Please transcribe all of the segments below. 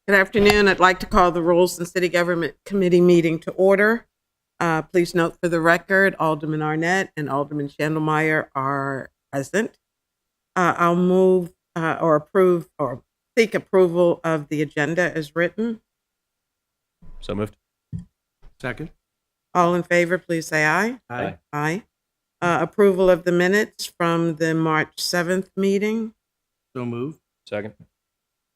Good afternoon. I'd like to call the Rules and City Government Committee meeting to order. Please note for the record, Alderman Arnett and Alderman Schandelmeyer are present. I'll move or approve or seek approval of the agenda as written. So moved. Second. All in favor, please say aye. Aye. Aye. Approval of the minutes from the March 7th meeting. So moved. Second.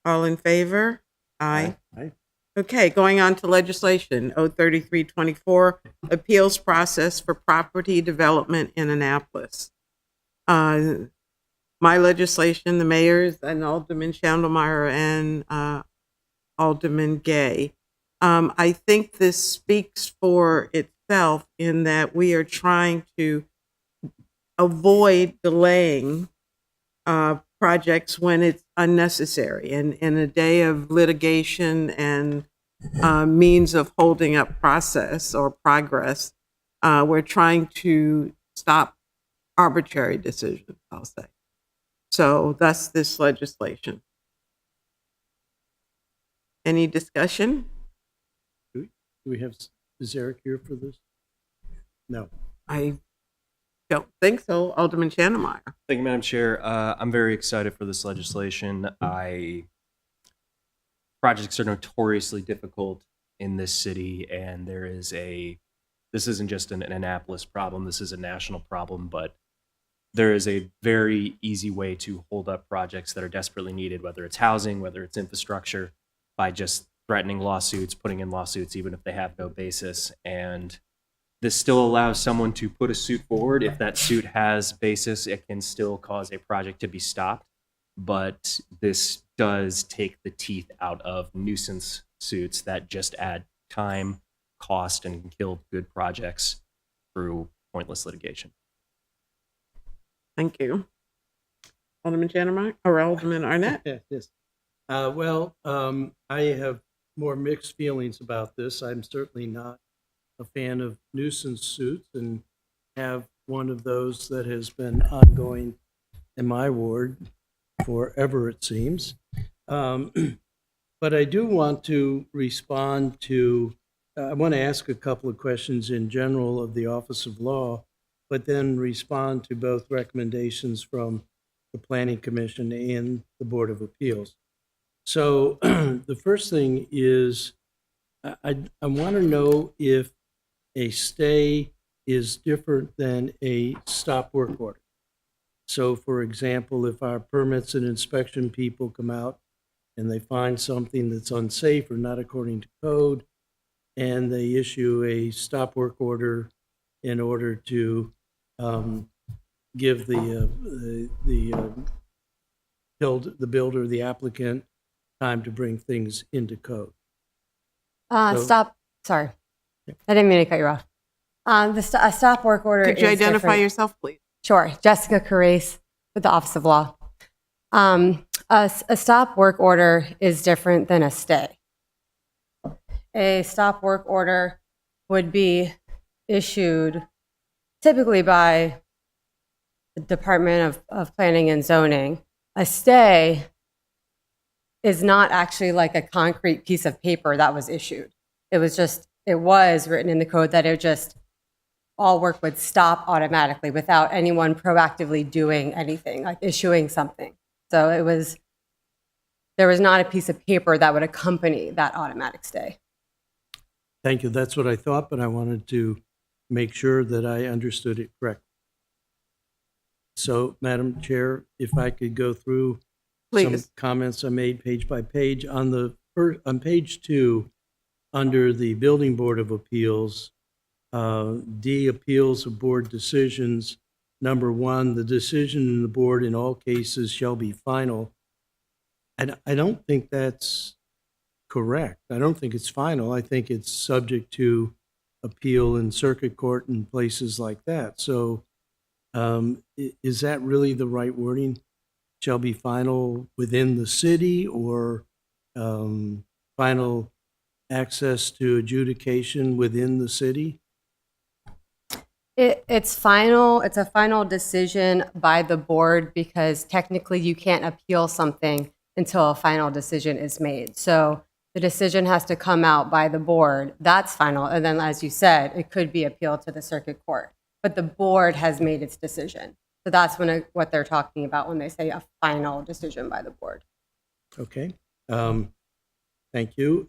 All in favor? Aye. Aye. Okay, going on to legislation, 03324, appeals process for property development in Annapolis. My legislation, the mayors and Alderman Schandelmeyer and Alderman Gay. I think this speaks for itself in that we are trying to avoid delaying projects when it's unnecessary. And in a day of litigation and means of holding up process or progress, we're trying to stop arbitrary decisions, I'll say. So thus this legislation. Any discussion? Do we have, is Eric here for this? No. I don't think so. Alderman Schandelmeyer. Thank you, Madam Chair. I'm very excited for this legislation. Projects are notoriously difficult in this city, and this isn't just an Annapolis problem, this is a national problem, but there is a very easy way to hold up projects that are desperately needed, whether it's housing, whether it's infrastructure, by just threatening lawsuits, putting in lawsuits, even if they have no basis. And this still allows someone to put a suit forward. If that suit has basis, it can still cause a project to be stopped. But this does take the teeth out of nuisance suits that just add time, cost, and can kill good projects through pointless litigation. Thank you. Alderman Schandelmeyer or Alderman Arnett? Yes. I have more mixed feelings about this. I'm certainly not a fan of nuisance suits and have one of those that has been ongoing in my ward forever, it seems. But I do want to respond to, I want to ask a couple of questions in general of the Office of Law, but then respond to both recommendations from the Planning Commission and the Board of Appeals. So the first thing is, I want to know if a stay is different than a stop work order. So for example, if our permits and inspection people come out and they find something that's unsafe or not according to code, and they issue a stop work order in order to give the builder, the applicant, time to bring things into code. Stop. Sorry, I didn't mean to cut you off. A stop work order. Could you is identify different. yourself, please? Sure, Jessica Carase with the Office of Law. A stop work order is different than a stay. A stop work order would be issued typically by the Department of Planning and Zoning. A stay is not actually like a concrete piece of paper that was issued. It was written in the code that it just, all work would stop automatically without anyone proactively doing anything, like issuing something. So there was not a piece of paper that would accompany that automatic stay. Thank you. That's what I thought, but I wanted to make sure that I understood it correctly. So, Madam Chair, if I could go through some Please. comments I made page by page. On page 2, under the Building Board of Appeals, D, appeals of board decisions. Number 1, the decision in the board in all cases shall be final. And I don't think that's correct. I don't think it's final. I think it's subject to appeal in circuit court and places like that. So is that really the right wording? Shall be final within the city, or final access to adjudication within the city? It's final. It's a final decision by the board because technically you can't appeal something until a final decision is made. So the decision has to come out by the board. That's final. And then, as you said, it could be appealed to the circuit court. But the board has made its decision. So that's what they're talking about when they say a final decision by the board. Okay. Thank you.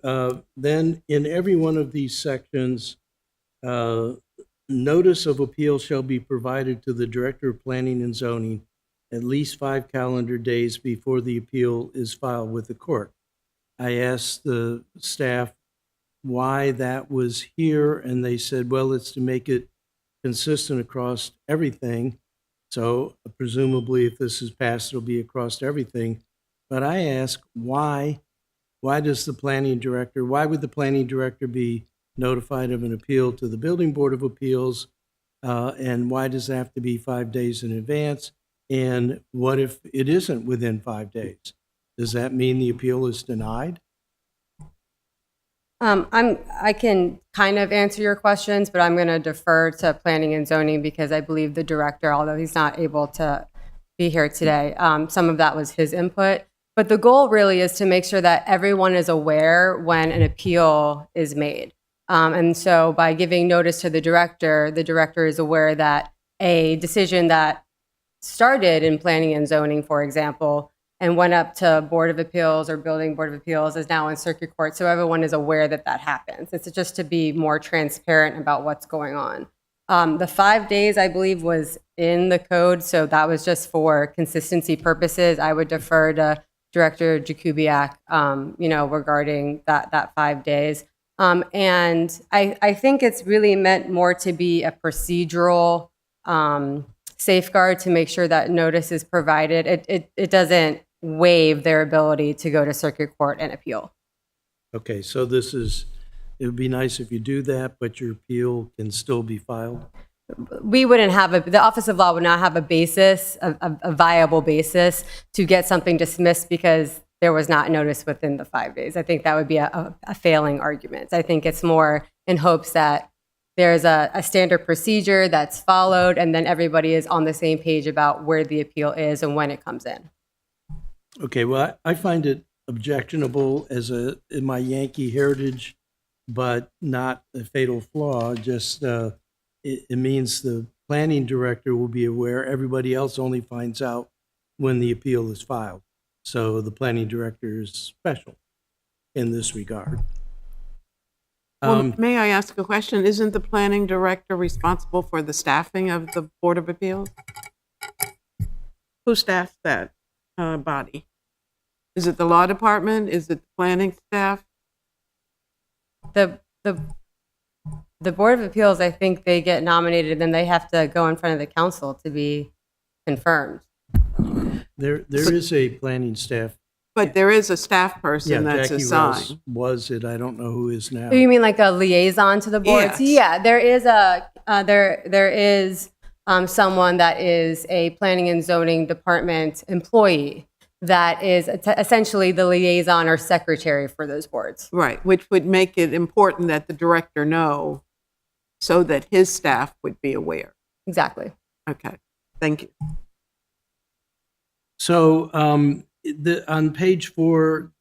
Then in every one of these sections, notice of appeal shall be provided to the Director of Planning and Zoning at least 5 calendar days before the appeal is filed with the court. I asked the staff why that was here, and they said, well, it's to make it consistent across everything. So presumably, if this is passed, it'll be across everything. But I ask, why does the planning director, why would the planning director be notified of an appeal to the Building Board of Appeals? And why does it have to be 5 days in advance? And what if it isn't within 5 days? Does that mean the appeal is denied? I can kind of answer your questions, but I'm going to defer to planning and zoning because I believe the director, although he's not able to be here today, some of that was his input. But the goal really is to make sure that everyone is aware when an appeal is made. And so by giving notice to the director is aware that a decision that started in planning and zoning, for example, and went up to Board of Appeals or Building Board of Appeals is now in circuit court. So everyone is aware that that happens. It's just to be more transparent about what's going on. The 5 days, I believe, was in the code. So that was just for consistency purposes. I would defer to Director Jakubiak, regarding that 5 days. And I think it's really meant more to be a procedural safeguard to make sure that notice is provided. It doesn't waive their ability to go to circuit court and appeal. Okay, so it would be nice if you do that, but your appeal can still be filed? We wouldn't have the Office of Law would not have a basis, a viable basis to get something dismissed because there was not notice within the 5 days. I think that would be a failing argument. I think it's more in hopes that there's a standard procedure that's followed and then everybody is on the same page about where the appeal is and when it comes in. Okay, well, I find it objectionable in my Yankee heritage, but not a fatal flaw. Just it means the planning director will be aware. Everybody else only finds out when the appeal is filed. So the planning director is special in this regard. Well, may I ask a question? Isn't the planning director responsible for the staffing of the Board of Appeals? Who staffs that body? Is it the law department? Is it the planning staff? The Board of Appeals, I think they get nominated and then they have to go in front of the council to be confirmed. There is a planning staff. But there is a staff person that's Jackie assigned. Wells was it. I don't know who is now. Oh, you mean like a liaison to the boards? Yes. Yeah, there is there is someone that is a planning and zoning department employee that is essentially the liaison or secretary for those boards. Right, which would make it important that the director know so that his staff would be aware. Exactly. Okay, thank you. So on page 4,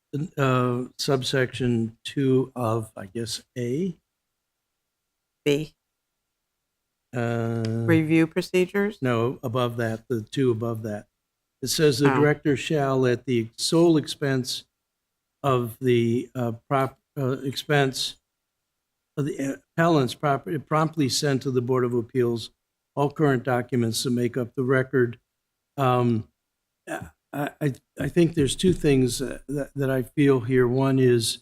subsection 2 of, I guess, A. B, review procedures? No, above that, the 2 above that. It says the Oh. director shall, at the sole expense of the expense of the appellant's property, promptly send to the Board of Appeals all current documents to make up the record. I think there's 2 things that I feel here. One is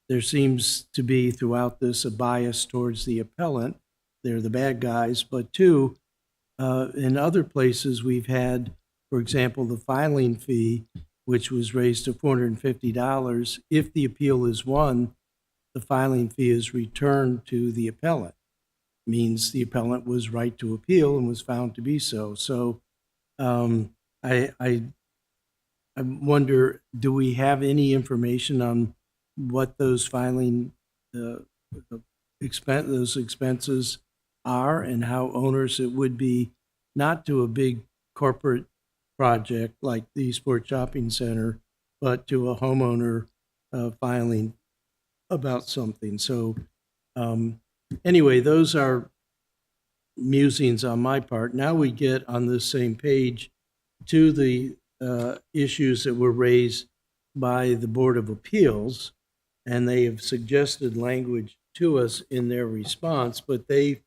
there seems to be throughout this a bias towards the appellant. They're the bad guys. But 2, in other places we've had, for example, the filing fee, which was raised to $450. If the appeal is won, the filing fee is returned to the appellant. Means the appellant was right to appeal and was found to be so. So I wonder, do we have any information on what those filing those expenses are and how onerous it would be, not to a big corporate project like the Eastport Shopping Center, but to a homeowner filing about something. So anyway, those are musings on my part. Now we get on this same page to the issues that were raised by the Board of Appeals, and they have suggested language to us in their response, but they've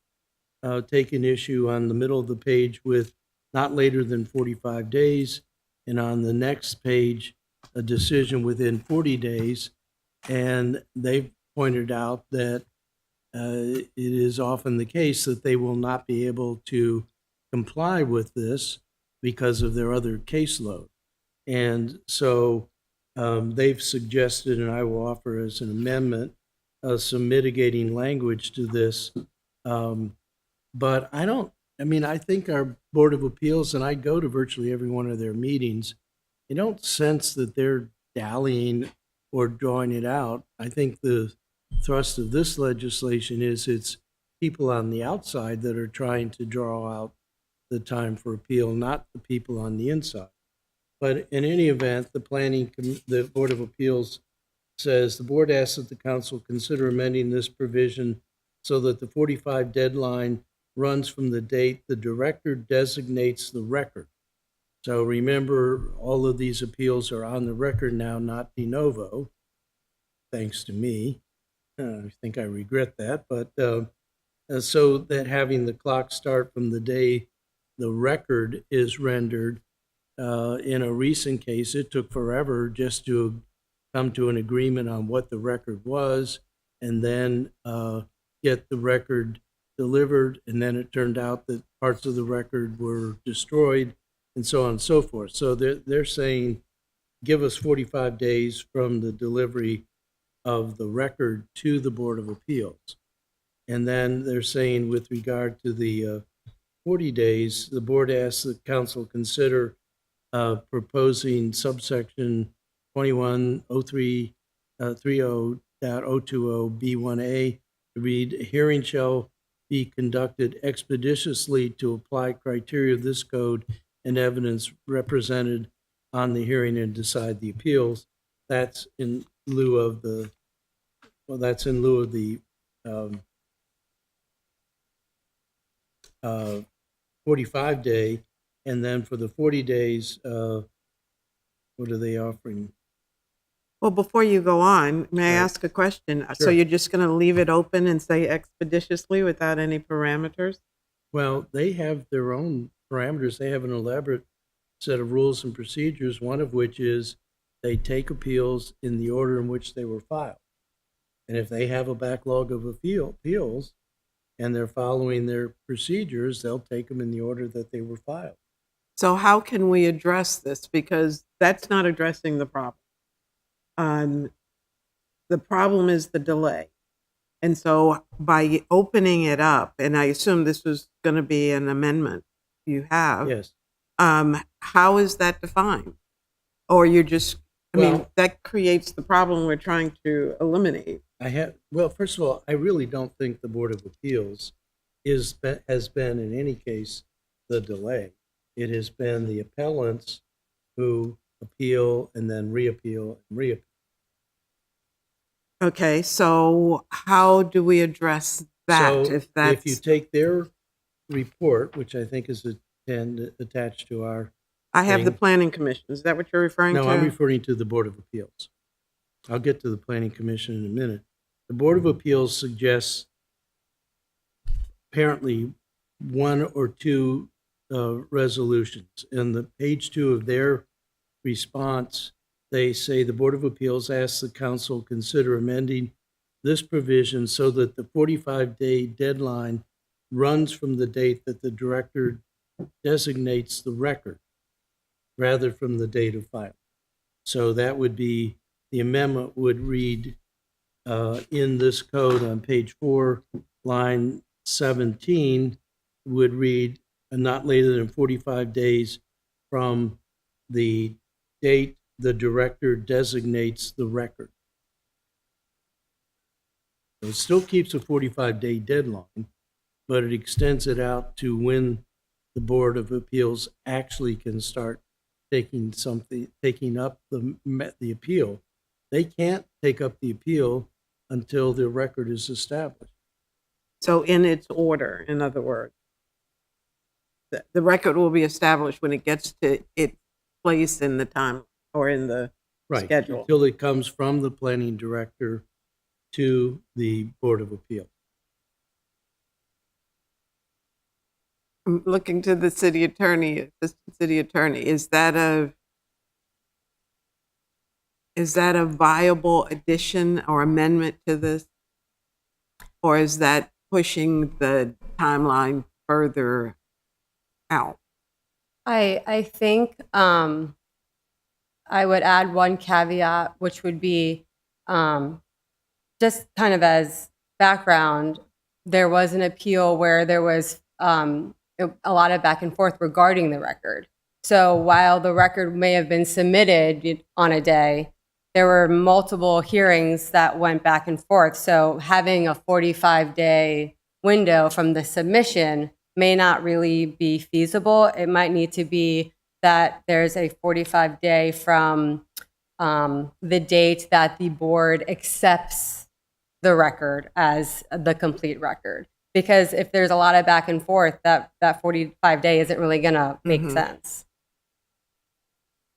taken issue on the middle of the page with not later than 45 days, and on the next page, a decision within 40 days. And they've pointed out that it is often the case that they will not be able to comply with this because of their other caseload. And so they've suggested, and I will offer as an amendment, some mitigating language to this. But I think our Board of Appeals, and I go to virtually every one of their meetings, I don't sense that they're dallying or drawing it out. I think the thrust of this legislation is it's people on the outside that are trying to draw out the time for appeal, not the people on the inside. But in any event, the Board of Appeals says the board asks that the council consider amending this provision so that the 45 deadline runs from the date the director designates the record. So remember, all of these appeals are on the record now, not de novo, thanks to me. I think I regret that, but so that having the clock start from the day the record is rendered. In a recent case, it took forever just to come to an agreement on what the record was, and then get the record delivered, and then it turned out that parts of the record were destroyed, and so on and so forth. So they're saying, give us 45 days from the delivery of the record to the Board of Appeals. And then they're saying, with regard to the 40 days, the board asks the council consider proposing subsection 2103.30.020B1A to read, a hearing shall be conducted expeditiously to apply criteria of this code and evidence represented on the hearing and decide the appeals. That's in lieu of the 45 day. And then for the 40 days, what are they offering? Well, before you go on, may I Sure. ask a question? So Sure. you're just going to leave it open and say expeditiously without any parameters? Well, they have their own parameters. They have an elaborate set of rules and procedures, one of which is they take appeals in the order in which they were filed. And if they have a backlog of appeals and they're following their procedures, they'll take them in the order that they were filed. So how can we address this? Because that's not addressing the problem. The problem is the delay. And so by opening it up, and I assume this was going to be an amendment you have, Yes. how is that defined? Or you're just, that creates the problem we're trying to eliminate. Well, first of all, I really don't think the Board of Appeals has been in any case the delay. It has been the appellants who appeal and then reappeal and reappeal. Okay, so how do we address that? So if you take their report, which I think is attached to our, I have the thing. planning commission, is that what you're referring to? no, I'm referring to the Board of Appeals. I'll get to the Planning Commission in a minute. The Board of Appeals suggests apparently one or two resolutions. In the page 2 of their response, they say the Board of Appeals asks the council consider amending this provision so that the 45-day deadline runs from the date that the director designates the record rather from the date of filing. So that would be, the amendment would read in this code on page 4, line 17, would read not later than 45 days from the date the director designates the record. So it still keeps a 45-day deadline, but it extends it out to when the Board of Appeals actually can start taking up the appeal. They can't take up the appeal until the record is established. So in its order, in other words, the record will be established when it gets to its place in the time or in the Right. schedule. Until it comes from the planning director to the Board of Appeal. I'm looking to the city attorney, assistant city attorney. Is that a viable addition or amendment to this? Or is that pushing the timeline further out? I think I would add one caveat, which would be just kind of as background, there was an appeal where there was a lot of back and forth regarding the record. So while the record may have been submitted on a day, there were multiple hearings that went back and forth. So having a 45-day window from the submission may not really be feasible. It might need to be that there's a 45-day from the date that the board accepts the record as the complete record. Because if there's a lot of back and forth, that 45-day isn't really going to make sense.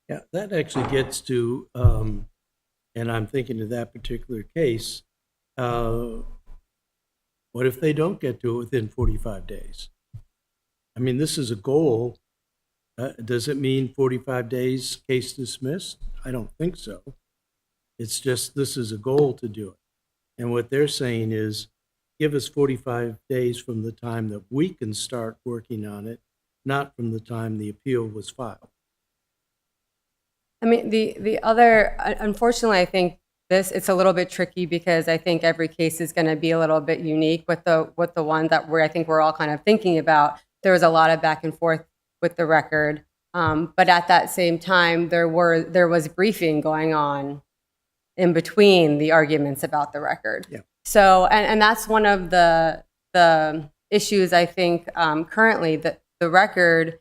Yeah, that actually gets to, and I'm thinking of that particular case, what if they don't get to it within 45 days? I mean, this is a goal. Does it mean 45 days, case dismissed? I don't think so. It's just this is a goal to do it. And what they're saying is, give us 45 days from the time that we can start working on it, not from the time the appeal was filed. I mean, the other, unfortunately, I think it's a little bit tricky because I think every case is going to be a little bit unique with the one that I think we're all kind of thinking about. There was a lot of back and forth with the record, but at that same time, there was briefing going on in between the arguments about the record. Yeah. So, and that's one of the issues I think currently that the record.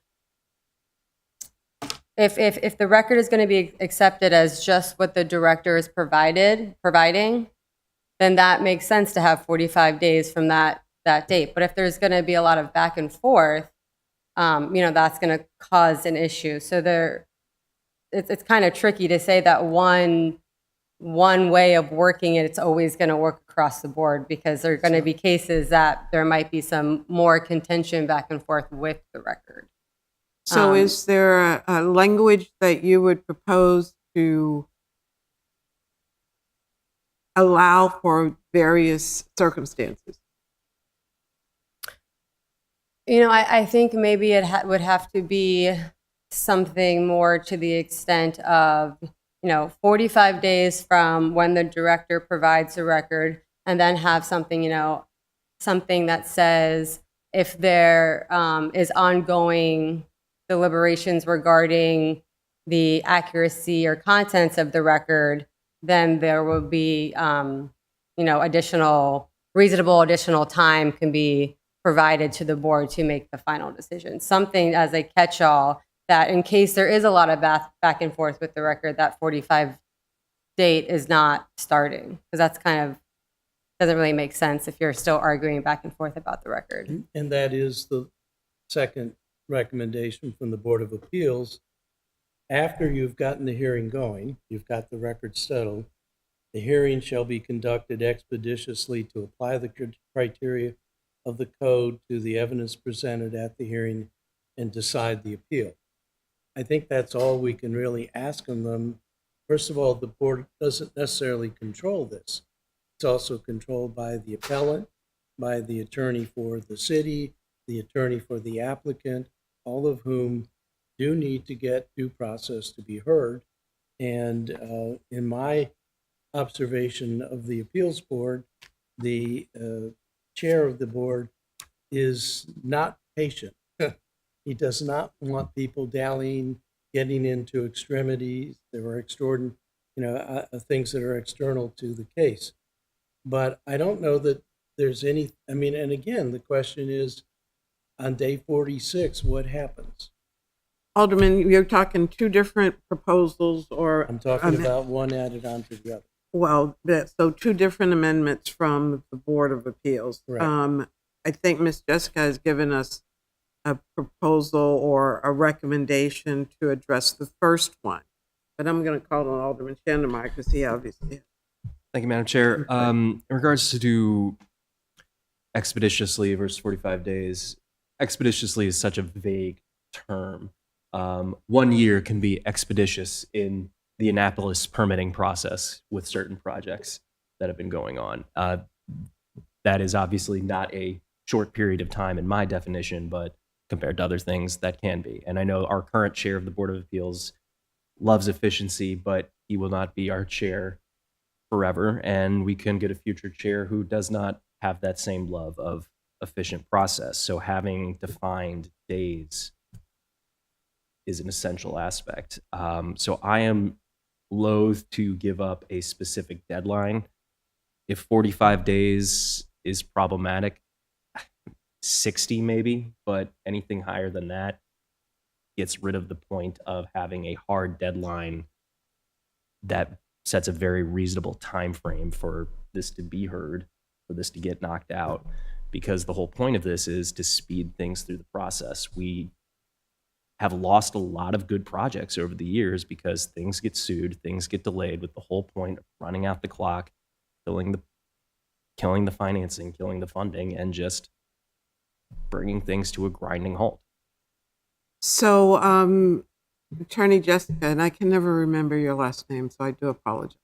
If the record is going to be accepted as just what the director is providing, then that makes sense to have 45 days from that date. But if there's going to be a lot of back and forth, that's going to cause an issue. So it's kind of tricky to say that one way of working it, it's always going to work across the board because there are going to be cases that there might be some more contention back and forth with the record. So is there a language that you would propose to allow for various circumstances? I think maybe it would have to be something more to the extent of, 45 days from when the director provides the record, and then have something, something that says if there is ongoing deliberations regarding the accuracy or contents of the record, then there will be, reasonable additional time can be provided to the board to make the final decision. Something as a catch-all that in case there is a lot of back and forth with the record, that 45 date is not starting, because that's kind of doesn't really make sense if you're still arguing back and forth about the record. And that is the second recommendation from the Board of Appeals. After you've gotten the hearing going, you've got the record settled, the hearing shall be conducted expeditiously to apply the criteria of the code to the evidence presented at the hearing and decide the appeal. I think that's all we can really ask of them. First of all, the board doesn't necessarily control this. It's also controlled by the appellant, by the attorney for the city, the attorney for the applicant, all of whom do need to get due process to be heard. And in my observation of the appeals board, the chair of the board is not patient. He does not want people dallying, getting into extremities. There are extraordinary, things that are external to the case. But I don't know that there's any, and again, the question is, on day 46, what happens? Alderman, you're talking two different proposals, or I'm talking about one added on to the other. Well, so two different amendments from the Board of Appeals. Right. I think Ms. Jessica has given us a proposal or a recommendation to address the first one. But I'm going to call on Alderman Chandemeyer because he obviously. Thank you, Madam Chair. In regards to do expeditiously versus 45 days, expeditiously is such a vague term. 1 year can be expeditious in the Annapolis permitting process with certain projects that have been going on. That is obviously not a short period of time in my definition, but compared to other things, that can be. And I know our current chair of the Board of Appeals loves efficiency, but he will not be our chair forever. And we can get a future chair who does not have that same love of efficient process. So having defined days is an essential aspect. So I am loath to give up a specific deadline. If 45 days is problematic, 60 maybe, but anything higher than that gets rid of the point of having a hard deadline that sets a very reasonable time frame for this to be heard, for this to get knocked out, because the whole point of this is to speed things through the process. We have lost a lot of good projects over the years because things get sued, things get delayed, with the whole point of running out the clock, killing the financing, killing the funding, and just bringing things to a grinding halt. So, Attorney Jessica, and I can never remember your last name, so I do apologize,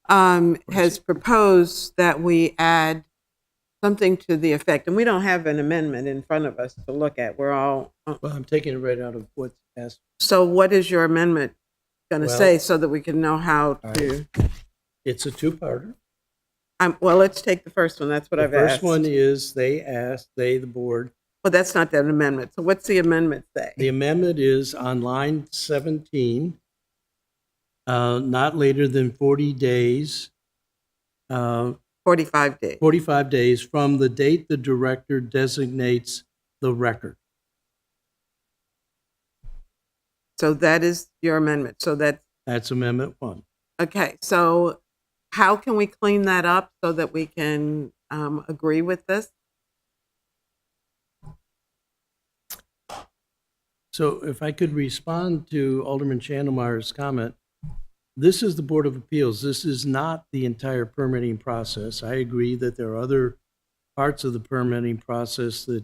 has proposed that we add something to the effect, and we don't have an amendment in front of us to look at. We're all. Well, I'm taking it right out of what's asked. So, what is your amendment going to Well, say so that we can know how all to? It's a two-parter. Well, let's take the first one. That's what The I've asked. first one is the board. Well, that's not that amendment. So, what's the amendment say? The amendment is on line 17, not later than 40 days, 45 days. 45 days from the date the director designates the record. So that is your amendment. So That's amendment 1. okay. So how can we clean that up so that we can agree with this? So if I could respond to Alderman Chandelmeyer's comment, this is the Board of Appeals. This is not the entire permitting process. I agree that there are other parts of the permitting process that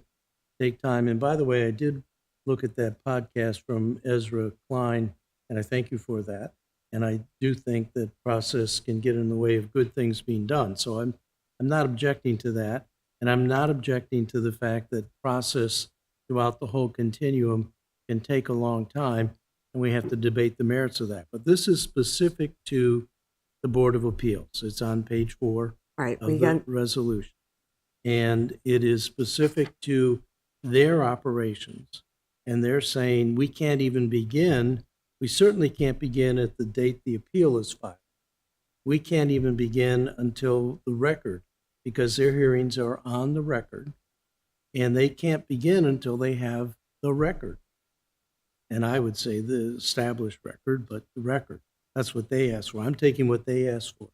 take time. And by the way, I did look at that podcast from Ezra Klein, and I thank you for that. And I do think that process can get in the way of good things being done. So I'm not objecting to that. And I'm not objecting to the fact that process throughout the whole continuum can take a long time, and we have to debate the merits of that. But this is specific to the Board of Appeals. It's on page 4 Right. of We the got, resolution. And it is specific to their operations. And they're saying we can't even begin, we certainly can't begin at the date the appeal is filed. We can't even begin until the record, because their hearings are on the record, and they can't begin until they have the record. And I would say the established record, but the record. That's what they asked for. I'm taking what they asked for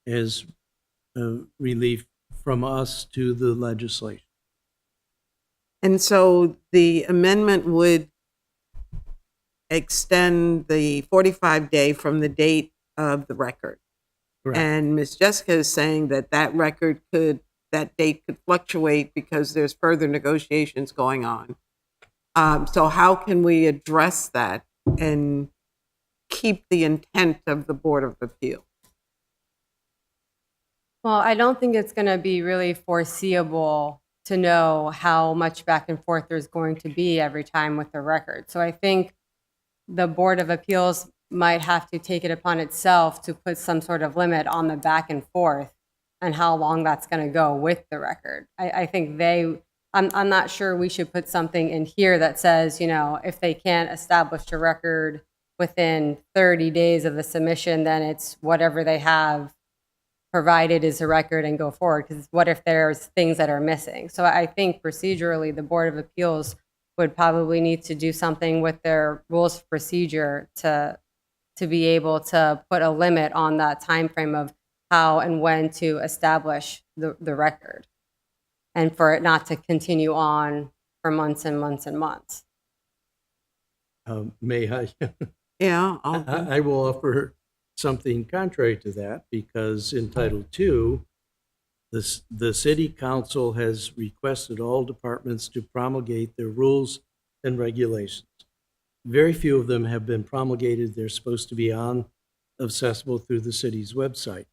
as relief from us to the legislation. and so the amendment would extend the 45-day from the date of the record. Correct. And Ms. Jessica is saying that that date could fluctuate because there's further negotiations going on. So how can we address that and keep the intent of the Board of Appeals? Well, I don't think it's going to be really foreseeable to know how much back and forth there's going to be every time with the record. So I think the Board of Appeals might have to take it upon itself to put some sort of limit on the back and forth and how long that's going to go with the record. I think I'm not sure we should put something in here that says, if they can't establish a record within 30 days of the submission, then it's whatever they have provided is a record and go forward. Because what if there's things that are missing? So I think procedurally, the Board of Appeals would probably need to do something with their rules of procedure to to be able to put a limit on that time frame of how and when to establish the record, and for it not to continue on for months and months and months. May I? Yeah, I'll do. I will offer something contrary to that, because in Title II, the city council has requested all departments to promulgate their rules and regulations. Very few of them have been promulgated. They're supposed to be accessible through the city's website.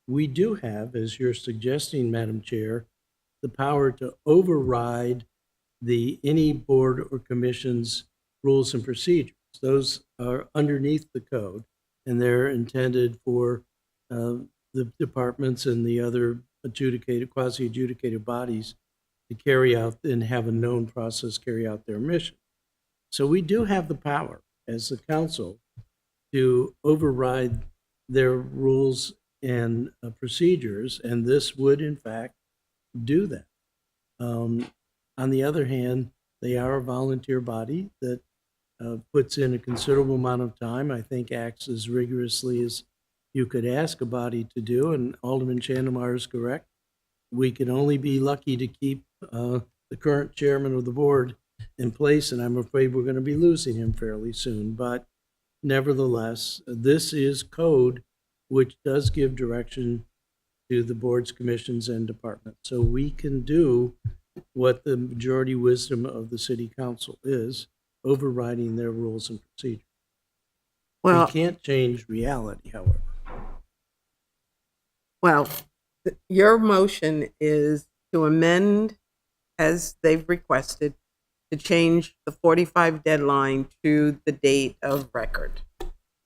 We do have, as you're suggesting, Madam Chair, the power to override any board or commission's rules and procedures. Those are underneath the code, and they're intended for the departments and the other quasi-adjudicated bodies to carry out and have a known process carry out their mission. So we do have the power as the council to override their rules and procedures, and this would in fact do that. On the other hand, they are a volunteer body that puts in a considerable amount of time. I think acts as rigorously as you could ask a body to do, and Alderman Chandler is correct. We can only be lucky to keep the current chairman of the board in place, and I'm afraid we're going to be losing him fairly soon. But nevertheless, this is code which does give direction to the boards, commissions, and departments. So we can do what the majority wisdom of the city council is, overriding their rules and procedures. Well, We can't change reality, however. well, your motion is to amend, as they've requested, to change the 45 deadline to the date of record.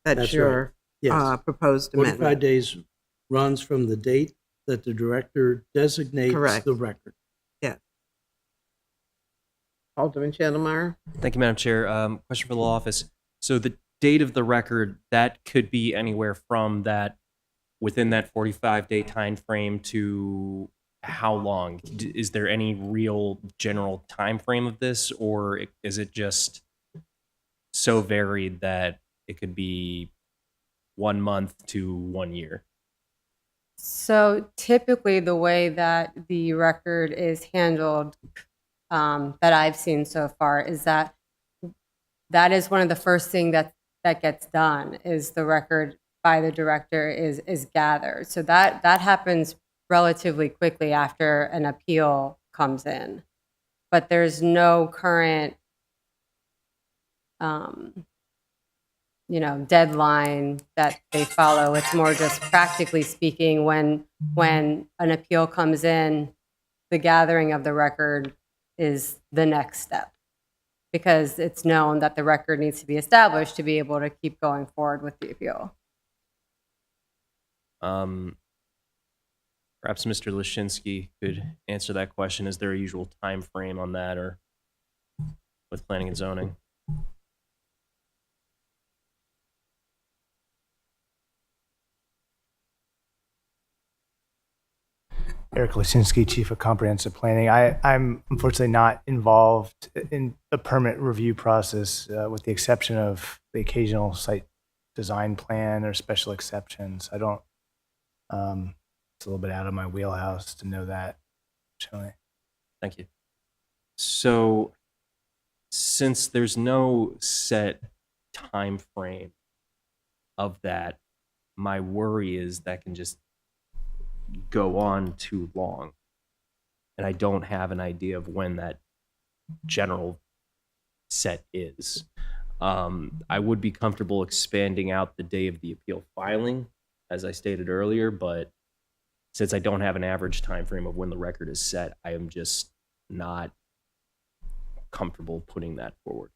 That's That's your Yes, proposed 45 amendment. days runs from the date that the director designates Correct. the record. Alderman Chandler? Thank you, Madam Chair. Question for the law office. So the date of the record, that could be anywhere from that, within that 45-day time frame to how long? Is there any real general time frame of this, or is it just so varied that it could be 1 month to 1 year? So typically, the way that the record is handled, that I've seen so far, is that is one of the first things that gets done, is the record by the director is gathered. So that happens relatively quickly after an appeal comes in, but there's no current deadline that they follow. It's more just practically speaking, when an appeal comes in, the gathering of the record is the next step, because it's known that the record needs to be established to be able to keep going forward with the appeal. Perhaps Mr. Lashinsky could answer that question. Is there a usual time frame on that, or with planning and zoning? Eric Lasinski, Chief of Comprehensive Planning. I'm unfortunately not involved in the permit review process, with the exception of the occasional site design plan or special exceptions. I don't, it's a little bit out of my wheelhouse to know that, actually. Thank you. So, since there's no set time frame of that, my worry is that can just go on too long, and I don't have an idea of when that general set is. I would be comfortable expanding out the day of the appeal filing, as I stated earlier, but since I don't have an average time frame of when the record is set, I am just not comfortable putting that forward.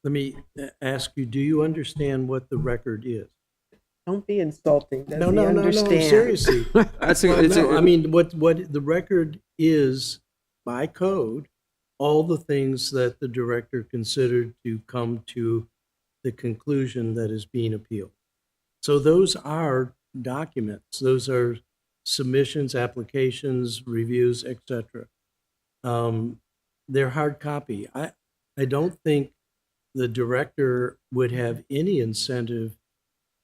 Let me ask you, do you understand what the record is? Don't be insulting. Does No, he understand? seriously. That's Well, no, I mean, what the record is by code, all the things that the director considered to come to the conclusion that is being appealed. So those are documents. Those are submissions, applications, reviews, etc. They're hard copy. I don't think the director would have any incentive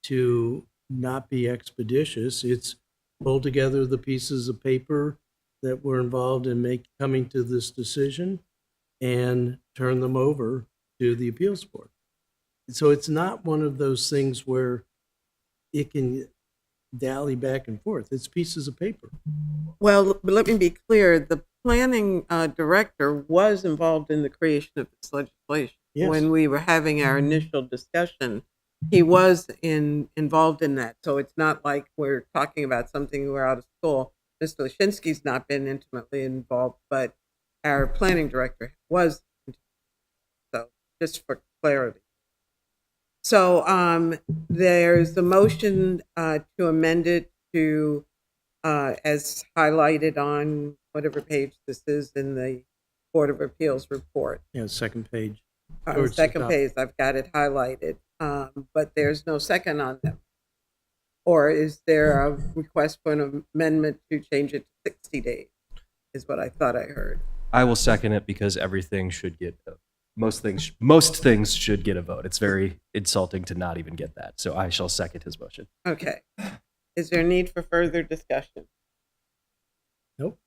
to not be expeditious. It's pull together the pieces of paper that were involved in coming to this decision and turn them over to the appeals board. So it's not one of those things where it can dally back and forth. It's pieces of paper. Well, but let me be clear, the planning director was involved in the creation of this legislation. Yes. When we were having our initial discussion, he was involved in that. So it's not like we're talking about something we're out of school. Mr. Lashinsky's not been intimately involved, but our planning director was. So just for clarity. So there's a motion to amend it to, as highlighted on whatever page this is in the Board of Appeals report. Yeah, second page. On the Towards the second top. page, I've got it highlighted, but there's no second on them. Or is there a request for an amendment to change it to 60 days, is what I thought I heard. I will second it because everything should get most things should get a vote. It's very insulting to not even get that. So I shall second his motion. Okay. Is there a need for further discussion? Nope.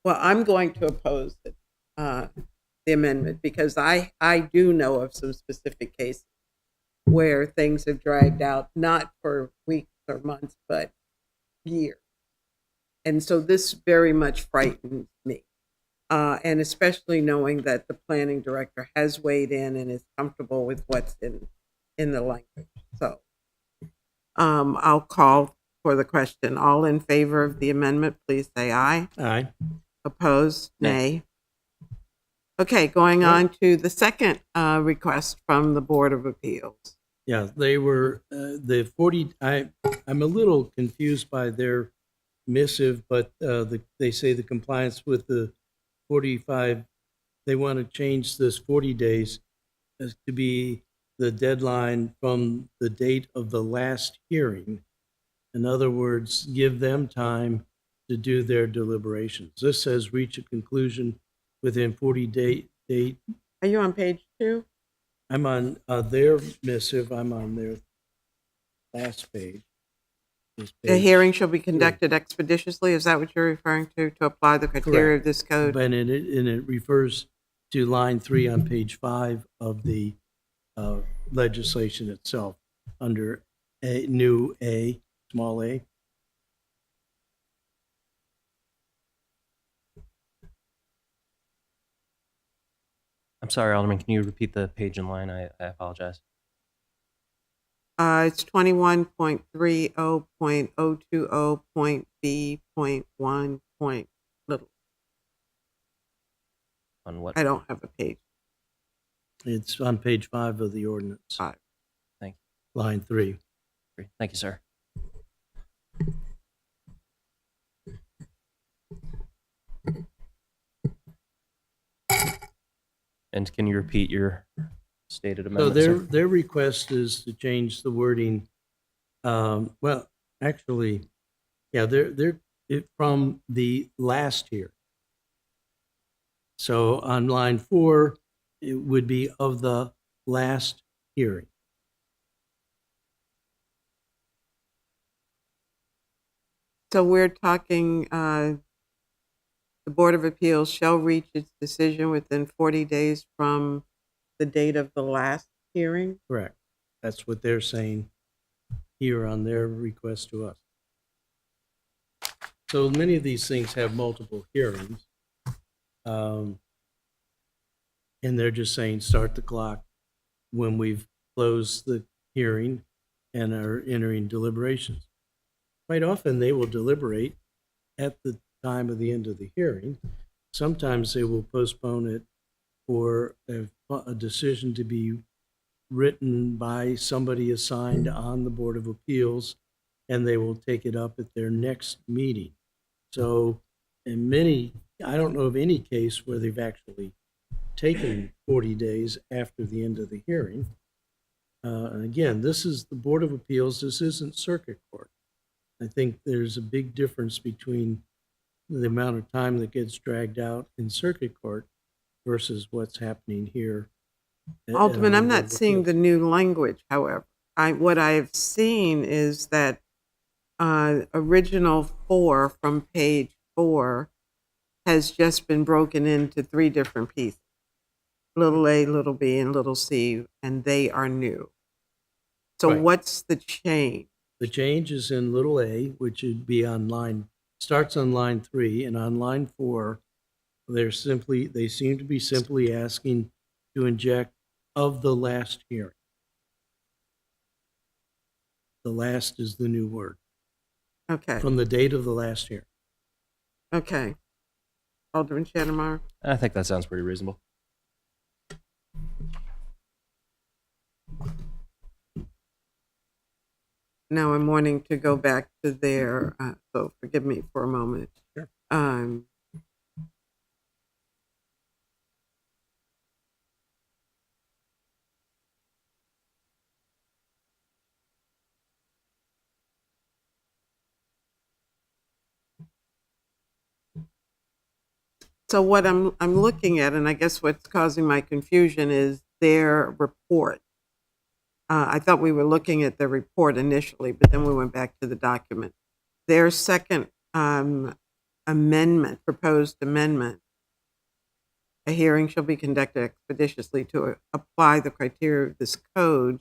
Well, I'm going to oppose it, the amendment, because I do know of some specific cases where things have dragged out, not for weeks or months, but years. And so this very much frightens me. And especially knowing that the planning director has weighed in and is comfortable with what's in the language. So I'll call for the question. All in favor of the amendment, please say aye. Aye. Opposed? Nay. Nay. Okay, going on to the second request from the Board of Appeals. Yeah, they were the 40. I'm a little confused by their missive, but they say the compliance with the 45. They want to change this 40 days as to be the deadline from the date of the last hearing. In other words, give them time to do their deliberations. This says reach a conclusion within 40 date. Are you on page 2? I'm on their missive. I'm on their last page. This The page. hearing shall be conducted expeditiously. Is that what you're referring to apply the criteria of this code? But it refers to line 3 on page 5 of the legislation itself under a, small a. I'm sorry, Alderman. Can you repeat the page and line? I apologize. It's 21.30.020.b.1. Little. On what? I don't have a page. It's on page 5 of the ordinance, 5. Thank line 3. you. Thank you, sir. And can you repeat your stated So amendment, their sir? their request is to change the wording. Well, actually, yeah, they're from the last year. So on line 4, it would be of the last hearing. So we're talking, the Board of Appeals shall reach its decision within 40 days from the date of the last hearing? Correct. That's what they're saying here on their request to us. So many of these things have multiple hearings. And they're just saying, start the clock when we've closed the hearing and are entering deliberations. Quite often, they will deliberate at the time of the end of the hearing. Sometimes they will postpone it for a decision to be written by somebody assigned on the Board of Appeals, and they will take it up at their next meeting. So in many, I don't know of any case where they've actually taken 40 days after the end of the hearing. And again, this is the Board of Appeals. This isn't circuit court. I think there's a big difference between the amount of time that gets dragged out in circuit court versus what's happening here Alderman, I'm not seeing the new language, however. What I've seen is that original 4 from page 4 has just been broken into 3 different pieces. Little a, little b, and little c, and they are new. So Right. what's the change? The change is in little a, which would be starts on line 3, and on line 4, they seem to be simply asking to inject of the last hearing. The last is the new word, Okay, from the date of the last hearing. okay. Alderman Shanamar? I think that sounds pretty reasonable. Now I'm wanting to go back to there, so forgive me for a moment. Sure. So what I'm looking at, and I guess what's causing my confusion is their report. I thought we were looking at the report initially, but then we went back to the document. Their second amendment, proposed amendment, a hearing shall be conducted expeditiously to apply the criteria of this code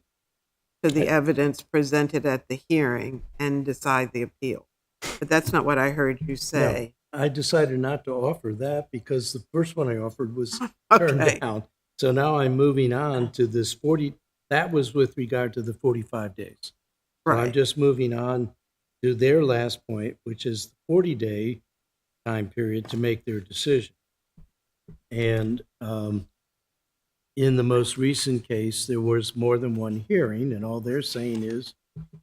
to the evidence presented at the hearing and decide the appeal. But that's not what I heard you say. I decided not to offer that because the first one I offered was Okay. turned down. So now I'm moving on to this 40, that was with regard to the 45 days. So I'm Right. just moving on to their last point, which is the 40-day time period to make their decision. And in the most recent case, there was more than one hearing, and all they're saying is,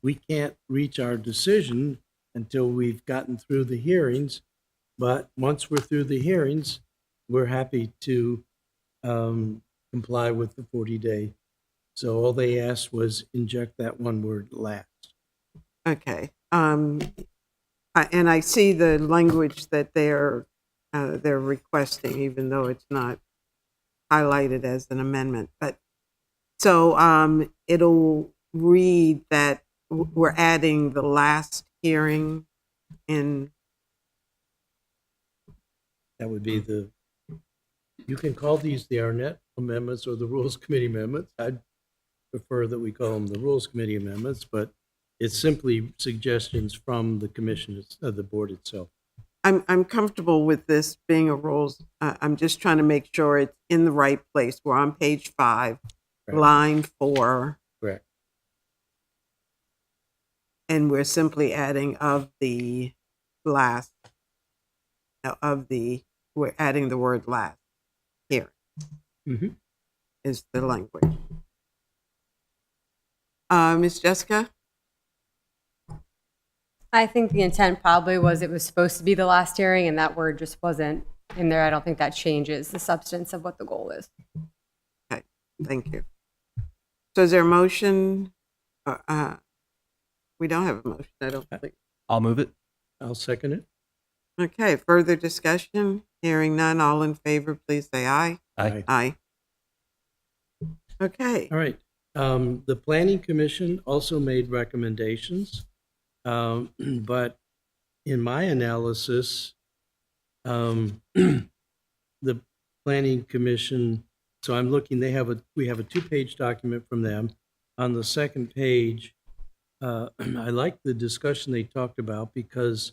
we can't reach our decision until we've gotten through the hearings. But once we're through the hearings, we're happy to comply with the 40-day. So all they asked was inject that one word last. Okay. And I see the language that they're requesting, even though it's not highlighted as an amendment. But so it'll read that we're adding the last hearing in. That would be you can call these the Arnett amendments or the Rules Committee amendments. I'd prefer that we call them the Rules Committee amendments, but it's simply suggestions from the commission, the board itself. I'm comfortable with this being a rules. I'm just trying to make sure it's in the right place. We're on page 5, Right. line 4, Correct. and we're simply adding we're adding the word last here Mhm. is the language. Ms. Jessica? I think the intent probably was it was supposed to be the last hearing, and that word just wasn't in there. I don't think that changes the substance of what the goal is. Okay, thank you. So is there a motion? We don't have a motion, I don't think. I'll move it. I'll second it. Okay, further discussion? Hearing none, all in favor, please say aye. Aye. Aye. Okay, All right. The Planning Commission also made recommendations, but in my analysis, the Planning Commission, so I'm looking, we have a 2-page document from them. On the second page, I like the discussion they talked about because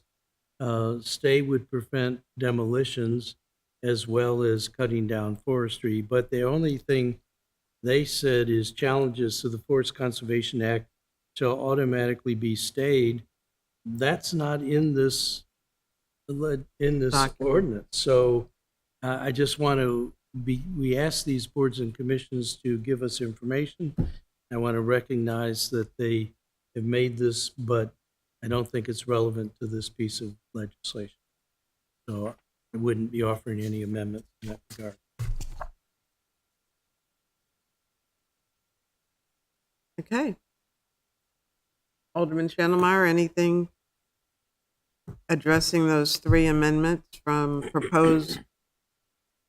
stay would prevent demolitions as well as cutting down forestry, but the only thing they said is challenges to the Forest Conservation Act shall automatically be stayed. That's not in this Document. ordinance. So I just want to we ask these boards and commissions to give us information. I want to recognize that they have made this, but I don't think it's relevant to this piece of legislation. So I wouldn't be offering any amendments in that regard. okay. Alderman Schnellmeyer, anything addressing those 3 amendments from proposed?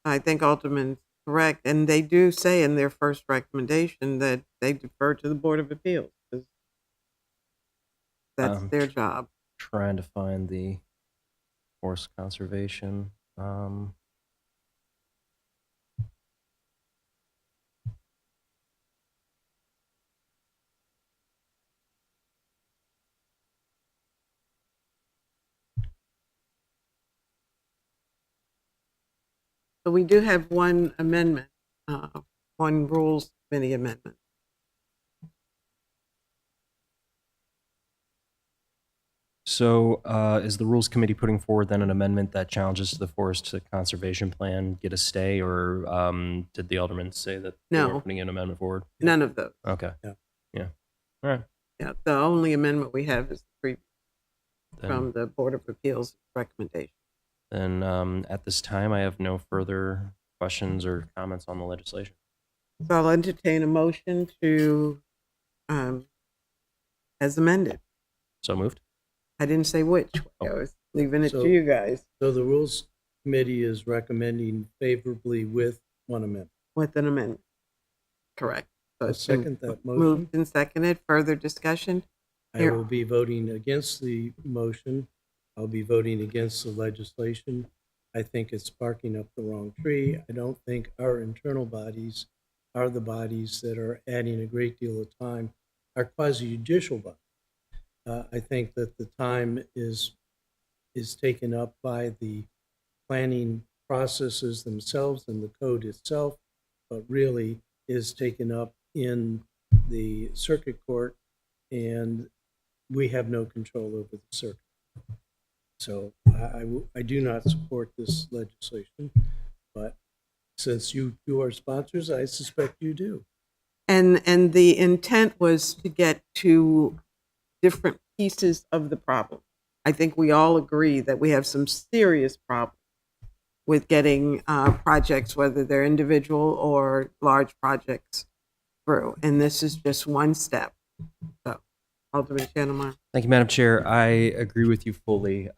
I think Alderman correct. And they do say in their first recommendation that they defer to the Board of Appeals. 'Cause that's their job. Trying to find the forest conservation. So we do have one amendment, one Rules Committee amendment. So is the Rules Committee putting forward then an amendment that challenges the Forest Conservation Plan get a stay, or did the aldermen say that they No. were putting an amendment forward? None of those. Okay. Yeah. Yeah. All right. Yeah, the only amendment we have is Then, from the Board of Appeals recommendation. then at this time, I have no further questions or comments on the legislation. So I'll entertain a motion to, as amended. So moved. I didn't say which. I was leaving it So- to you guys So the Rules Committee is recommending favorably with one amendment. with an amendment. Correct. So I it's been second that motion. moved and seconded. Further discussion? I Here. will be voting against the motion. I'll be voting against the legislation. I think it's barking up the wrong tree. I don't think our internal bodies are the bodies that are adding a great deal of time, our quasi-judicial bodies. I think that the time is taken up by the planning processes themselves and the code itself, but really is taken up in the circuit court, and we have no control over the circuit. So I do not support this legislation, but since you are sponsors, I suspect you do. And the intent was to get to different pieces of the problem. I think we all agree that we have some serious problems with getting projects, whether they're individual or large projects, through. And this is just one step. So, Alderman Shannon. Thank you, Madam Chair. I agree with you fully.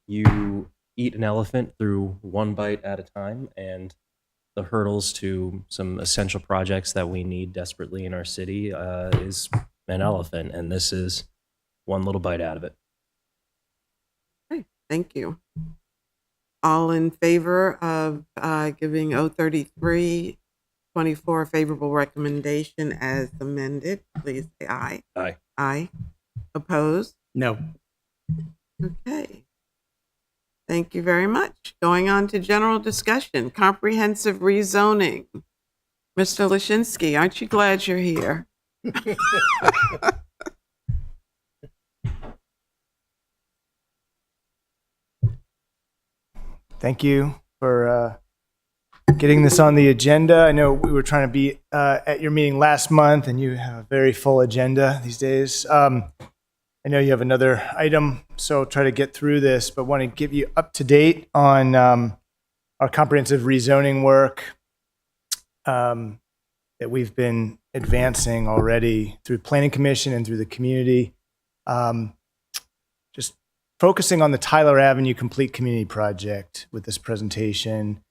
You eat an elephant through one bite at a time, and the hurdles to some essential projects that we need desperately in our city is an elephant, and this is one little bite out of it. Okay, thank you. All in favor of giving 033-24 a favorable recommendation as amended, please say aye. Aye. Aye. Opposed? No. Okay. Thank you very much. Going on to general discussion, comprehensive rezoning. Mr. Lashinsky, aren't you glad you're here? Thank you for getting this on the agenda. I know we were trying to be at your meeting last month, and you have a very full agenda these days. I know you have another item, so I'll try to get through this, but want to give you up to date on our comprehensive rezoning work that we've been advancing already through Planning Commission and through the community. Just focusing on the Tyler Avenue Complete Community Project with this presentation.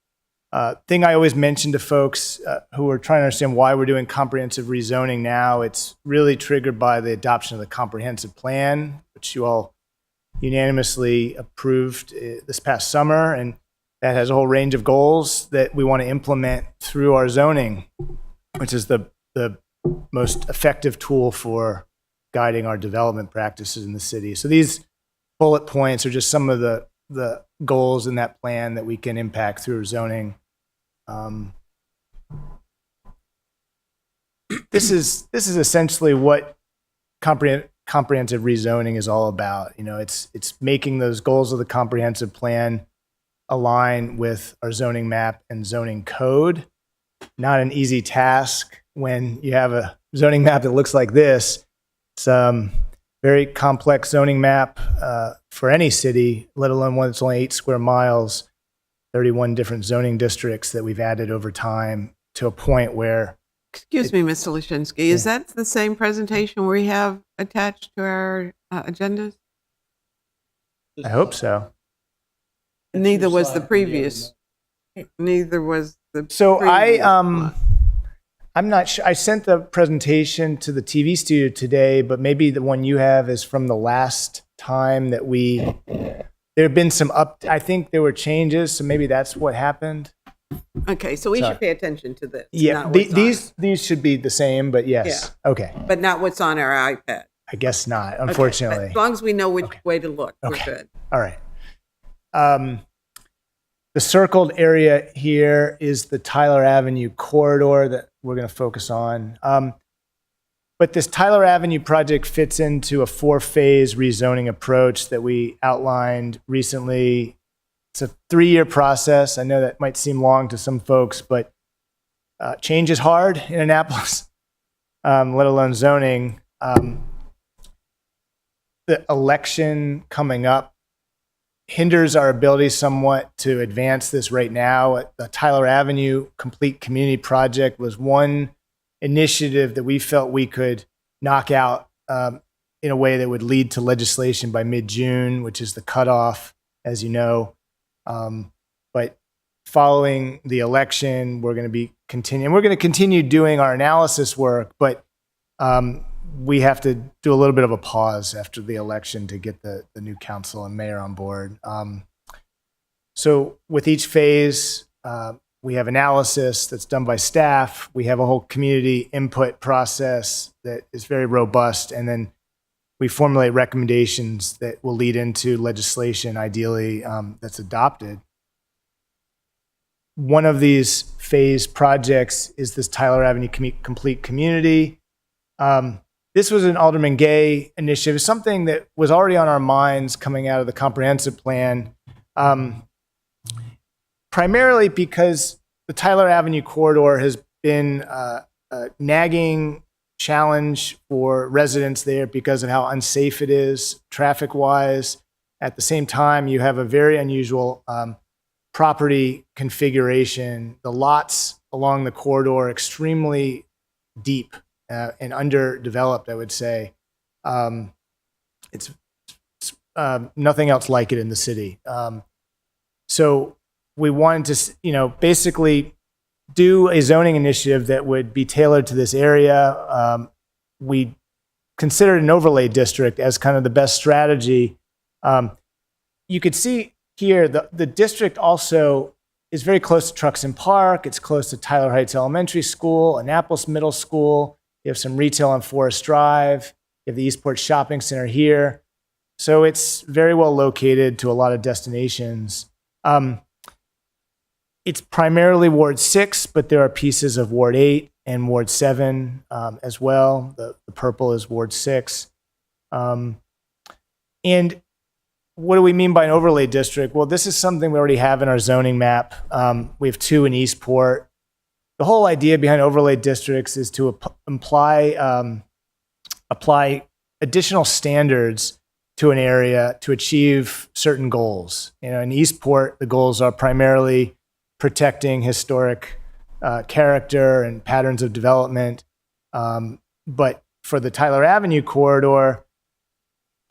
Thing I always mention to folks who are trying to understand why we're doing comprehensive rezoning now, it's really triggered by the adoption of the comprehensive plan, which you all unanimously approved this past summer. And that has a whole range of goals that we want to implement through our zoning, which is the most effective tool for guiding our development practices in the city. So these bullet points are just some of the goals in that plan that we can impact through zoning. This is essentially what comprehensive rezoning is all about. You know, it's making those goals of the comprehensive plan align with our zoning map and zoning code. Not an easy task when you have a zoning map that looks like this. It's very complex zoning map for any city, let alone one that's only 8 square miles, 31 different zoning districts that we've added over time to a point where, Excuse me, Mr. Lashinsky, is that the same presentation we have attached to our agendas? I hope so. Neither was the previous. Neither was the So previous one. I'm not sure. I sent the presentation to the TV studio today, but maybe the one you have is from the last time that there have been some I think there were changes, so maybe that's what happened. Okay, so we Sorry. should pay attention to this. Yeah, not what's on these should be the same, but yes. Okay. it, but not what's on our iPad. I guess not, Okay, but unfortunately. as long as we know which Okay. way to look, we're Okay. good. All right. The circled area here is the Tyler Avenue corridor that we're going to focus on. But this Tyler Avenue project fits into a 4-phase rezoning approach that we outlined recently. It's a 3-year process. I know that might seem long to some folks, but change is hard in Annapolis, let alone zoning. The election coming up hinders our ability somewhat to advance this right now. The Tyler Avenue Complete Community Project was one initiative that we felt we could knock out in a way that would lead to legislation by mid-June, which is the cutoff, as you know. But following the election, we're going to continue doing our analysis work, but we have to do a little bit of a pause after the election to get the new council and mayor on board. So with each phase, we have analysis that's done by staff. We have a whole community input process that is very robust. And then we formulate recommendations that will lead into legislation, ideally, that's adopted. One of these phase projects is this Tyler Avenue Complete Community. This was an Alderman Gay initiative, something that was already on our minds coming out of the comprehensive plan, primarily because the Tyler Avenue corridor has been a nagging challenge for residents there because of how unsafe it is traffic-wise. At the same time, you have a very unusual property configuration. The lots along the corridor are extremely deep and underdeveloped, I would say. It's nothing else like it in the city. So we wanted to, basically do a zoning initiative that would be tailored to this area. We considered an overlay district as kind of the best strategy. You could see here, the district also is very close to Truxton Park. It's close to Tyler Heights Elementary School, Annapolis Middle School. You have some retail on Forest Drive. You have the Eastport Shopping Center here. So it's very well located to a lot of destinations. It's primarily Ward 6, but there are pieces of Ward 8 and Ward 7 as well. The purple is Ward 6. And what do we mean by an overlay district? Well, this is something we already have in our zoning map. We have 2 in Eastport. The whole idea behind overlay districts is to apply additional standards to an area to achieve certain goals. In Eastport, the goals are primarily protecting historic character and patterns of development. But for the Tyler Avenue corridor,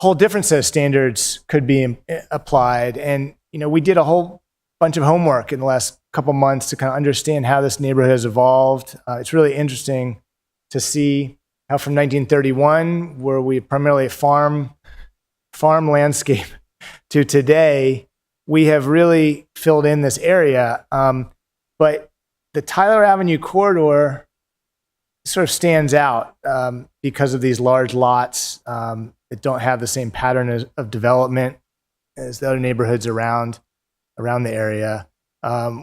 a whole different set of standards could be applied. And, we did a whole bunch of homework in the last couple months to kind of understand how this neighborhood has evolved. It's really interesting to see how from 1931, where we primarily a farm landscape, to today, we have really filled in this area. But the Tyler Avenue corridor sort of stands out because of these large lots that don't have the same pattern of development as the other neighborhoods around the area.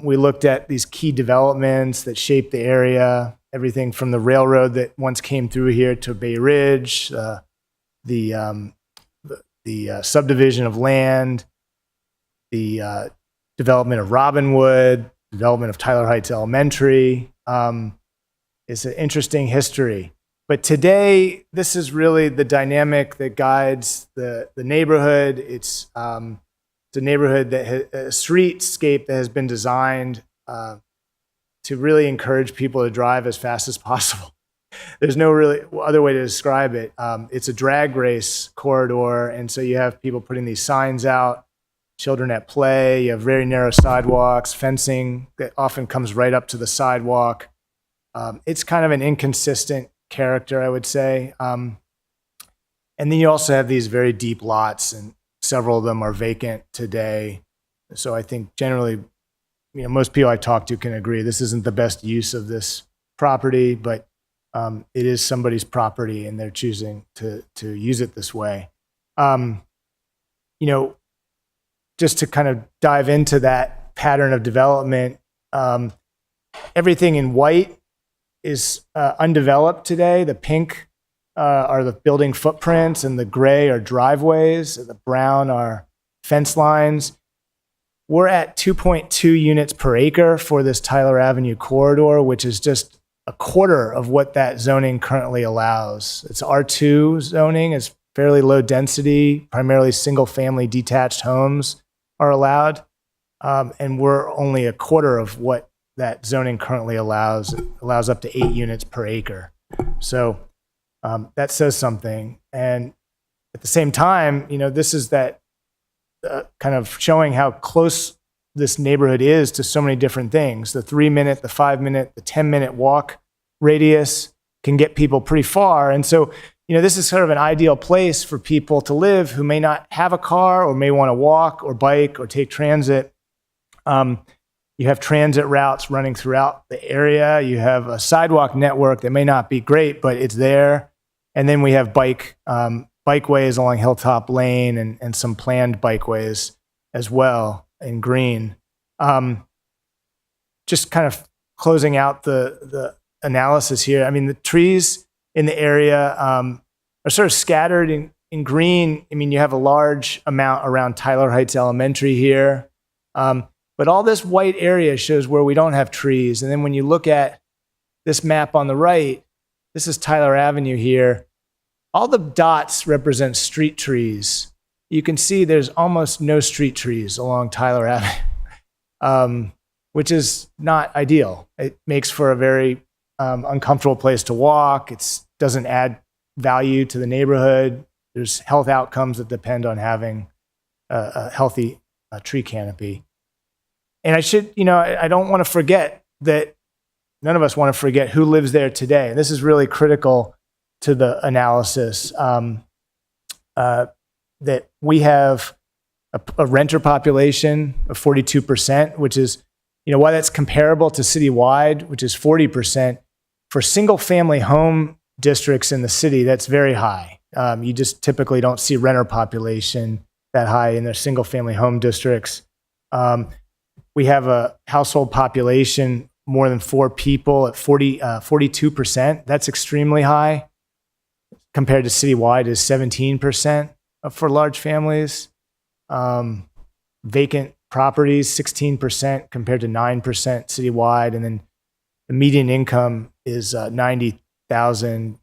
We looked at these key developments that shape the area, everything from the railroad that once came through here to Bay Ridge, the subdivision of land, the development of Robinwood, development of Tyler Heights Elementary. It's an interesting history. But today, this is really the dynamic that guides the neighborhood. It's a neighborhood that has a streetscape that has been designed to really encourage people to drive as fast as possible. There's no really other way to describe it. It's a drag race corridor, and so you have people putting these signs out children at play. You have very narrow sidewalks, fencing that often comes right up to the sidewalk. It's kind of an inconsistent character, I would say. And then you also have these very deep lots, and several of them are vacant today. So I think generally, most people I talk to can agree this isn't the best use of this property, but it is somebody's property and they're choosing to use it this way. Just to kind of dive into that pattern of development, everything in white is undeveloped today. The pink are the building footprints, and the gray are driveways, and the brown are fence lines. We're at 2.2 units per acre for this Tyler Avenue corridor, which is just a quarter of what that zoning currently allows. It's R2 zoning, is fairly low density, primarily single family detached homes are allowed. And we're only a quarter of what that zoning currently allows. It allows up to 8 units per acre. So that says something. And at the same time, this is that kind of showing how close this neighborhood is to so many different things. The 3-minute, the 5-minute, the 10-minute walk radius can get people pretty far. And so, this is sort of an ideal place for people to live who may not have a car or may want to walk or bike or take transit. You have transit routes running throughout the area. You have a sidewalk network that may not be great, but it's there. And then we have bikeways along Hilltop Lane and some planned bikeways as well in green. Just kind of closing out the analysis here. I mean, the trees in the area are sort of scattered in green. I mean, you have a large amount around Tyler Heights Elementary here. But all this white area shows where we don't have trees. And then when you look at this map on the right, this is Tyler Avenue here. All the dots represent street trees. You can see there's almost no street trees along Tyler Avenue, which is not ideal. It makes for a very uncomfortable place to walk. It doesn't add value to the neighborhood. There's health outcomes that depend on having a healthy tree canopy. And I don't want to forget that none of us want to forget who lives there today. And this is really critical to the analysis, that we have a renter population of 42%, which is, while that's comparable to citywide, which is 40%, for single family home districts in the city, that's very high. You just typically don't see renter population that high in their single family home districts. We have a household population more than 4 people at 42%. That's extremely high. Compared to citywide is 17% for large families. Vacant properties, 16% compared to 9% citywide. And then the median income is $90,000,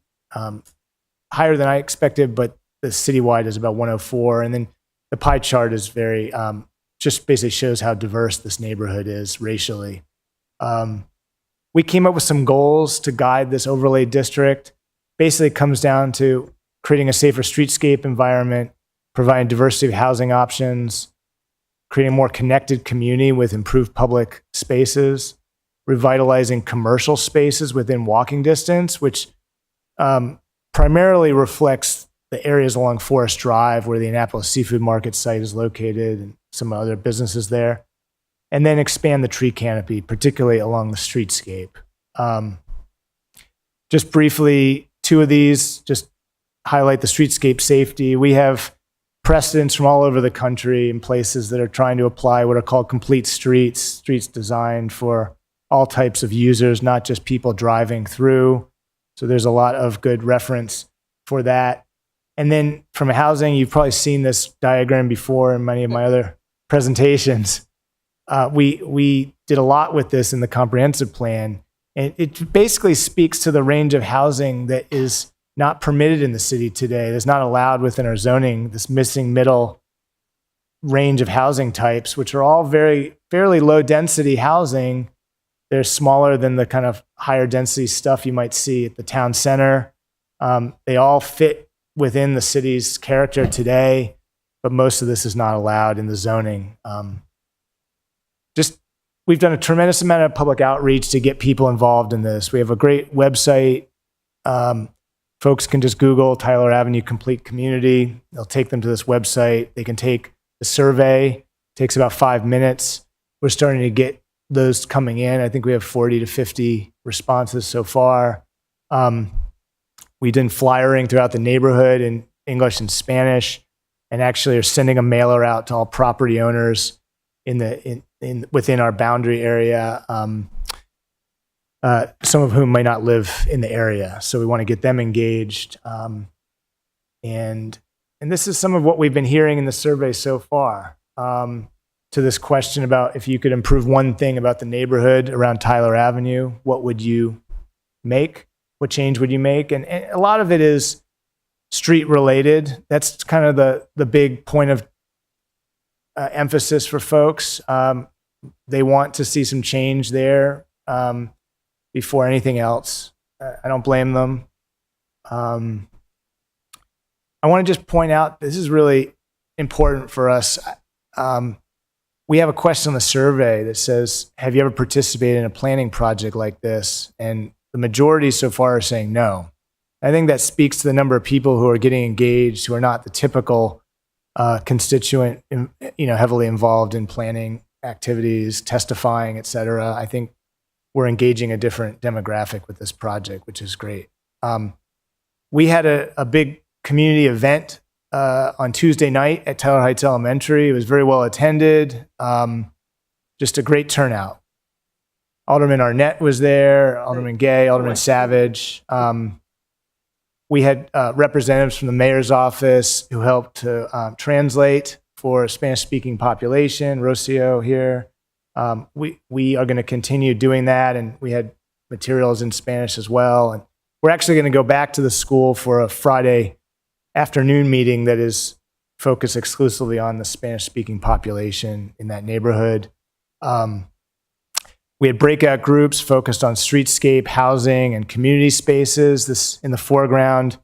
higher than I expected, but the citywide is about 104. And then the pie chart is very, just basically shows how diverse this neighborhood is racially. We came up with some goals to guide this overlay district. Basically, it comes down to creating a safer streetscape environment, providing diversity of housing options, creating a more connected community with improved public spaces, revitalizing commercial spaces within walking distance, which primarily reflects the areas along Forest Drive where the Annapolis Seafood Market site is located and some other businesses there, and then expand the tree canopy, particularly along the streetscape. Just briefly, 2 of these just highlight the streetscape safety. We have precedents from all over the country in places that are trying to apply what are called complete streets designed for all types of users, not just people driving through. So there's a lot of good reference for that. And then from housing, you've probably seen this diagram before in many of my other presentations. We did a lot with this in the comprehensive plan. And it basically speaks to the range of housing that is not permitted in the city today, that's not allowed within our zoning, this missing middle range of housing types, which are all fairly low density housing. They're smaller than the kind of higher density stuff you might see at the town center. They all fit within the city's character today. but most of this is not allowed in the zoning. We've done a tremendous amount of public outreach to get people involved in this. We have a great website. Folks can just Google Tyler Avenue Complete Community. They'll take them to this website. They can take the survey. It takes about 5 minutes. We're starting to get those coming in. I think we have 40 to 50 responses so far. We did flyering throughout the neighborhood in English and Spanish, and actually are sending a mailer out to all property owners within our boundary area. Some of whom may not live in the area, so we want to get them engaged. And this is some of what we've been hearing in the survey so far. To this question about if you could improve one thing about the neighborhood around Tyler Avenue, what would you make? What change would you make? And a lot of it is street related. That's kind of the big point of emphasis for folks. They want to see some change there before anything else. I don't blame them. I want to just point out, this is really important for us. We have a question on the survey that says, have you ever participated in a planning project like this? And the majority so far are saying no. I think that speaks to the number of people who are getting engaged, who are not the typical constituent, heavily involved in planning activities, testifying, et cetera. I think we're engaging a different demographic with this project, which is great. We had a big community event on Tuesday night at Tyler Heights Elementary. It was very well attended. Just a great turnout. Alderman Arnett was there, Alderman Gay, Alderman Savage. We had representatives from the mayor's office who helped to translate for a Spanish-speaking population. Rocio here. We are going to continue doing that, and we had materials in Spanish as well. And we're actually going to go back to the school for a Friday afternoon meeting that is focused exclusively on the Spanish-speaking population in that neighborhood. We had breakout groups focused on streetscape, housing, and community spaces. This in the foreground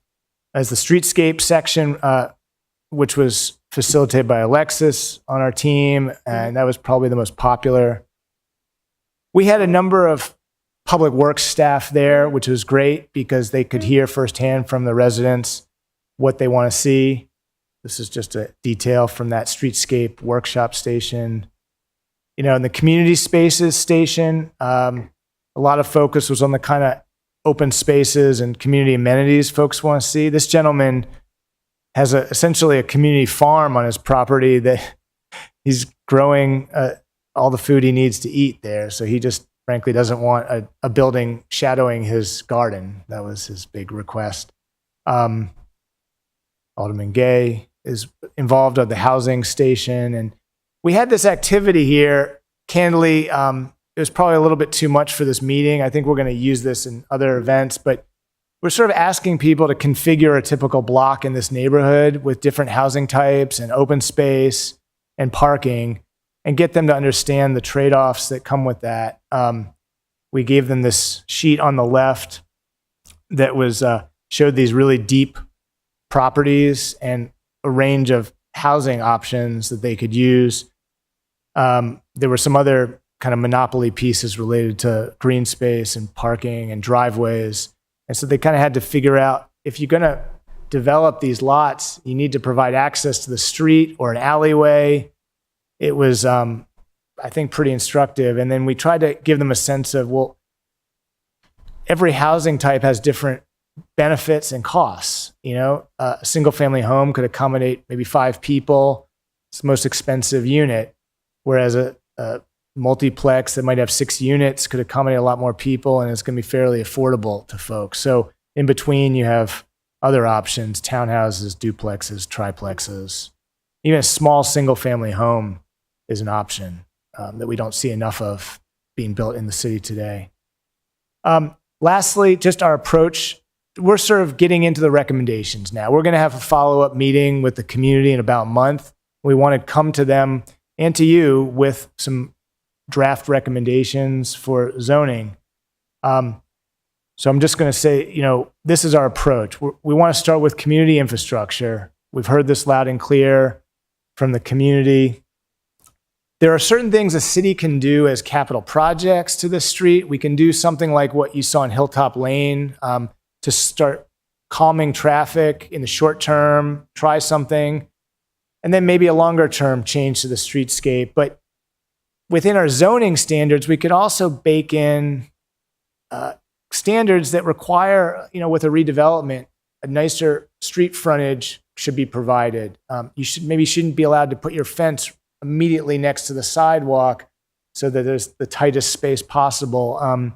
as the streetscape section, which was facilitated by Alexis on our team, and that was probably the most popular. We had a number of public works staff there, which was great because they could hear firsthand from the residents what they want to see. This is just a detail from that streetscape workshop station. In the community spaces station, a lot of focus was on the kind of open spaces and community amenities folks want to see. This gentleman has essentially a community farm on his property that he's growing all the food he needs to eat there. So he just frankly doesn't want a building shadowing his garden. That was his big request. Alderman Gay is involved at the housing station. And we had this activity here. Candidly, it was probably a little bit too much for this meeting. I think we're going to use this in other events, but we're sort of asking people to configure a typical block in this neighborhood with different housing types and open space and parking, and get them to understand the trade-offs that come with that. We gave them this sheet on the left that was showed these really deep properties and a range of housing options that they could use. There were some other kind of monopoly pieces related to green space and parking and driveways. And so they kind of had to figure out, if you're going to develop these lots, you need to provide access to the street or an alleyway. It was, I think, pretty instructive. And then we tried to give them a sense of, well, every housing type has different benefits and costs. A single family home could accommodate maybe 5 people. It's the most expensive unit, whereas a multiplex that might have 6 units could accommodate a lot more people, and it's going to be fairly affordable to folks. So in between, you have other options: townhouses, duplexes, triplexes. Even a small single family home is an option that we don't see enough of being built in the city today. Lastly, just our approach. We're sort of getting into the recommendations now. We're going to have a follow-up meeting with the community in about a month. We want to come to them and to you with some draft recommendations for zoning. So I'm just going to say, this is our approach. We want to start with community infrastructure. We've heard this loud and clear. from the community. There are certain things a city can do as capital projects to the street. We can do something like what you saw in Hilltop Lane to start calming traffic in the short term, try something, and then maybe a longer term change to the streetscape. But within our zoning standards, we could also bake in standards that require, with a redevelopment, a nicer street frontage should be provided. You shouldn't be allowed to put your fence immediately next to the sidewalk so that there's the tightest space possible.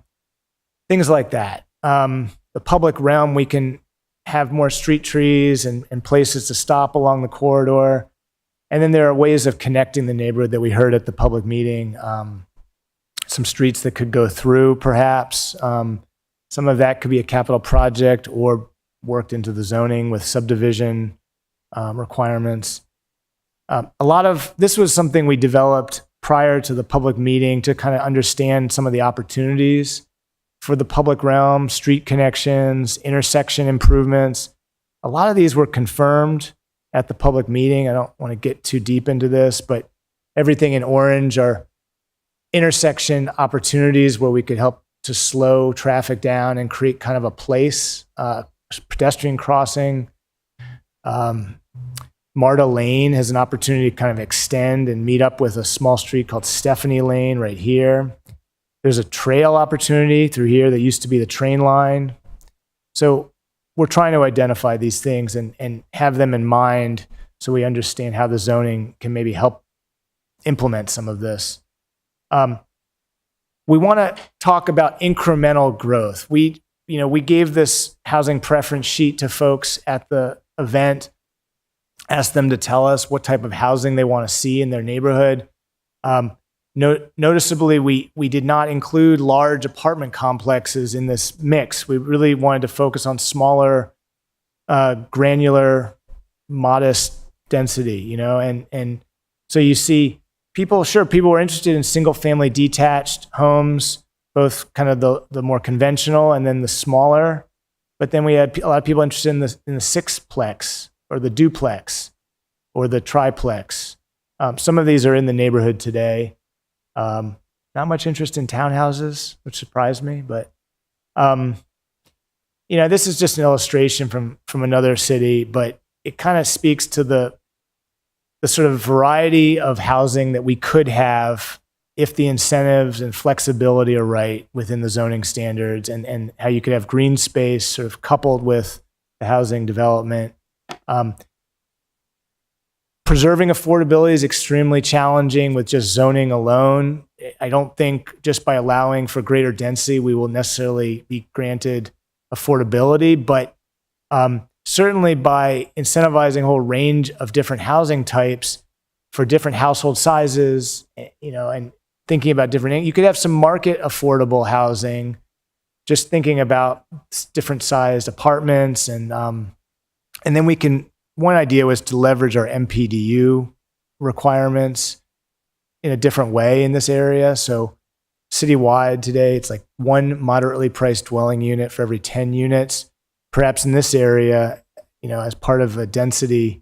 Things like that. The public realm, we can have more street trees and places to stop along the corridor. And then there are ways of connecting the neighborhood that we heard at the public meeting. Some streets that could go through, perhaps. Some of that could be a capital project or worked into the zoning with subdivision requirements. A lot of this was something we developed prior to the public meeting to kind of understand some of the opportunities for the public realm, street connections, intersection improvements. A lot of these were confirmed at the public meeting. I don't want to get too deep into this, but everything in orange are intersection opportunities where we could help to slow traffic down and create kind of a place, pedestrian crossing. Marta Lane has an opportunity to kind of extend and meet up with a small street called Stephanie Lane right here. There's a trail opportunity through here that used to be the train line. So we're trying to identify these things and have them in mind so we understand how the zoning can maybe help implement some of this. We want to talk about incremental growth. We gave this housing preference sheet to folks at the event, asked them to tell us what type of housing they want to see in their neighborhood. Noticeably, we did not include large apartment complexes in this mix. We really wanted to focus on smaller, granular, modest density, and so you see people were interested in single family detached homes, both kind of the more conventional and then the smaller. But then we had a lot of people interested in the sixplex or the duplex or the triplex. Some of these are in the neighborhood today. Not much interest in townhouses, which surprised me, but this is just an illustration from another city, but it kind of speaks to the sort of variety of housing that we could have if the incentives and flexibility are right within the zoning standards, and how you could have green space sort of coupled with the housing development. Preserving affordability is extremely challenging with just zoning alone. I don't think just by allowing for greater density, we will necessarily be granted affordability, but certainly by incentivizing a whole range of different housing types for different household sizes, and thinking about you could have some market affordable housing, just thinking about different sized apartments, and then one idea was to leverage our MPDU requirements in a different way in this area. So citywide today, it's like one moderately priced dwelling unit for every 10 units. Perhaps in this area, as part of a density,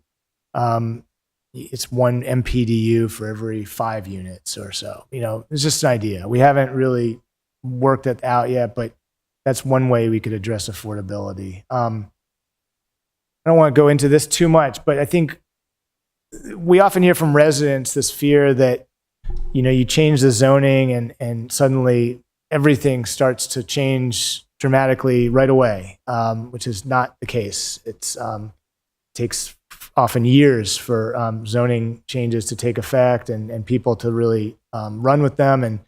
it's one MPDU for every 5 units or so. It's just an idea. We haven't really worked that out yet, but that's one way we could address affordability. I don't want to go into this too much, but I think we often hear from residents this fear that, you change the zoning and suddenly everything starts to change dramatically right away, which is not the case. It takes often years for zoning changes to take effect and people to really run with them. And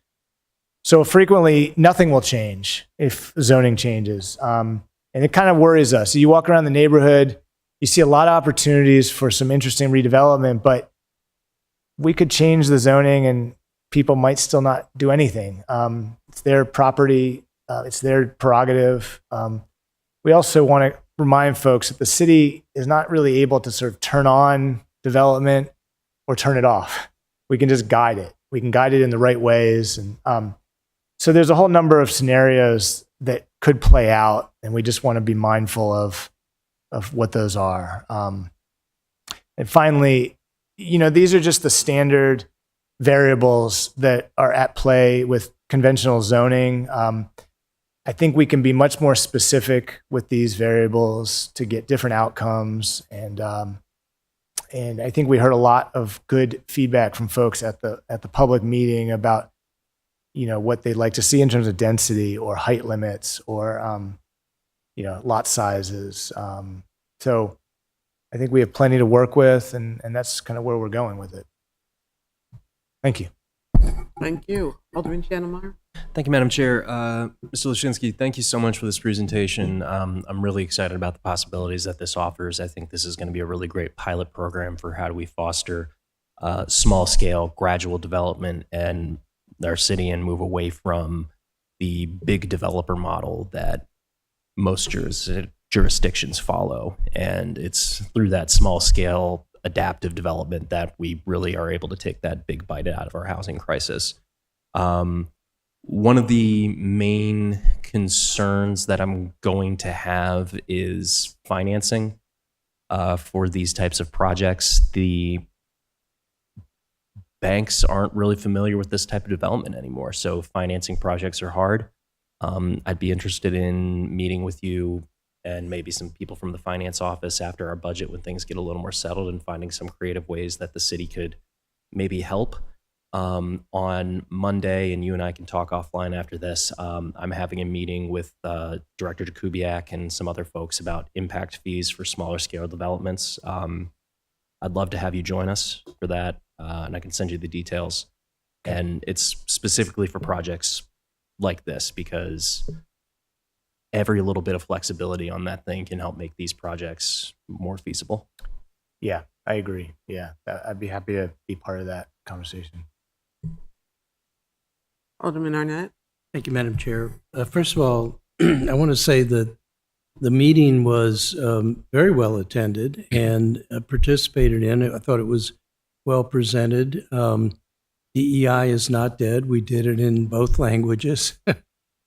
so frequently nothing will change if zoning changes. And it kind of worries us. So you walk around the neighborhood, you see a lot of opportunities for some interesting redevelopment, but we could change the zoning and people might still not do anything. It's their property. It's their prerogative. We also want to remind folks that the city is not really able to sort of turn on development or turn it off. We can just guide it. We can guide it in the right ways. And so there's a whole number of scenarios that could play out, and we just want to be mindful of what those are. And finally, these are just the standard variables that are at play with conventional zoning. I think we can be much more specific with these variables to get different outcomes. And I think we heard a lot of good feedback from folks at the public meeting about, what they'd like to see in terms of density or height limits or, lot sizes. So I think we have plenty to work with, and that's kind of where we're going with it. Thank you. Thank you. Alderman Channelmeyer? Thank you, Madam Chair. Mr. Lashinsky, thank you so much for this presentation. I'm really excited about the possibilities that this offers. I think this is going to be a really great pilot program for how do we foster small-scale, gradual development in our city and move away from the big developer model that most jurisdictions follow. And it's through that small-scale adaptive development that we really are able to take that big bite out of our housing crisis. One of the main concerns that I'm going to have is financing for these types of projects. The banks aren't really familiar with this type of development anymore, so financing projects are hard. I'd be interested in meeting with you and maybe some people from the finance office after our budget when things get a little more settled and finding some creative ways that the city could maybe help. On Monday, and you and I can talk offline after this, I'm having a meeting with Director Jakubiak and some other folks about impact fees for smaller scale developments. I'd love to have you join us for that, and I can send you the details. And it's specifically for projects like this because every little bit of flexibility on that thing can help make these projects more feasible. Yeah, I agree. Yeah, I'd be happy to be part of that conversation. Alderman Arnett? Thank you, Madam Chair. First of all, I want to say that the meeting was very well attended and participated in. I thought it was well presented. DEI is not dead. We did it in both languages.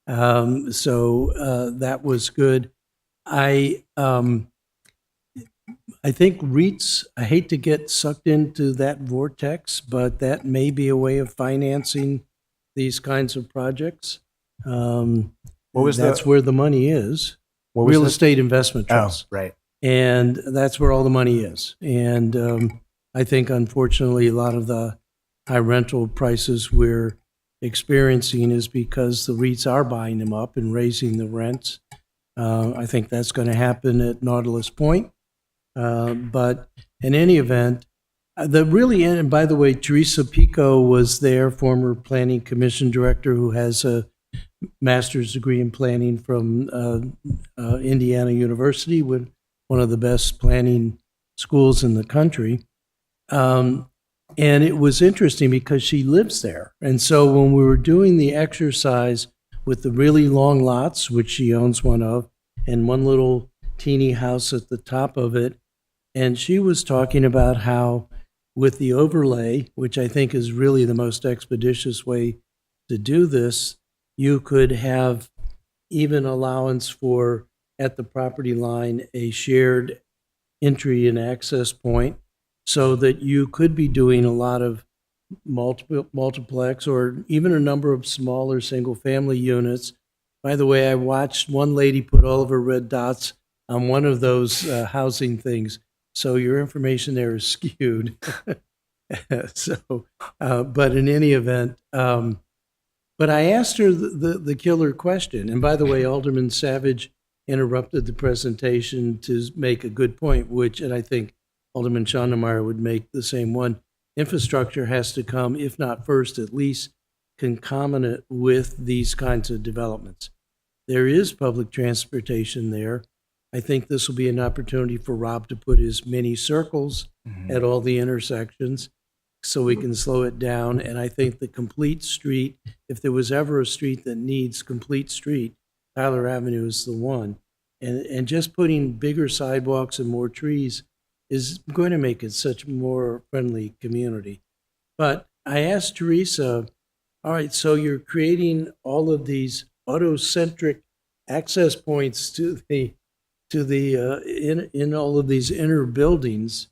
So that was good. I think REITs, I hate to get sucked into that vortex, but that may be a way of financing these kinds of projects. That's where the money is. Real estate investment trust. Oh, right. And that's where all the money is. And I think, unfortunately, a lot of the high rental prices we're experiencing is because the REITs are buying them up and raising the rents. I think that's going to happen at Nautilus Point. But in any event, and by the way, Teresa Pico was there, former Planning Commission director who has a master's degree in planning from Indiana University, with one of the best planning schools in the country. And it was interesting because she lives there. And so when we were doing the exercise with the really long lots, which she owns one of, and one little teeny house at the top of it, and she was talking about how with the overlay, which I think is really the most expeditious way to do this, you could have even allowance for, at the property line, a shared entry and access point, so that you could be doing a lot of multiplex or even a number of smaller single-family units. By the way, I watched one lady put all of her red dots on one of those housing things. So your information there is skewed. But in any event, but I asked her the killer question. And by the way, Alderman Savage interrupted the presentation to make a good point, and I think Alderman Schneidermeyer would make the same one. Infrastructure has to come, if not first, at least concomitant with these kinds of developments. There is public transportation there. I think this will be an opportunity for Rob to put his mini circles at all the intersections so we can slow it down. And I think the complete street, if there was ever a street that needs complete street, Tyler Avenue is the one. And just putting bigger sidewalks and more trees is going to make it such a more friendly community. But I asked Teresa, all right, so you're creating all of these auto-centric access points to the in all of these inner buildings.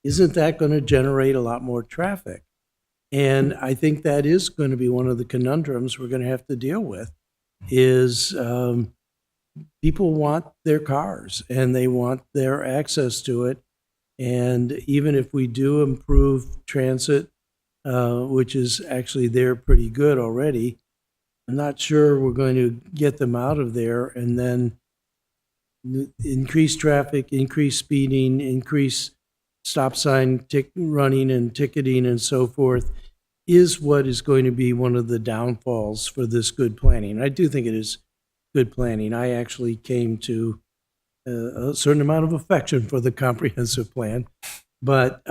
isn't that going to generate a lot more traffic? And I think that is going to be one of the conundrums we're going to have to deal with is people want their cars and they want their access to it. And even if we do improve transit, which is actually there pretty good already, I'm not sure we're going to get them out of there and then increase traffic, increase speeding, increase stop sign running and ticketing and so forth is what is going to be one of the downfalls for this good planning. I do think it is good planning. I actually came to a certain amount of affection for the comprehensive plan, but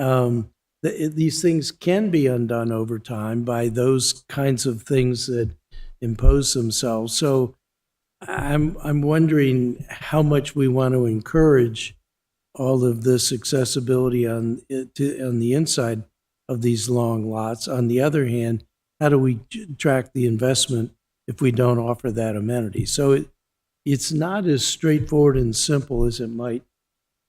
these things can be undone over time by those kinds of things that impose themselves. So I'm wondering how much we want to encourage all of this accessibility on the inside of these long lots. On the other hand, how do we track the investment if we don't offer that amenity? So it's not as straightforward and simple as it might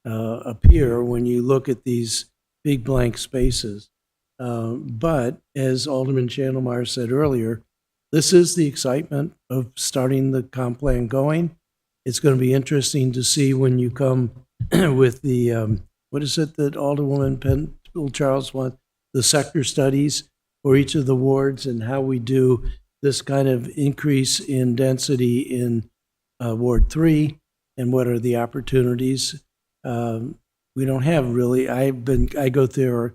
appear when you look at these big blank spaces. But as Alderman Chandlemeyer said earlier, this is the excitement of starting the comp plan going. It's going to be interesting to see when you come with the, what is it that Alderwoman Charles wants? The sector studies for each of the wards and how we do this kind of increase in density in Ward 3 and what are the opportunities. We don't have really, I go through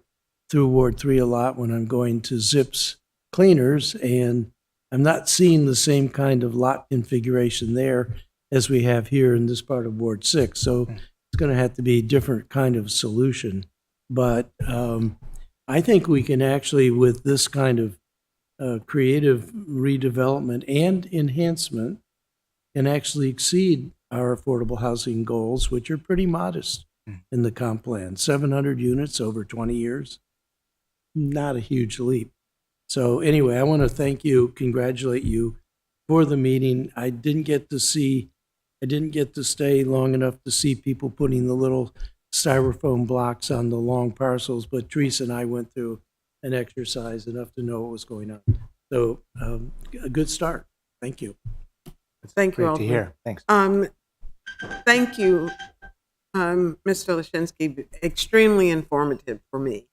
Ward 3 a lot when I'm going to Zips Cleaners, and I'm not seeing the same kind of lot configuration there as we have here in this part of Ward 6. So it's going to have to be a different kind of solution. But I think we can actually, with this kind of creative redevelopment and enhancement, can actually exceed our affordable housing goals, which are pretty modest in the comp plan. 700 units over 20 years, not a huge leap. So anyway, I want to thank you, congratulate you for the meeting. I didn't get to stay long enough to see people putting the little styrofoam blocks on the long parcels, but Teresa and I went through an exercise enough to know what was going on. So a good start. Thank you. Thank you, Great to Alderman. hear. Thanks. Thank you, Mr. Lashinsky. Extremely informative for me.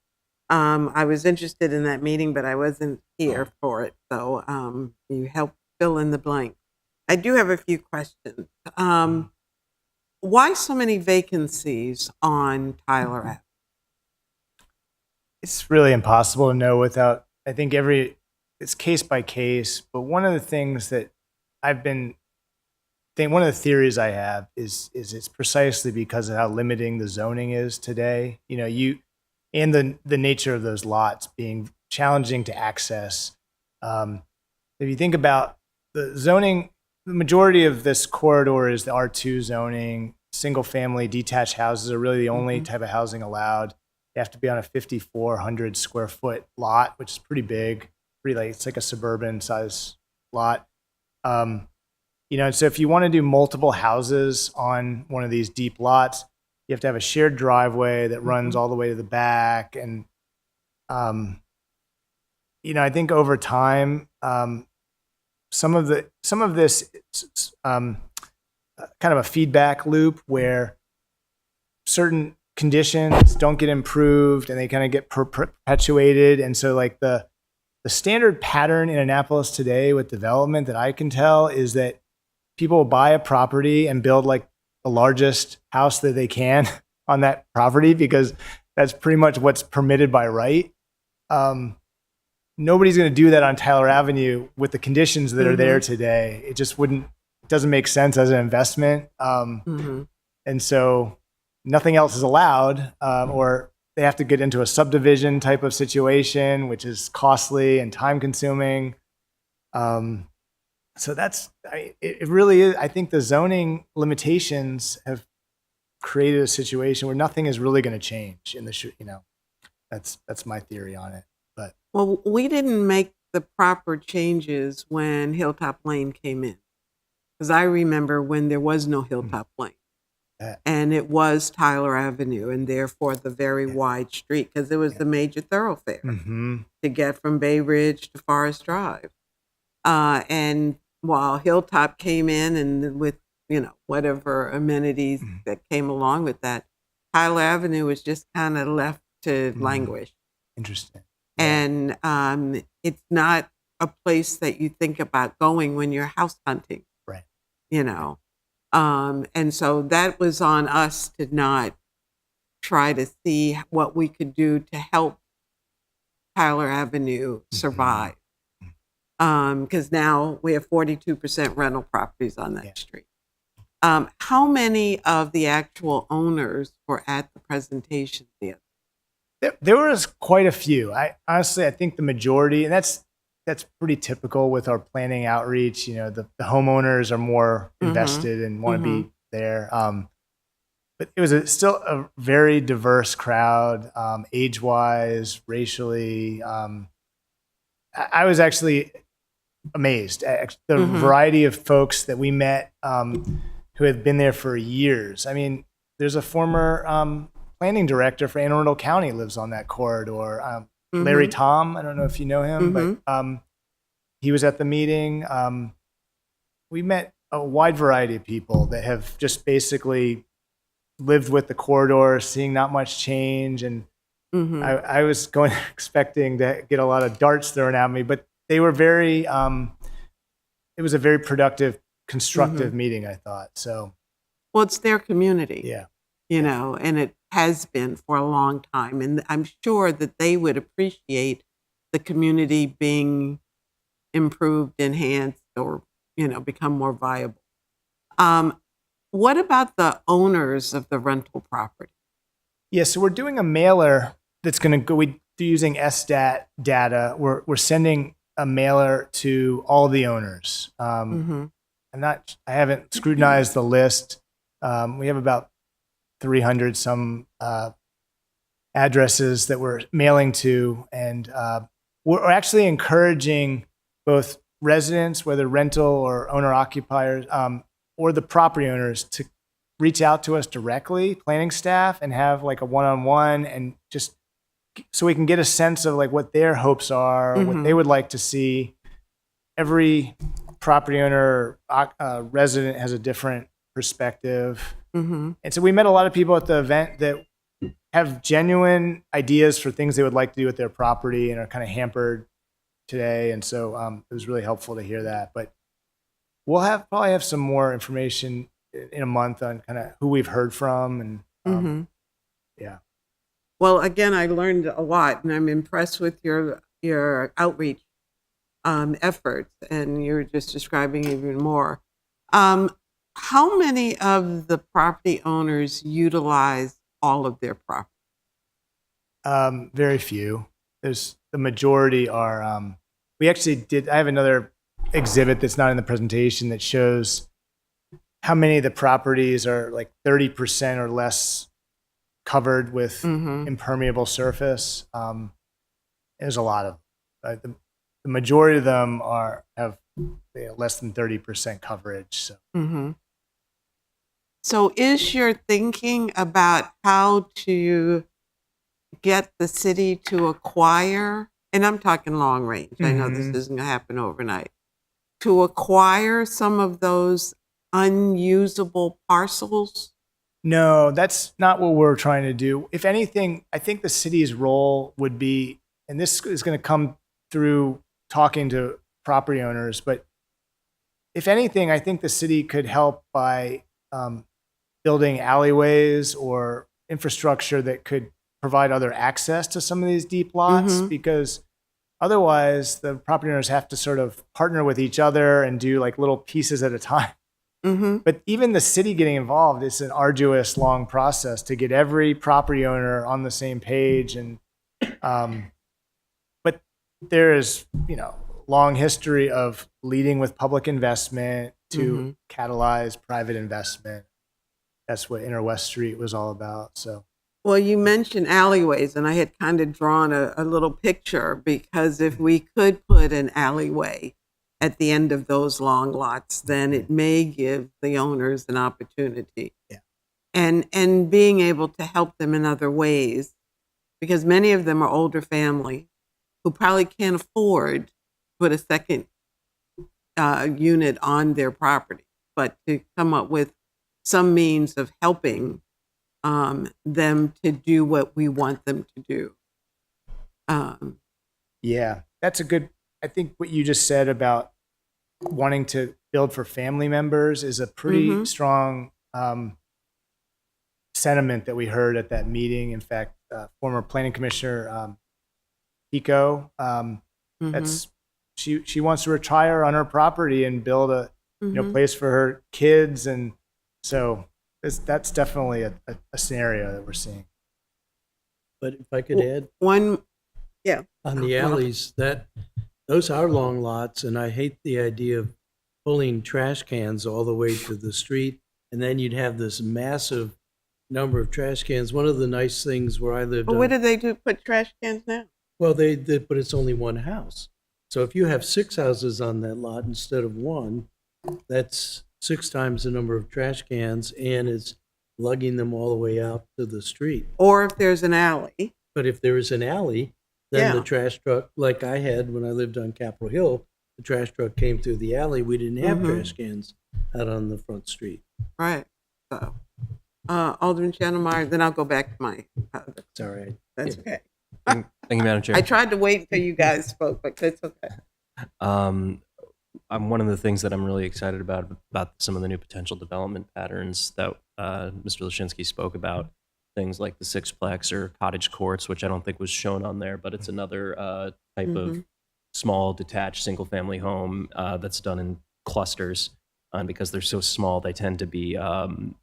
I was interested in that meeting, but I wasn't here for it. So you helped fill in the blank. I do have a few questions. Why so many vacancies on Tyler Ave? It's really impossible to know without, I think it's case by case, but one of the things that one of the theories I have is it's precisely because of how limiting the zoning is today. You know, and the nature of those lots being challenging to access. If you think about the zoning, the majority of this corridor is the R2 zoning. Single family detached houses are really the only type of housing allowed. You have to be on a 5,400 square foot lot, which is pretty big. It's like a suburban size lot. You know, so if you want to do multiple houses on one of these deep lots, you have to have a shared driveway that runs all the way to the back. And, you know, I think over time, some of this kind of a feedback loop where certain conditions don't get improved and they kind of get perpetuated. And so like the standard pattern in Annapolis today with development that I can tell is that people will buy a property and build like the largest house that they can on that property because that's pretty much what's permitted by right. Nobody's going to do that on Tyler Avenue with the conditions that are there today. It just doesn't make sense as an investment. And so nothing else is allowed, or they have to get into a subdivision type of situation, which is costly and time consuming. So it really is. I think the zoning limitations have created a situation where nothing is really going to change in that's my theory on it. But Well, we didn't make the proper changes when Hilltop Lane came in. Because I remember when there was no Hilltop Lane. Okay. And it was Tyler Avenue, and therefore the very wide street, because it was the major thoroughfare Mm-hmm. to get from Bay Ridge to Forest Drive. And while Hilltop came in and with, whatever amenities that came along with that, Tyler Avenue was just kind of left to languish. Interesting. And it's not a place that you think about going when you're house hunting, Right. And so that was on us to not try to see what we could do to help Tyler Avenue survive. Because now we have 42% rental properties on that street. How many of the actual owners were at the presentation there? There was quite a few. I think the majority, and that's pretty typical with our planning outreach. The homeowners are more invested and want to be there. But it was still a very diverse crowd, age-wise, racially. I was actually amazed at the variety of folks that we met who had been there for years. I mean, there's a former planning director for Anne Arundel County lives on that corridor. Larry Tom, I don't know if you know him, but he was at the meeting. We met a wide variety of people that have just basically lived with the corridor, seeing not much change. And I was expecting to get a lot of darts thrown at me, but they were very, it was a very productive, constructive meeting, I thought. So, well, it's their community. Yeah. And it has been for a long time. And I'm sure that they would appreciate the community being improved, enhanced, or, become more viable. What about the owners of the rental property? Yeah, so we're doing a mailer that's going to go, we're using SDAT data. We're sending a mailer to all the owners. I haven't scrutinized the list. We have about 300 some addresses that we're mailing to, and we're actually encouraging both residents, whether rental or owner occupiers, or the property owners, to reach out to us directly, planning staff, and have like a one-on-one, and just so we can get a sense of like what their hopes are, what they would like to see. Every property owner, resident has a different perspective. And so we met a lot of people at the event that have genuine ideas for things they would like to do with their property and are kind of hampered today. And so it was really helpful to hear that. But we'll probably have some more information in a month on kind of who we've heard from. And yeah. Well, again, I learned a lot, and I'm impressed with your outreach efforts, and you're just describing even more. How many of the property owners utilize all of their property? Very few. The majority are. We actually I have another exhibit that's not in the presentation that shows how many of the properties are like 30% or less covered with impermeable surface. There's a lot of the majority of them have less than 30% coverage. So. So is your thinking about how to get the city to acquire, and I'm talking long range, I know this isn't going to happen overnight, to acquire some of those unusable parcels? No, that's not what we're trying to do. If anything, I think the city's role would be, and this is going to come through talking to property owners, but if anything, I think the city could help by building alleyways or infrastructure that could provide other access to some of these deep lots, because otherwise the property owners have to sort of partner with each other and do like little pieces at a time. But even the city getting involved is an arduous, long process to get every property owner on the same page. And but there is, long history of leading with public investment to catalyze private investment. That's what Inner West Street was all about. So, well, you mentioned alleyways, and I had kind of drawn a little picture, because if we could put an alleyway at the end of those long lots, then it may give the owners an opportunity and being able to help them in other ways, because many of them are older family who probably can't afford to put a second unit on their property, but to come up with some means of helping them to do what we want them to do. Yeah, that's a good. I think what you just said about wanting to build for family members is a pretty Mhm. strong sentiment that we heard at that meeting. In fact, former planning commissioner Pico, that's she wants to retire on her property and build a place for her kids, and so that's definitely a scenario that we're seeing. But if I could add One, on the alleys, those are long lots, and I hate the idea of pulling trash cans all the way to the street, and then you'd have this massive number of trash cans. One of the nice things where I lived but on, what do they do? Put trash cans now? well, but it's only one house. So if you have 6 houses on that lot instead of one, that's 6 times the number of trash cans, and it's lugging them all the way out to the street. Or if there's an alley, But if there is an alley, then the Yeah. trash truck, like I had when I lived on Capitol Hill, the trash truck came through the alley. We didn't have Mhm. trash cans out on the front street. right? So, Alderman Chandler, then I'll go back to my. Sorry. That's okay. Thank you, Madam Chair. I tried to wait until you guys spoke, but that's okay. I'm one of the things that I'm really excited about some of the new potential development patterns that Mr. Lashinsky spoke about. Things like the sixplex or cottage courts, which I don't think was shown on there, but it's another type of small detached single family home that's done in clusters. Because they're so small, they tend to be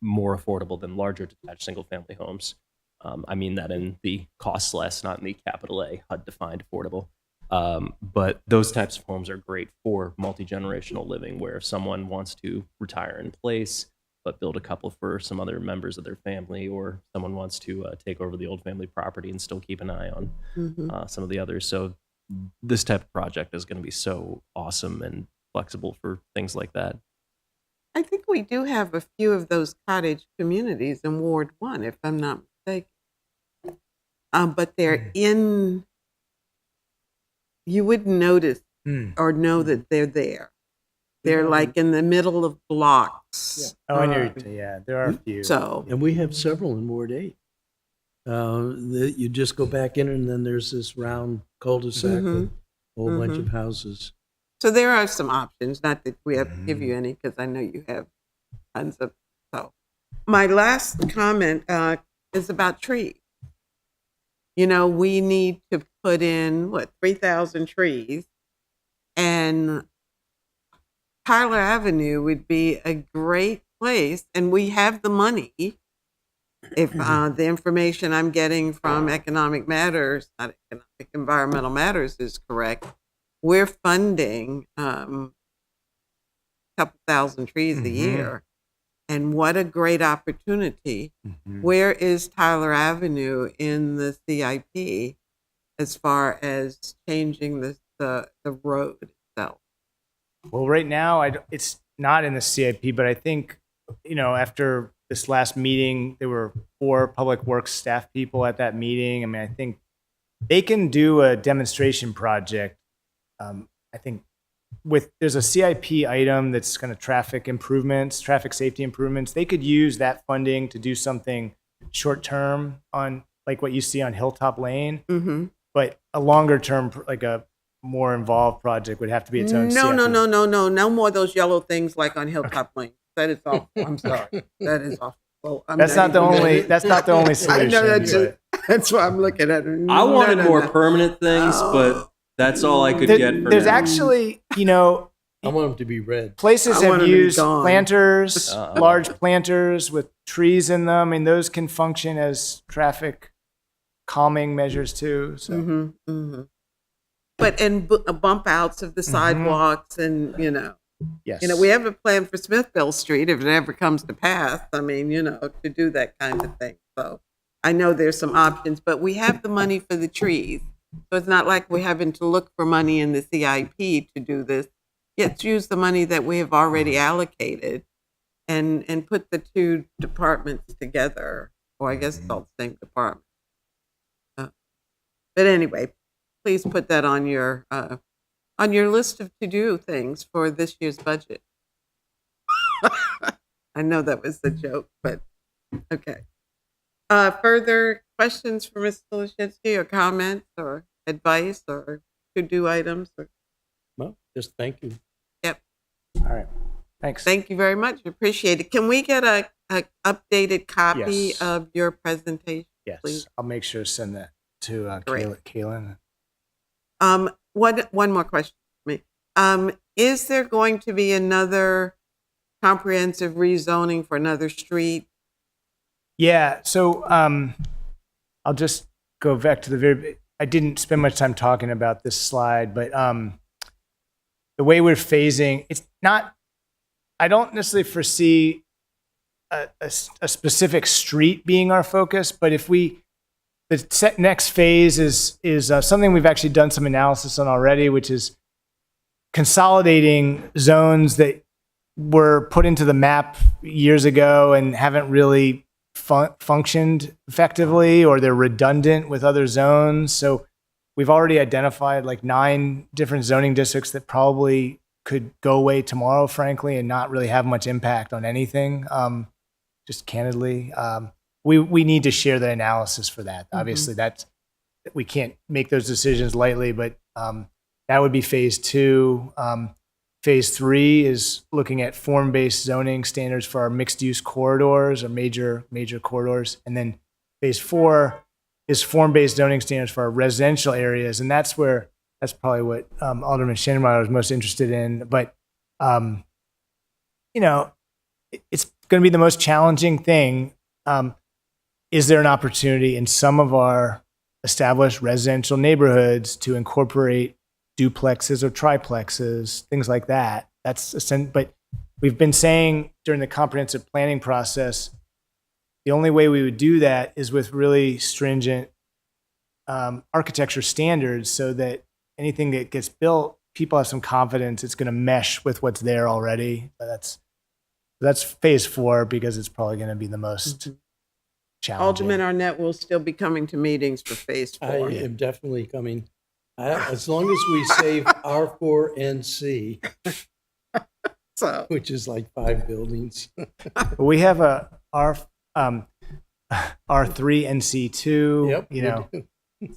more affordable than larger detached single family homes. I mean that in the cost less, not in the capital A, HUD defined affordable. But those types of homes are great for multi-generational living, where if someone wants to retire in place, but build a couple for some other members of their family, or someone wants to take over the old family property and still keep an eye on some of the others. So this type of project is going to be so awesome and flexible for things like that. I think we do have a few of those cottage communities in Ward 1, if I'm not mistaken. But they're in, you wouldn't notice or know that they're there. They're like in the middle of blocks. Oh, I know. Yeah, there are a few. So, And we have several in Ward 8. You just go back in, and then there's this round cul-de-sac with a whole bunch of houses. so there are some options. Not that we have to give you any, because I know you have tons of. So, my last comment is about trees. You know, we need to put in 3,000 trees, and Tyler Avenue would be a great place, and we have the money. If the information I'm getting from Economic Matters, not Economic, Environmental Matters is correct, we're funding a couple thousand trees a year. And what a great opportunity. Where is Tyler Avenue in the CIP as far as changing the road itself? Well, right now, it's not in the CIP, but I think, after this last meeting, there were 4 public works staff people at that meeting. I mean, I think they can do a demonstration project. I think there's a CIP item that's kind of traffic safety improvements. They could use that funding to do something short term on like what you see on Hilltop Lane, but a longer term, like a more involved project would have to be its own. No more of those yellow things like on Hilltop Lane. That is awful. I'm sorry. That is awful. Well, That's not the only solution. I know but- that's why I'm looking at it. I wanted more permanent things, but that's all I could get for There's now. actually, I want them to be red. places I want have them to be used gone. planters, large planters with trees in them. I mean, those can function as traffic calming measures too. So But bump outs of the sidewalks, and yes, we have a plan for Smithville Street if it ever comes to pass. I mean, to do that kind of thing. So I know there's some options, but we have the money for the trees. So it's not like we're having to look for money in the CIP to do this. Let's use the money that we have already allocated and put the two departments together. Or I guess it's all the same department. But anyway, please put that on your list of to-do things for this year's budget. I know that was the joke, but okay. Further questions for Mr. Lashinsky, or comments or advice or to-do items? Well, just thank you. Yep. All right. Thanks. Thank you very much. Appreciate it. Can we get a updated copy Yes. of your presentation, Yes. please? I'll make sure to send that to Great. Kaylin. One more question for me. Is there going to be another comprehensive rezoning for another street? Yeah. So I'll just go back to the very. I didn't spend much time talking about this slide, but the way we're phasing, it's not. I don't necessarily foresee a specific street being our focus, but if the next phase is something we've actually done some analysis on already, which is consolidating zones that were put into the map years ago and haven't really functioned effectively, or they're redundant with other zones. So we've already identified like 9 different zoning districts that probably could go away tomorrow, frankly, and not really have much impact on anything. Just candidly, we need to share the analysis for that. Obviously, we can't make those decisions lightly, but that would be phase 2. Phase 3 is looking at form-based zoning standards for our mixed-use corridors or major corridors, and then phase 4 is form-based zoning standards for our residential areas, and that's probably what Alderman Schneidermeyer was most interested in. But it's going to be the most challenging thing. Is there an opportunity in some of our established residential neighborhoods to incorporate duplexes or triplexes, things like that? But we've been saying during the comprehensive planning process, the only way we would do that is with really stringent architecture standards, so that anything that gets built, people have some confidence it's going to mesh with what's there already. That's phase 4, because it's probably going to be the most challenging. Alderman Arnett will still be coming to meetings for phase 4. I am definitely coming. As long as we save R4 and C, So which is like 5 buildings. But we have a R3 and C2. Yep.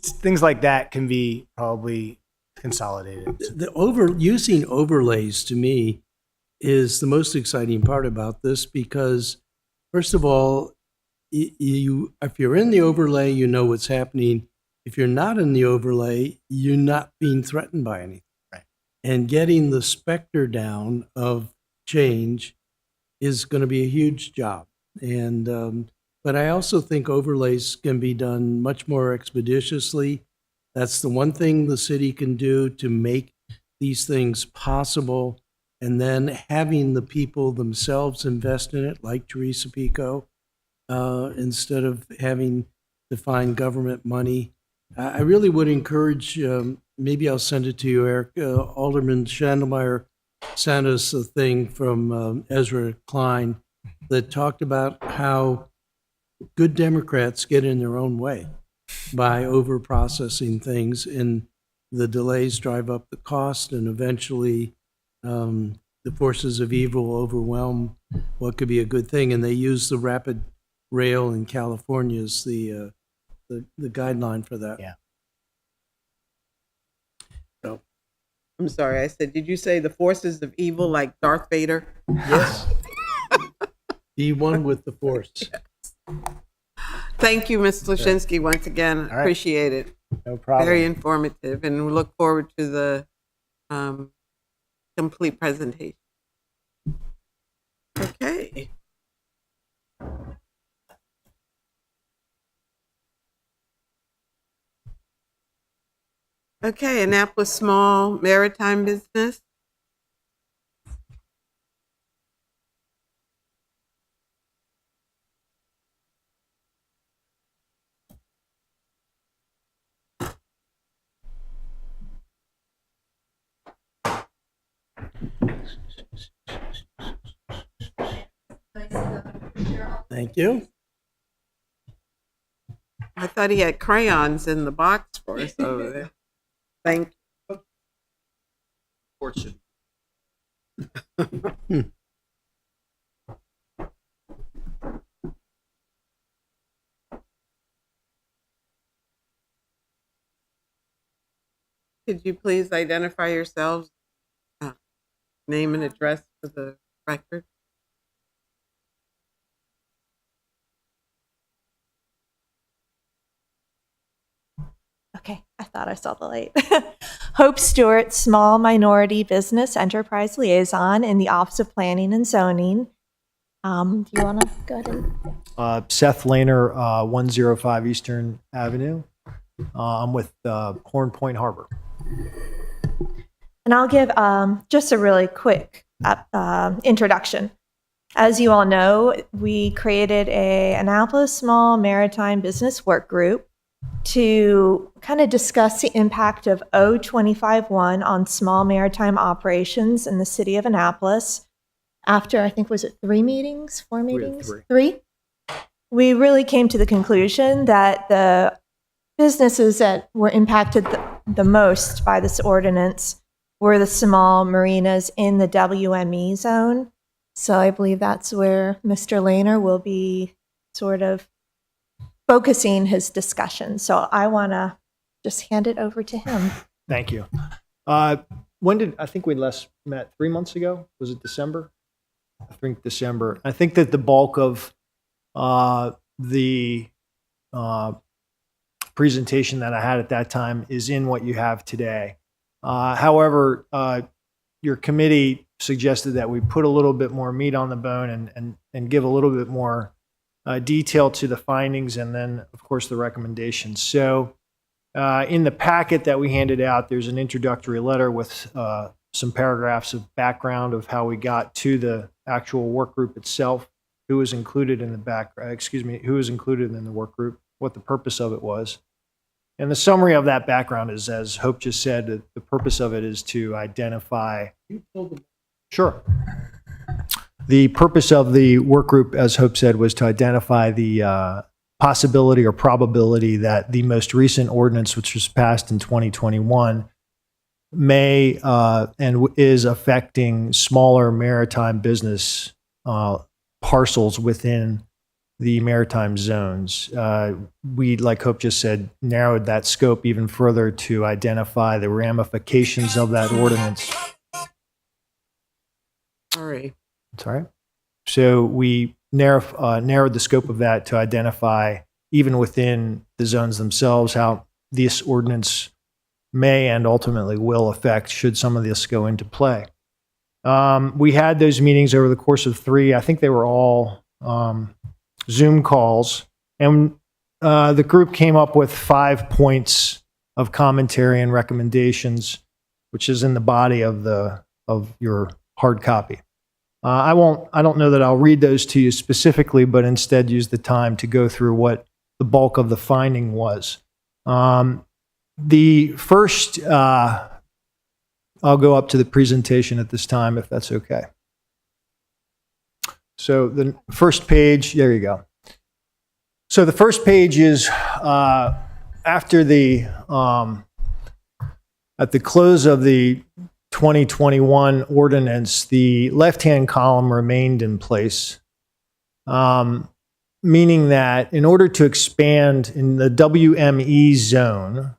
Things like that can be probably consolidated. Using overlays to me is the most exciting part about this, because first of all, if you're in the overlay, you know what's happening. If you're not in the overlay, you're not being threatened by anything. Right. And getting the specter down of change is going to be a huge job. And but I also think overlays can be done much more expeditiously. That's the one thing the city can do to make these things possible. And then having the people themselves invest in it, like Teresa Pico, instead of having to find government money. I really would encourage, maybe I'll send it to you, Eric. Alderman Schneidermeyer sent us a thing from Ezra Klein that talked about how good Democrats get in their own way by over-processing things, and the delays drive up the cost, and eventually the forces of evil overwhelm what could be a good thing. And they use the rapid rail in California as the guideline for that. Yeah. So, I'm sorry, I said, did you say the forces of evil like Darth Vader? yes. Be one with the force. Thank you, Mr. Lashinsky, once again. right. Appreciate it. No problem. Very informative, and we look forward to the complete presentation. Okay. Okay, Annapolis Small Maritime Business. Thank you. I thought he had crayons in the box for us over there. Thank Could you please identify yourselves, name and address for the record? Okay, I thought I saw the light. Hope Stewart, Small Minority Business Enterprise Liaison in the Office of Planning and Zoning. Do you want to go ahead and? Seth Lehner, 105 Eastern Avenue. I'm with Horn Point Harbor. And I'll give just a really quick introduction. As you all know, we created a Annapolis Small Maritime Business Work Group to kind of discuss the impact of O-25-1 on small maritime operations in the city of Annapolis. After, I think, was it 4 meetings? Three? We really came to the conclusion that the businesses that were impacted the most by this ordinance were the small marinas in the WME zone. So I believe that's where Mr. Lehner will be sort of focusing his discussion. So I want to just hand it over to him. Thank you. When did I think we last met? 3 months ago? Was it December? I think December. I think that the bulk of the presentation that I had at that time is in what you have today. However, your committee suggested that we put a little bit more meat on the bone and give a little bit more detail to the findings and then, of course, the recommendations. So in the packet that we handed out, there's an introductory letter with some paragraphs of background of how we got to the actual work group itself, who was included in the work group, what the purpose of it was. And the summary of that background is, as Hope just said, that the purpose of it is to identify. Sure. The purpose of the work group, as Hope said, was to identify the possibility or probability that the most recent ordinance, which was passed in 2021, may and is affecting smaller maritime business parcels within the maritime zones. We, like Hope just said, narrowed that scope even further to identify the ramifications of that ordinance. Sorry. Sorry. So we narrowed the scope of that to identify, even within the zones themselves, how this ordinance may and ultimately will affect should some of this go into play. We had those meetings over the course of 3. I think they were all Zoom calls. And the group came up with 5 points of commentary and recommendations, which is in the body of your hard copy. I don't know that I'll read those to you specifically, but instead use the time to go through what the bulk of the finding was. The first, I'll go up to the presentation at this time, if that's okay. So the first page, there you go. So the first page is after the, at the close of the 2021 ordinance, the left-hand column remained in place, meaning that in order to expand in the WME zone,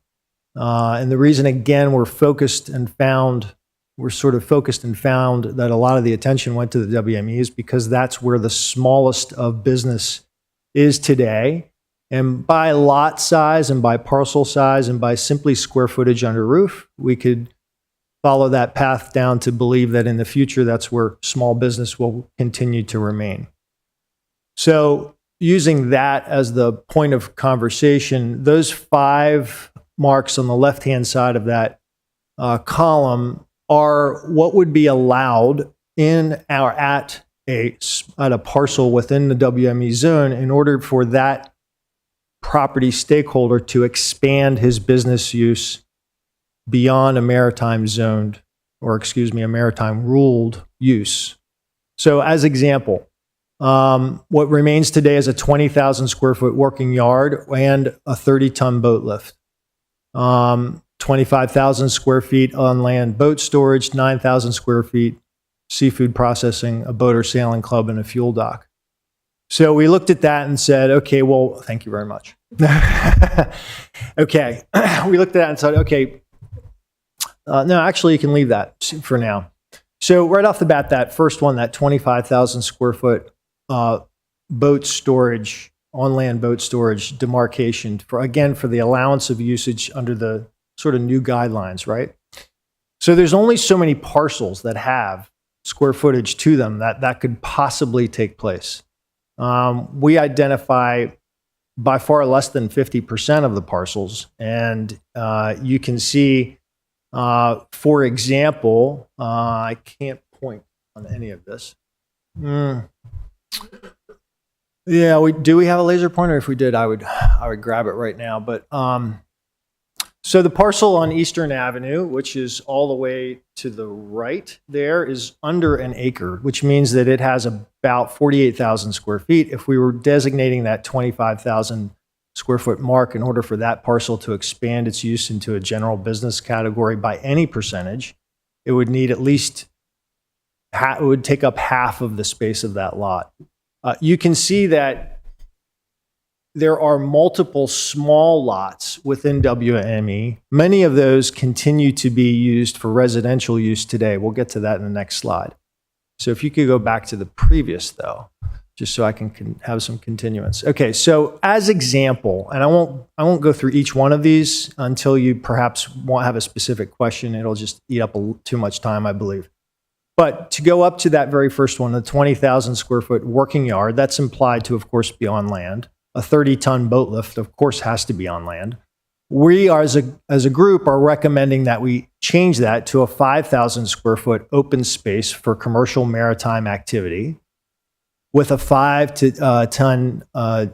and the reason, again, we're sort of focused and found that a lot of the attention went to the WME is because that's where the smallest of business is today. And by lot size and by parcel size and by simply square footage under roof, we could follow that path down to believe that in the future, that's where small business will continue to remain. So using that as the point of conversation, those 5 marks on the left-hand side of that column are what would be allowed at a parcel within the WME zone in order for that property stakeholder to expand his business use beyond a maritime zoned, or a maritime ruled use. So as example, What remains today is a 20,000 square foot working yard and a 30-ton boat lift. 25,000 square feet on land boat storage, 9,000 square feet seafood processing, a boater sailing club, and a fuel dock. So we looked at that and said, okay, well, thank you very much. Okay, we looked at that and said, okay, no, actually, you can leave that for now. So right off the bat, that first one, that 25,000 square foot boat storage, on-land boat storage demarcation, for the allowance of usage under the sort of new guidelines, right? So there's only so many parcels that have square footage to them that could possibly take place. We identify by far less than 50% of the parcels, and you can see, for example, I can't point on any of this. Yeah, we have a laser pointer? If we did, I would grab it right now. But so the parcel on Eastern Avenue, which is all the way to the right there, is under an acre, which means that it has about 48,000 square feet. If we were designating that 25,000 square foot mark in order for that parcel to expand its use into a general business category by any percentage, it would need at least it would take up half of the space of that lot. You can see that there are multiple small lots within WME. Many of those continue to be used for residential use today. We'll get to that in the next slide. So if you could go back to the previous, though, just so I can have some continuance. Okay, so as example, and I won't go through each one of these until you perhaps won't have a specific question. It'll just eat up too much time, I believe. But to go up to that very first one, the 20,000 square foot working yard, that's implied to, of course, be on land. A 30-ton boat lift, of course, has to be on land. We are, as a group, are recommending that we change that to a 5,000 square foot open space for commercial maritime activity with a 5-ton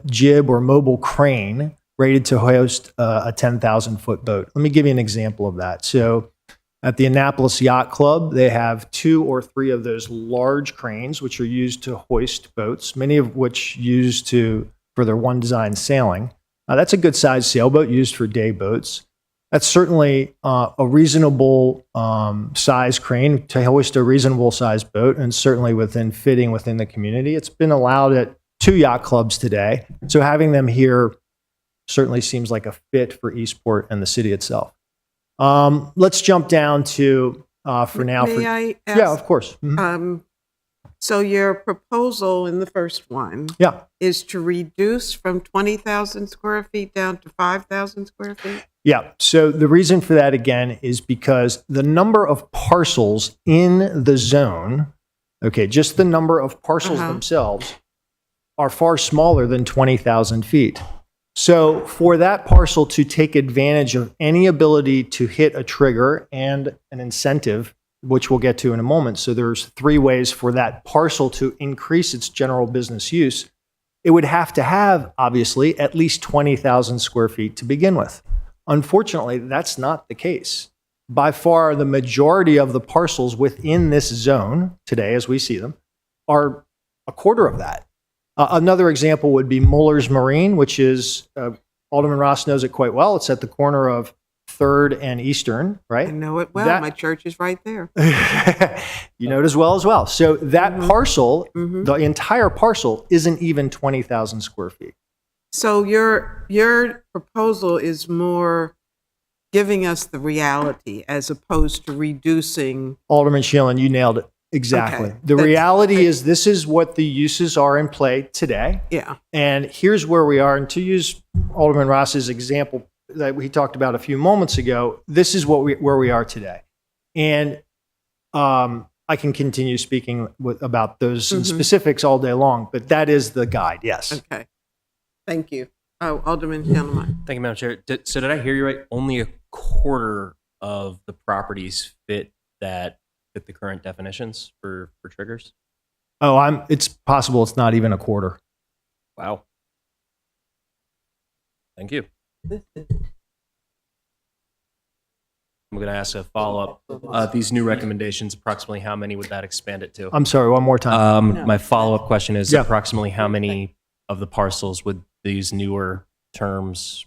jib or mobile crane rated to host a 10,000 foot boat. Let me give you an example of that. So at the Annapolis Yacht Club, they have 2 or 3 of those large cranes, which are used to hoist boats, many of which used for their one design sailing. That's a good sized sailboat used for day boats. That's certainly a reasonable size crane to hoist a reasonable sized boat, and certainly fitting within the community. It's been allowed at 2 yacht clubs today. So having them here certainly seems like a fit for Eastport and the city itself. Let's jump down to, for now. May I ask? Yeah, of course. Mhm. So your proposal in the first one Yeah. is to reduce from 20,000 square feet down to 5,000 square feet? Yeah. So the reason for that, again, is because the number of parcels in the zone, okay, just the number of parcels themselves, are far smaller than 20,000 feet. So for that parcel to take advantage of any ability to hit a trigger and an incentive, which we'll get to in a moment. So there's 3 ways for that parcel to increase its general business use. It would have to have, obviously, at least 20,000 square feet to begin with. Unfortunately, that's not the case. By far, the majority of the parcels within this zone today, as we see them, are a quarter of that. Another example would be Muller's Marine, which is, Alderman Ross knows it quite well. It's at the corner of 3rd and Eastern, right? I know it well. My church is right there. You know it as well. So that parcel, the entire parcel, isn't even 20,000 square feet. So your proposal is more giving us the reality as opposed to reducing. Alderman Sheehan, you nailed it. Exactly. Okay. The reality is this is what the uses are in play today. Yeah. And here's where we are. And to use Alderman Ross's example that we talked about a few moments ago, this is where we are today. And I can continue speaking about those specifics all day long, but that is the guide, yes. Okay. Thank you. Oh, Alderman Gentleman. Thank you, Madam Chair. So did I hear you right? Only a quarter of the properties fit the current definitions for triggers? Oh, it's possible it's not even a quarter. Wow. Thank you. I'm going to ask a follow-up. These new recommendations, approximately how many would that expand it to? I'm sorry, one more time. My follow-up question is Yeah. approximately how many of the parcels would these newer terms?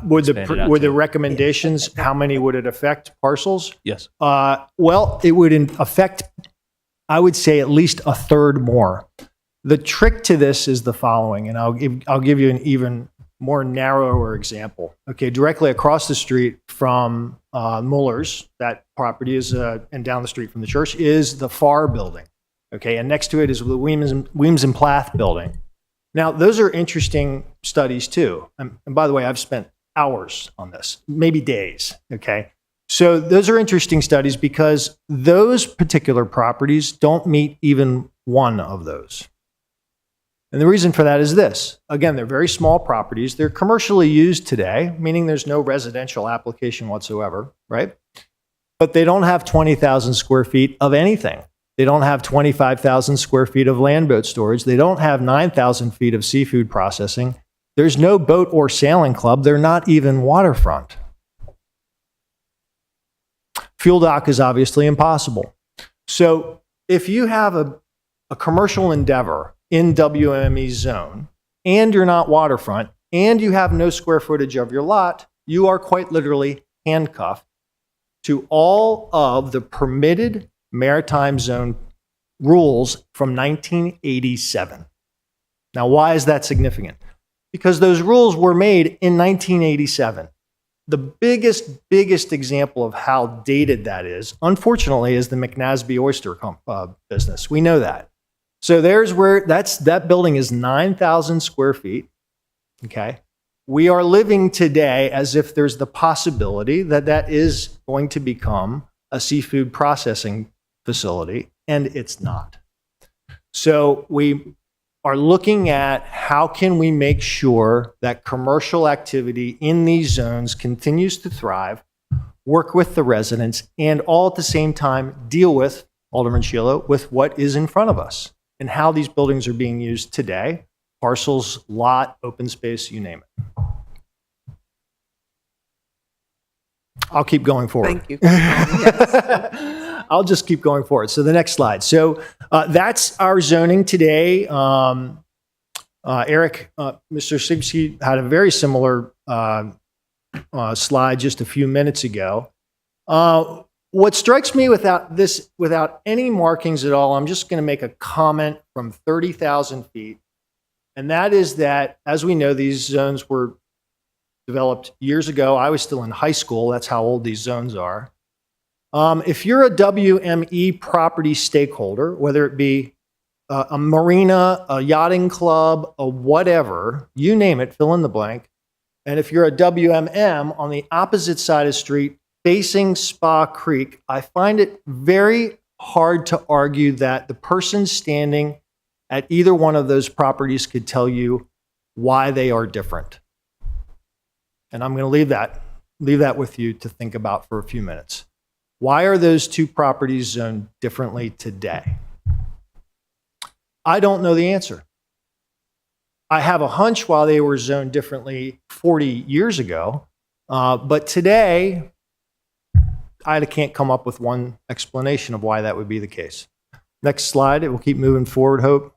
Would expanded out the to. recommendations, how many would it affect parcels? Yes. Well, it would affect, I would say, at least a third more. The trick to this is the following, and I'll give you an even more narrower example. Okay, directly across the street from Muller's, that property is, and down the street from the church is the Farr building. Okay, and next to it is the Weems and Plath building. Now, those are interesting studies too. And by the way, I've spent hours on this, maybe days. Okay. So those are interesting studies because those particular properties don't meet even one of those. And the reason for that is this. Again, they're very small properties. They're commercially used today, meaning there's no residential application whatsoever, right? But they don't have 20,000 square feet of anything. They don't have 25,000 square feet of land boat storage. They don't have 9,000 feet of seafood processing. There's no boat or sailing club. They're not even waterfront. Fuel dock is obviously impossible. So if you have a commercial endeavor in WME zone and you're not waterfront and you have no square footage of your lot, you are quite literally handcuffed to all of the permitted maritime zone rules from 1987. Now, why is that significant? Because those rules were made in 1987. The biggest example of how dated that is, unfortunately, is the McNasby Oyster business. We know that. So there's where that building is 9,000 square feet. Okay. We are living today as if there's the possibility that that is going to become a seafood processing facility, and it's not. So we are looking at how can we make sure that commercial activity in these zones continues to thrive, work with the residents, and all at the same time deal with, Alderman Sheila, with what is in front of us and how these buildings are being used today, parcels, lot, open space, you name it. I'll keep going forward. Thank you. Yes. I'll just keep going forward. So the next slide. So that's our zoning today. Eric, Mr. Sibsky had a very similar slide just a few minutes ago. What strikes me without any markings at all, I'm just going to make a comment from 30,000 feet. And that is that, as we know, these zones were developed years ago. I was still in high school. That's how old these zones are. If you're a WME property stakeholder, whether it be a marina, a yachting club, a whatever, you name it, fill in the blank. And if you're a WMM on the opposite side of the street facing Spa Creek, I find it very hard to argue that the person standing at either one of those properties could tell you why they are different. And I'm going to leave that with you to think about for a few minutes. Why are those two properties zoned differently today? I don't know the answer. I have a hunch why they were zoned differently 40 years ago, but today I can't come up with one explanation of why that would be the case. Next slide. It will keep moving forward, Hope.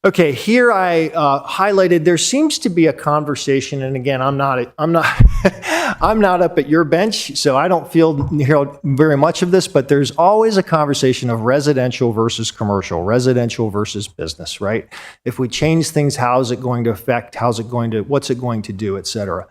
Okay, here I highlighted there seems to be a conversation, and again, I'm not up at your bench, so I don't hear very much of this, but there's always a conversation of residential versus commercial, residential versus business, right? If we change things, how is it going to affect? What's it going to do, et cetera?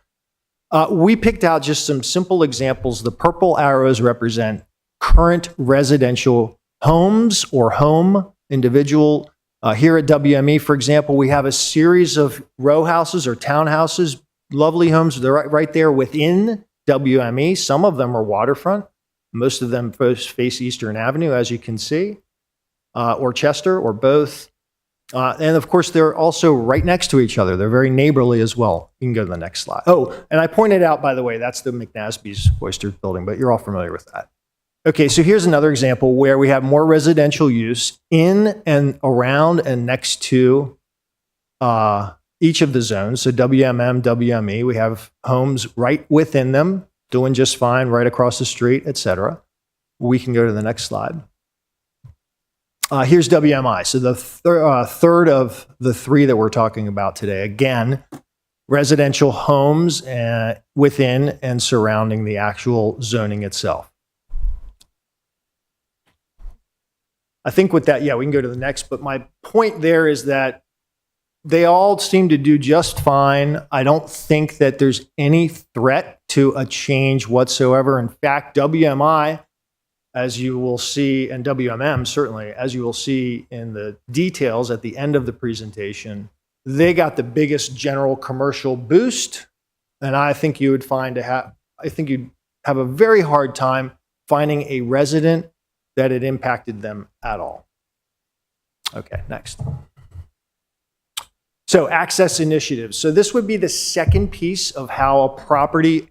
We picked out just some simple examples. The purple arrows represent current residential homes or home individual. Here at WME, for example, we have a series of row houses or townhouses, lovely homes. They're right there within WME. Some of them are waterfront. Most of them face Eastern Avenue, as you can see, or Chester, or both. And of course, they're also right next to each other. They're very neighborly as well. You can go to the next slide. Oh, and I pointed out, by the way, that's the McNasby's Oyster building, but you're all familiar with that. Okay, so here's another example where we have more residential use in and around and next to each of the zones. So WMM, WME, we have homes right within them. doing just fine right across the street, etc. We can go to the next slide. Here's WMI. So the third of the three that we're talking about today. Again, residential homes within and surrounding the actual zoning itself. I think with that, yeah, we can go to the next. But my point there is that they all seem to do just fine. I don't think that there's any threat to a change whatsoever. In fact, WMI, as you will see, and WMM certainly, as you will see in the details at the end of the presentation, they got the biggest general commercial boost. And I think you'd have a very hard time finding a resident that it impacted them at all. Okay, next. So access initiatives. So this would be the second piece of how a property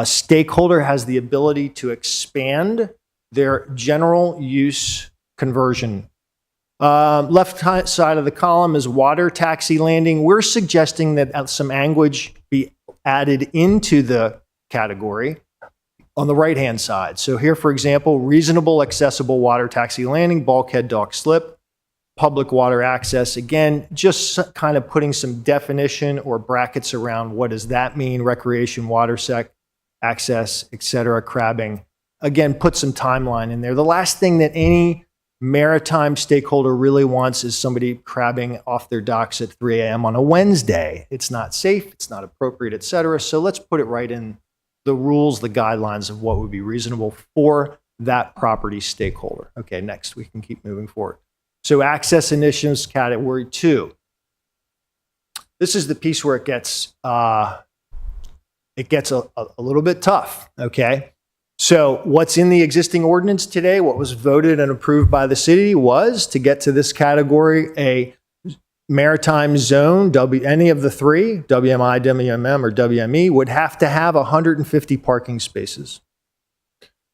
stakeholder has the ability to expand their general use conversion. Left side of the column is water taxi landing. We're suggesting that some language be added into the category on the right-hand side. So here, for example, reasonable accessible water taxi landing, bulkhead dock slip, public water access. Again, just kind of putting some definition or brackets around what does that mean, recreation, water access, etc., crabbing. Again, put some timeline in there. The last thing that any maritime stakeholder really wants is somebody crabbing off their docks at 3 a.m. on a Wednesday. It's not safe, it's not appropriate, etc. So let's put it right in the rules, the guidelines of what would be reasonable for that property stakeholder. Okay, next, we can keep moving forward. So access initiatives, category 2. This is the piece where it gets a little bit tough, okay? So what's in the existing ordinance today, what was voted and approved by the city was to get to this category, a maritime zone, any of the three, WMI, WMM, or WME, would have to have 150 parking spaces.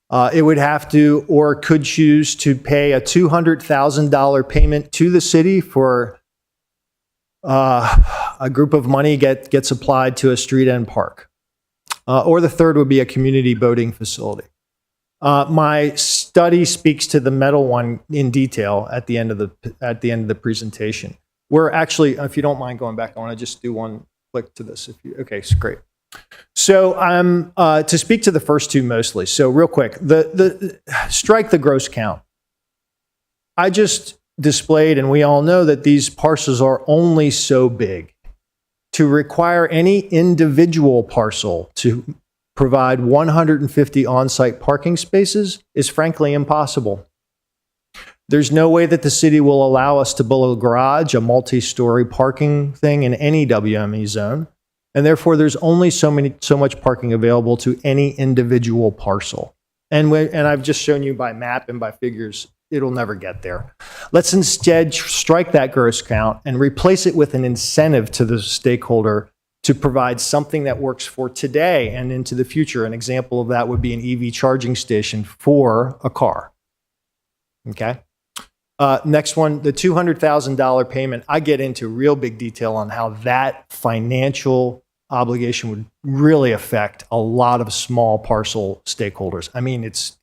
It would have to or could choose to pay a $200,000 payment to the city for a group of money gets applied to a street end park. Or the third would be a community boating facility. My study speaks to the metal one in detail at the end of the presentation. We're actually, if you don't mind going back, I want to just do one click to this. Okay, great. So to speak to the first two mostly. So real quick, the strike the gross count. I just displayed, and we all know that these parcels are only so big. To require any individual parcel to provide 150 on-site parking spaces is frankly impossible. There's no way that the city will allow us to build a garage, a multi-story parking thing in any WME zone. And therefore, there's only so much parking available to any individual parcel. And I've just shown you by map and by figures, it'll never get there. Let's instead strike that gross count and replace it with an incentive to the stakeholder to provide something that works for today and into the future. An example of that would be an EV charging station for a car. Okay. Next one, the $200,000 payment. I get into real big detail on how that financial obligation would really affect a lot of small parcel stakeholders. I mean, it's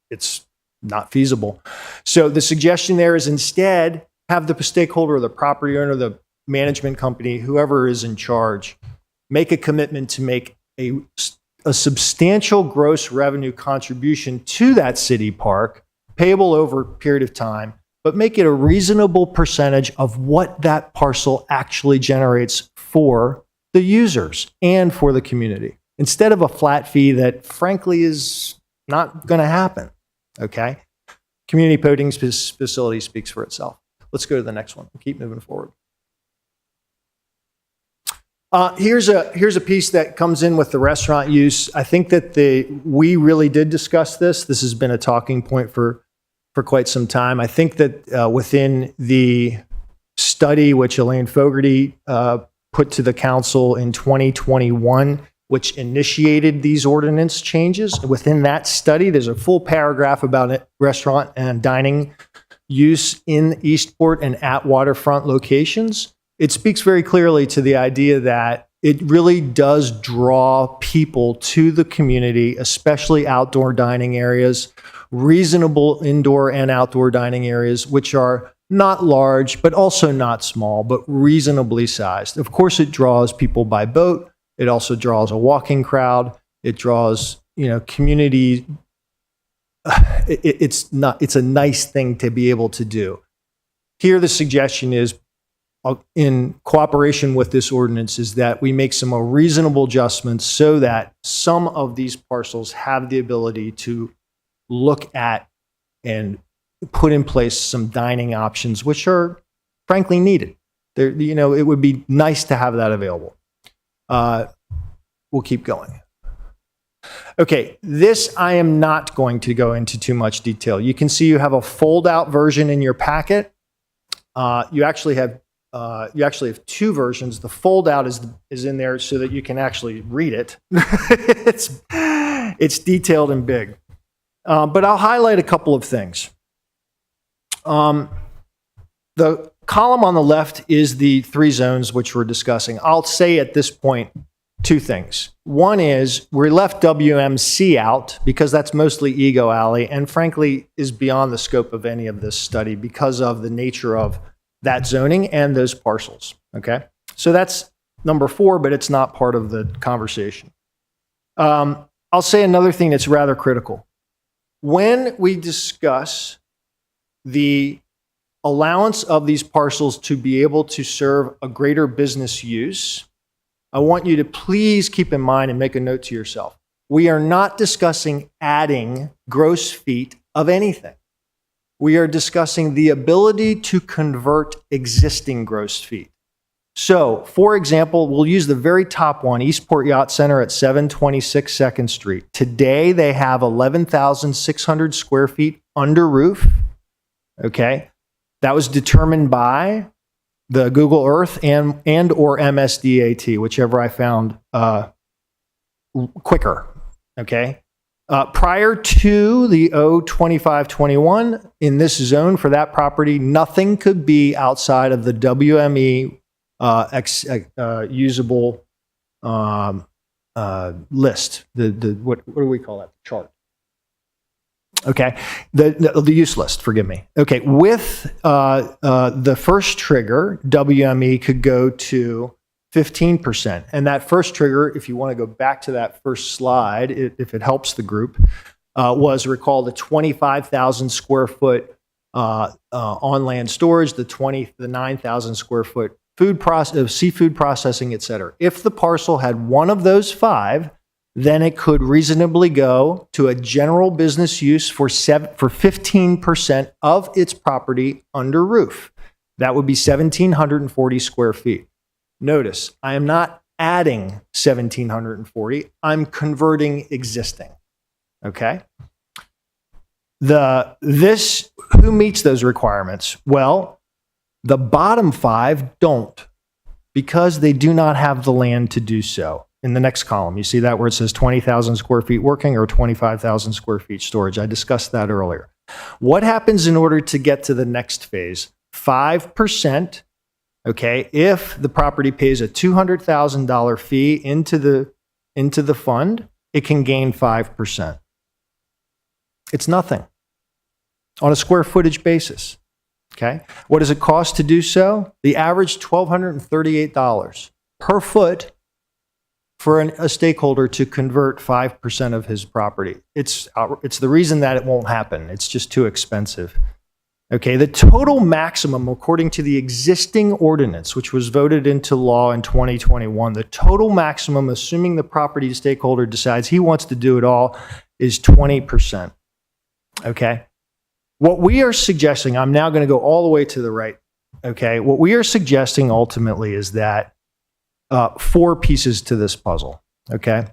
not feasible. So the suggestion there is instead have the stakeholder, the property owner, the management company, whoever is in charge, make a commitment to make a substantial gross revenue contribution to that city park, payable over a period of time, but make it a reasonable percentage of what that parcel actually generates for the users and for the community, instead of a flat fee that frankly is not going to happen. Okay? Community boating facility speaks for itself. Let's go to the next one. Keep moving forward. Here's a piece that comes in with the restaurant use. I think that we really did discuss this. This has been a talking point for quite some time. I think that within the study which Elaine Fogarty put to the council in 2021, which initiated these ordinance changes, within that study, there's a full paragraph about restaurant and dining use in Eastport and at waterfront locations. It speaks very clearly to the idea that it really does draw people to the community, especially outdoor dining areas, reasonable indoor and outdoor dining areas, which are not large, but also not small, but reasonably sized. Of course, it draws people by boat. It also draws a walking crowd. It draws, community. It's a nice thing to be able to do. Here, the suggestion is, in cooperation with this ordinance, is that we make some reasonable adjustments so that some of these parcels have the ability to look at and put in place some dining options, which are frankly needed. It would be nice to have that available. We'll keep going. Okay, this I am not going to go into too much detail. You can see you have a fold-out version in your packet. You actually have two versions. The fold-out is in there so that you can actually read it. It's detailed and big. But I'll highlight a couple of things. The column on the left is the 3 zones which we're discussing. I'll say at this point 2 things. One is we left WMC out because that's mostly Ego Alley and frankly is beyond the scope of any of this study because of the nature of that zoning and those parcels. Okay, so that's number 4, but it's not part of the conversation. I'll say another thing that's rather critical. When we discuss the allowance of these parcels to be able to serve a greater business use, I want you to please keep in mind and make a note to yourself. We are not discussing adding gross feet of anything. We are discussing the ability to convert existing gross feet. So, for example, we'll use the very top one, Eastport Yacht Center at 726 2nd Street. Today, they have 11,600 square feet under roof. Okay, that was determined by the Google Earth and or MSDAT, whichever I found quicker. Okay. Prior to the 02521 in this zone for that property, nothing could be outside of the WME usable list. What do we call that? Chart. Okay, the use list. Forgive me. Okay, with the first trigger, WME could go to 15%, and that first trigger, if you want to go back to that first slide, if it helps the group, was recall the 25,000 square foot on land storage, the 9,000 square foot seafood processing, et cetera. If the parcel had one of those 5, then it could reasonably go to a general business use for 15% of its property under roof. That would be 1,740 square feet. Notice, I am not adding 1,740. I'm converting existing. Okay? Who meets those requirements? Well, the bottom 5 don't because they do not have the land to do so. In the next column, you see that where it says 20,000 square feet working or 25,000 square feet storage. I discussed that earlier. What happens in order to get to the next phase? 5%, okay, if the property pays a $200,000 fee into the fund, it can gain 5%. It's nothing on a square footage basis. Okay, what does it cost to do so? The average $1,238 per foot for a stakeholder to convert 5% of his property. It's the reason that it won't happen. It's just too expensive. Okay, the total maximum, according to the existing ordinance, which was voted into law in 2021, the total maximum, assuming the property stakeholder decides he wants to do it all, is 20%. Okay, what we are suggesting, I'm now going to go all the way to the right. Okay, what we are suggesting ultimately is that 4 pieces to this puzzle, okay?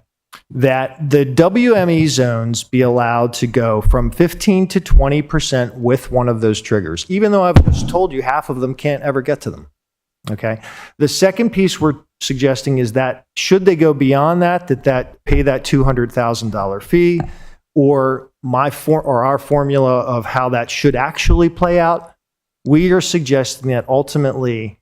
That the WME zones be allowed to go from 15 to 20% with one of those triggers, even though I've just told you half of them can't ever get to them, okay? The second piece we're suggesting is that should they go beyond that pay that $200,000 fee, or our formula of how that should actually play out, we are suggesting that ultimately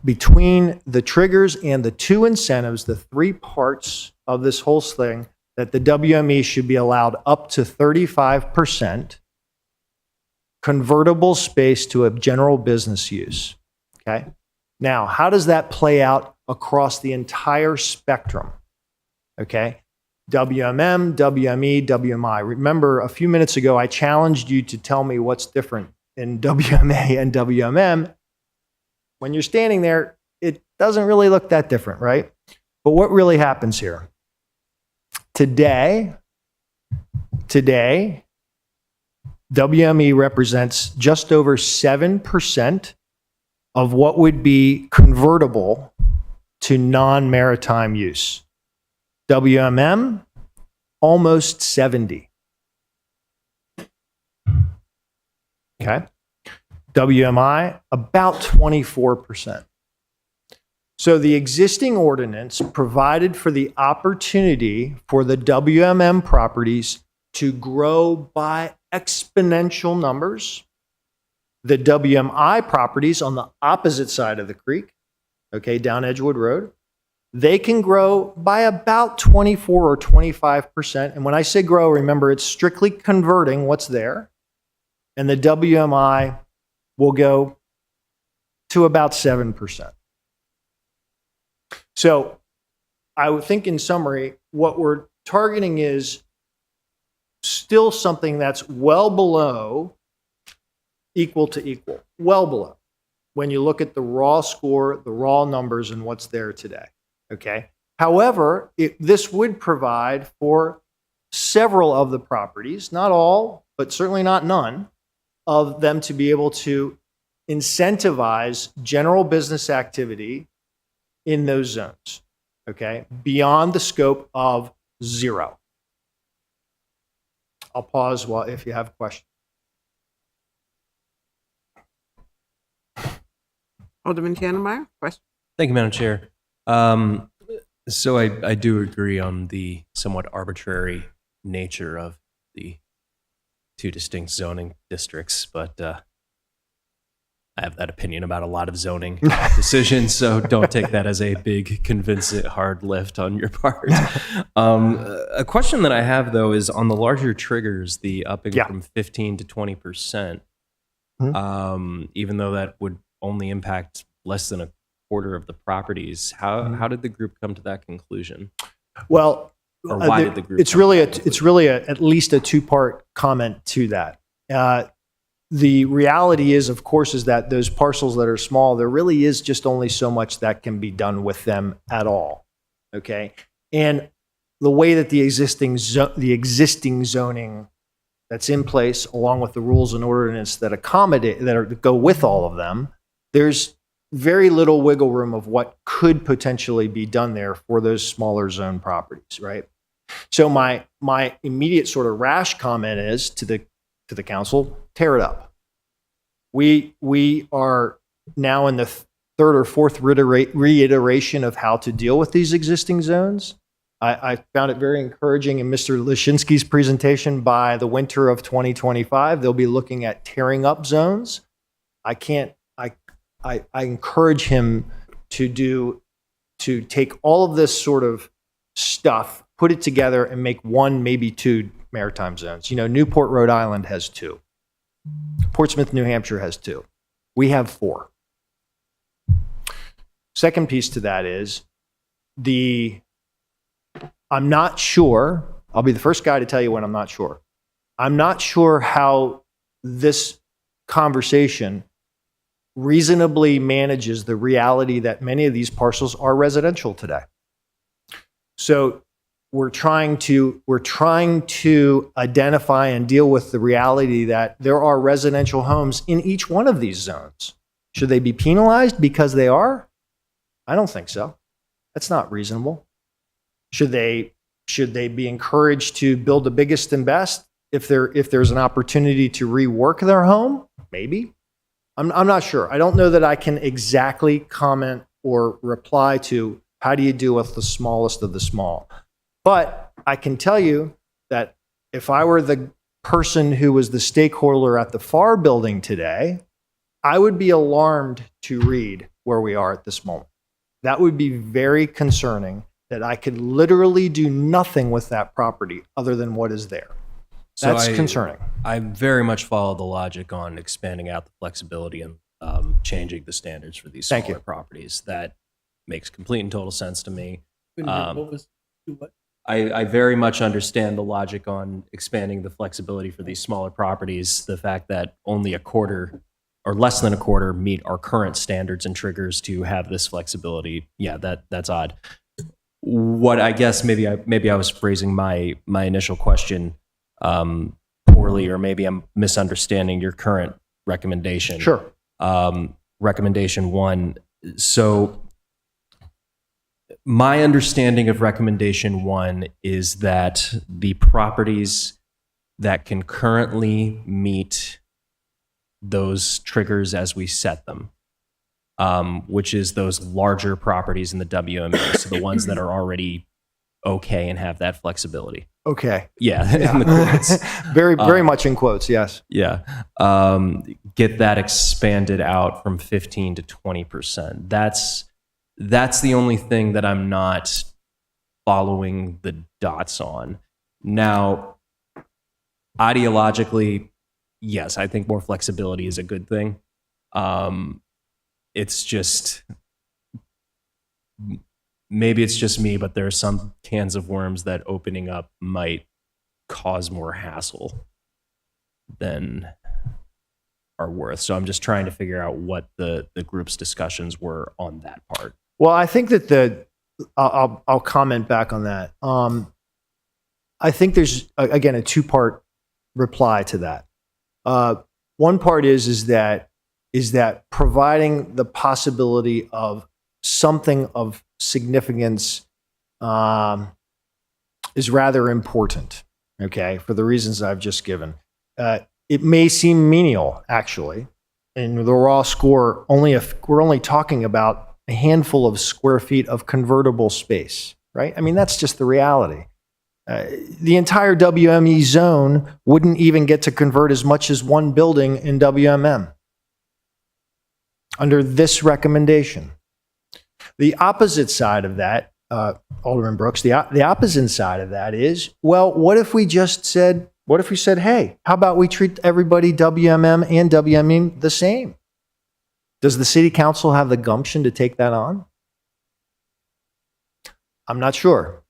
between the triggers and the two incentives, the three parts of this whole thing, that the WME should be allowed up to 35% convertible space to a general business use. Okay. Now, how does that play out across the entire spectrum? Okay. WMM, WME, WMI. Remember, a few minutes ago, I challenged you to tell me what's different in WMA and WMM. When you're standing there, it doesn't really look that different, right? But what really happens here? Today, WME represents just over 7% of what would be convertible to non-maritime use. WMM, almost 70. Okay. WMI, about 24%. So the existing ordinance provided for the opportunity for the WMM properties to grow by exponential numbers. The WMI properties on the opposite side of the creek, okay, down Edgewood Road, they can grow by about 24 or 25%. And when I say grow, remember, it's strictly converting what's there. And the WMI will go to about 7%. So I would think, in summary, what we're targeting is still something that's well below equal to equal, well below, when you look at the raw score, the raw numbers, and what's there today. Okay. However, this would provide for several of the properties, not all, but certainly not none, of them to be able to incentivize general business activity in those zones. Okay. Beyond the scope of 0. I'll pause if you have questions. Alderman Channemeyer, question? Thank you, Madam Chair. So I do agree on the somewhat arbitrary nature of the two distinct zoning districts, but I have that opinion about a lot of zoning decisions, so don't take that as a big, convincing, hard lift on your part. A question that I have, though, is on the larger triggers, the upping from 15 to 20%, even though that would only impact less than a quarter of the properties. How did the group come to that conclusion? Well, Or why did the group it's come really to a, that it's really at least a two-part comment to that. The reality is, of course, is that those parcels that are small, there really is just only so much that can be done with them at all. Okay, and the way that the existing zoning that's in place, along with the rules and ordinance that go with all of them, there's very little wiggle room of what could potentially be done there for those smaller zone properties, right? So my immediate sort of rash comment is to the council, tear it up. We are now in the third or fourth reiteration of how to deal with these existing zones. I found it very encouraging in Mr. Lashinsky's presentation. By the winter of 2025, they'll be looking at tearing up zones. I encourage him to take all of this sort of stuff, put it together, and make one, maybe two maritime zones. You know, Newport, Rhode Island has 2. Portsmouth, New Hampshire has 2. We have 4. Second piece to that is I'm not sure, I'll be the first guy to tell you when I'm not sure. I'm not sure how this conversation reasonably manages the reality that many of these parcels are residential today. So we're trying to identify and deal with the reality that there are residential homes in each one of these zones. Should they be penalized because they are? I don't think so. That's not reasonable. Should they be encouraged to build the biggest and best if there's an opportunity to rework their home? Maybe. I'm not sure. I don't know that I can exactly comment or reply to how do you deal with the smallest of the small. But I can tell you that if I were the person who was the stakeholder at the FAR building today, I would be alarmed to read where we are at this moment. That would be very concerning, that I could literally do nothing with that property other than what is there. That's concerning. I very much follow the logic on expanding out the flexibility and changing the standards for these Thank smaller you. properties. That makes complete and total sense to me. What was- what- I very much understand the logic on expanding the flexibility for these smaller properties. The fact that only a quarter or less than a quarter meet our current standards and triggers to have this flexibility. Yeah, that's odd. What I guess maybe I was phrasing my initial question poorly, or maybe I'm misunderstanding your current recommendation. Sure. Recommendation 1. So my understanding of recommendation 1 is that the properties that can currently meet those triggers as we set them, which is those larger properties in the WME, so the ones that are already okay and have that flexibility. Okay. Yeah, in the quotes. Very much in quotes, yes. Yeah. Get that expanded out from 15 to 20%. That's the only thing that I'm not following the dots on. Now, ideologically, yes, I think more flexibility is a good thing. It's just, maybe it's just me, but there are some cans of worms that opening up might cause more hassle than are worth. So I'm just trying to figure out what the group's discussions were on that part. Well, I think that I'll comment back on that. I think there's, again, a two-part reply to that. One part is that providing the possibility of something of significance is rather important, okay, for the reasons I've just given. It may seem menial, actually, and the raw score, we're only talking about a handful of square feet of convertible space, right? I mean, that's just the reality. The entire WME zone wouldn't even get to convert as much as one building in WMM under this recommendation. The opposite side of that, Alderman Brooks, the opposite side of that is, well, what if we said, hey, how about we treat everybody WMM and WME the same? Does the city council have the gumption to take that on? I'm not sure.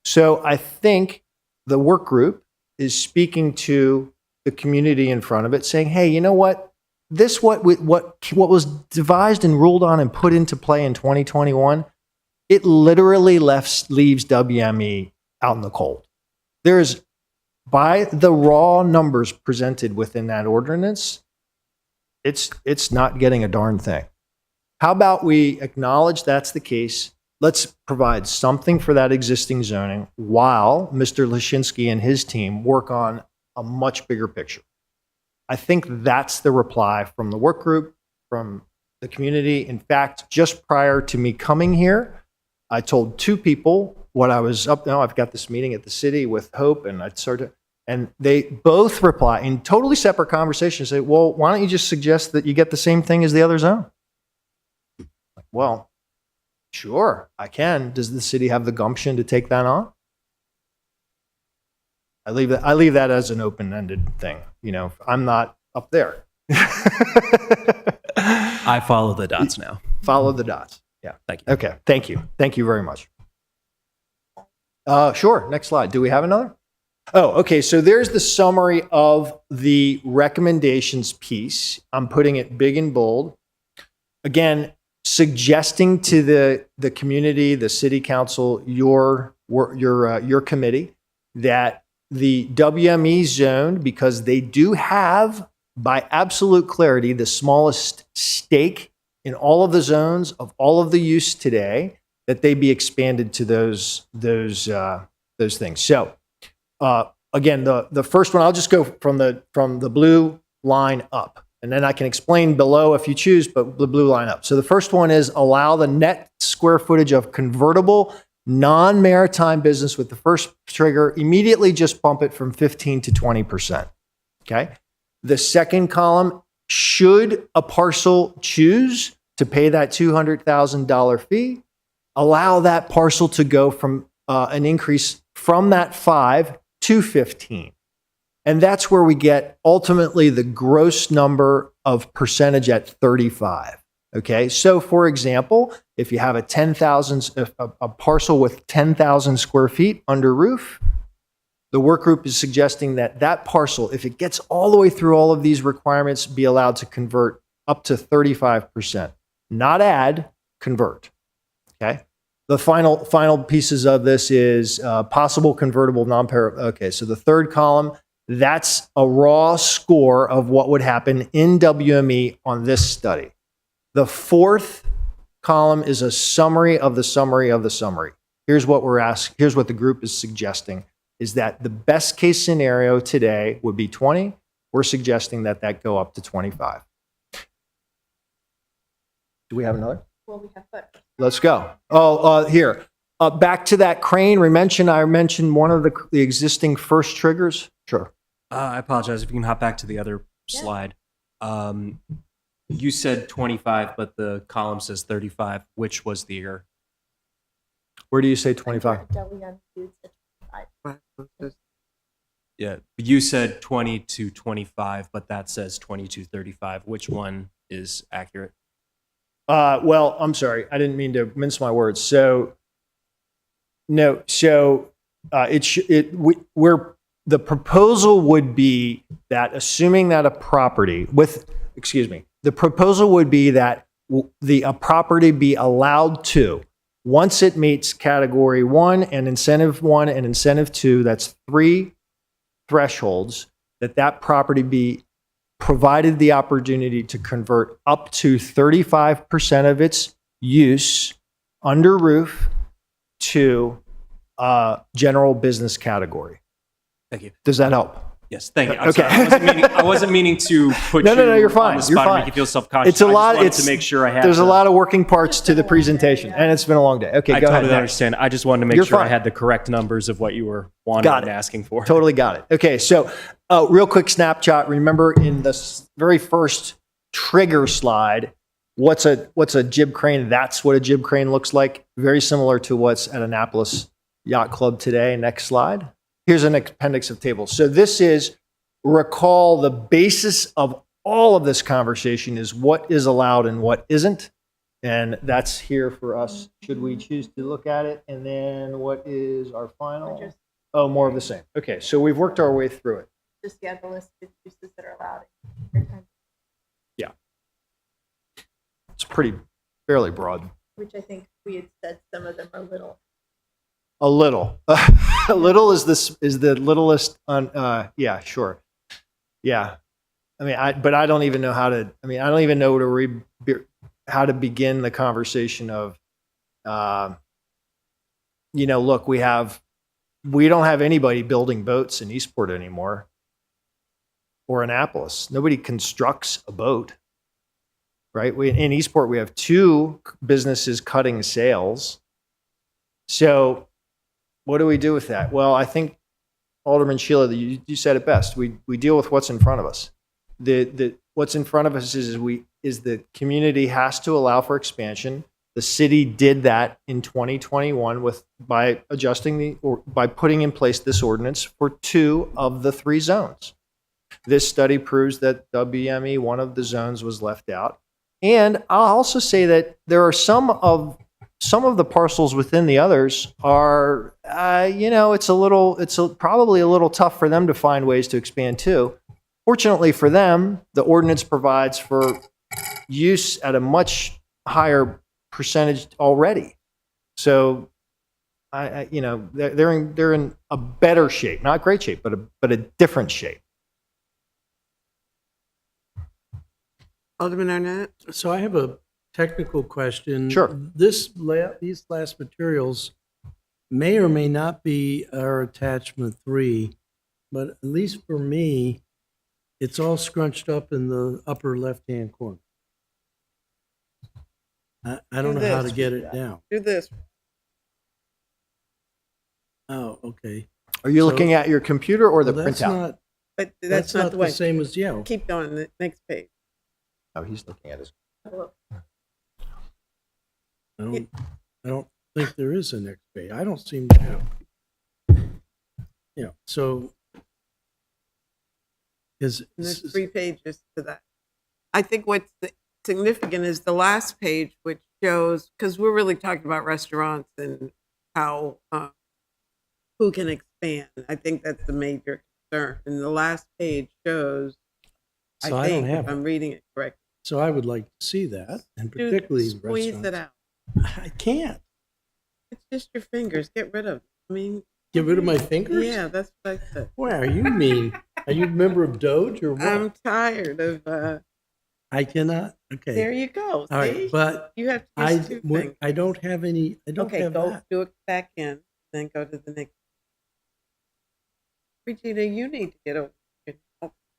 So I think the work group is speaking to the community in front of it, saying, hey, you know what? What was devised and ruled on and put into play in 2021, it literally leaves WME out in the cold. There is, by the raw numbers presented within that ordinance, it's not getting a darn thing. How about we acknowledge that's the case? Let's provide something for that existing zoning while Mr. Lashinsky and his team work on a much bigger picture. I think that's the reply from the work group, from the community. In fact, just prior to me coming here, I told two people what I was up now. I've got this meeting at the city with Hope, and they both reply in totally separate conversations, say, well, why don't you just suggest that you get the same thing as the other zone? Like, well, sure, I can. Does the city have the gumption to take that on? I leave that as an open-ended thing. You know, I'm not up there. I follow the dots now. Follow the dots. Yeah. Thank you. Okay. Thank you. Thank you very much. Sure. Next slide. Do we have another? Oh, okay. So there's the summary of the recommendations piece. I'm putting it big and bold. Again, suggesting to the community, the city council, your committee, that the WME zone, because they do have, by absolute clarity, the smallest stake in all of the zones of all of the use today, that they be expanded to those things. So, again, the first one, I'll just go from the blue line up, and then I can explain below if you choose, but the blue line up. So the first one is allow the net square footage of convertible non-maritime business with the first trigger, immediately just bump it from 15 to 20%. Okay. The second column, should a parcel choose to pay that $200,000 fee, allow that parcel to go from an increase from that 5 to 15. And that's where we get ultimately the gross number of percentage at 35. Okay, so for example, if you have a parcel with 10,000 square feet under roof, the work group is suggesting that that parcel, if it gets all the way through all of these requirements, be allowed to convert up to 35%. Not add, convert. Okay. The final pieces of this is possible convertible non-par. Okay, so the third column, that's a raw score of what would happen in WME on this study. The fourth column is a summary of the summary of the summary. Here's what here's what the group is suggesting, is that the best case scenario today would be 20. We're suggesting that that go up to 25. Do we have another? Well, we have put. Let's go. Here. Back to that crane. I mentioned one of the existing first triggers. Sure. I apologize if you can hop back to the other slide. You said 25, but the column says 35. Which was the error? Where do you say 25? Yeah, you said 20 to 25, but that says 20 to 35. Which one is accurate? Well, I'm sorry. I didn't mean to mince my words. So, no. So, the proposal would be that assuming that a property the proposal would be that a property be allowed to, once it meets category 1 and incentive 1 and incentive 2, that's 3 thresholds, that property be provided the opportunity to convert up to 35% of its use under roof to general business category. Thank you. Does that help? Yes, thank you. I'm Okay. sorry. I wasn't meaning to put No, you you're fine. on the You're spot and fine. make you feel self-conscious. It's a lot. I just wanted to make sure I had. There's a lot of working parts to the presentation, and it's been a long day. Okay, I go totally ahead. understand. I just wanted to make You're sure I fine. had the correct numbers of what you were wanting Got and it. asking for. Totally got it. Okay, so real quick snapshot. Remember in the very first trigger slide, what's a jib crane? That's what a jib crane looks like. Very similar to what's at Annapolis Yacht Club today. Next slide. Here's an appendix of tables. So this is, recall the basis of all of this conversation is what is allowed and what isn't. And that's here for us, should we choose to look at it. And then what is our final? Oh, more of the same. Okay, so we've worked our way through it. Just the list of uses that are allowed. Yeah. It's fairly broad. Which I think we had said some of them are little. A little. A little is the littlest yeah, sure. Yeah. I mean, I don't even know how to, I don't even know how to begin the conversation of, look, we don't have anybody building boats in Eastport anymore or Annapolis. Nobody constructs a boat, right? In Eastport, we have 2 businesses cutting sails. So what do we do with that? Well, I think Alderman Sheila, you said it best. We deal with what's in front of us. What's in front of us is the community has to allow for expansion. The city did that in 2021 by putting in place this ordinance for 2 of the 3 zones. This study proves that WME, one of the zones, was left out. And I'll also say that there are some of the parcels within the others are, it's probably a little tough for them to find ways to expand too. Fortunately for them, the ordinance provides for use at a much higher percentage already. So, they're in a better shape, not great shape, but a different shape. Alderman Arnett? So I have a technical question. Sure. These last materials may or may not be our attachment 3, but at least for me, it's all scrunched up in the upper left-hand corner. I don't know how to get it down. Do this. Oh, okay. Are you So- looking at your computer or the Well, that's printout? not, But that's not not the the way. same as, Keep going, the next page. Oh, he's looking at his. I don't think there is a next page. I don't seem to have. So is And there's 3 pages to that. I think what's significant is the last page, which shows, because we're really talking about restaurants and how who can expand. I think that's the major concern. And the last page shows, So I I don't think, have if it. I'm reading it correctly. So I would like to see that, and Dude, particularly squeeze it restaurants. out. I can't. It's just your fingers. Get rid of it. I mean, Get rid of my fingers? yeah, that's what I said. Boy, are you mean? Are you a member of Doge or what? I'm tired of, I cannot. Okay. there you go. All right, See? but You have to use 2 fingers. I don't have any. I don't Okay, have go that. do it back in, then go to the next. Regina, you need to get over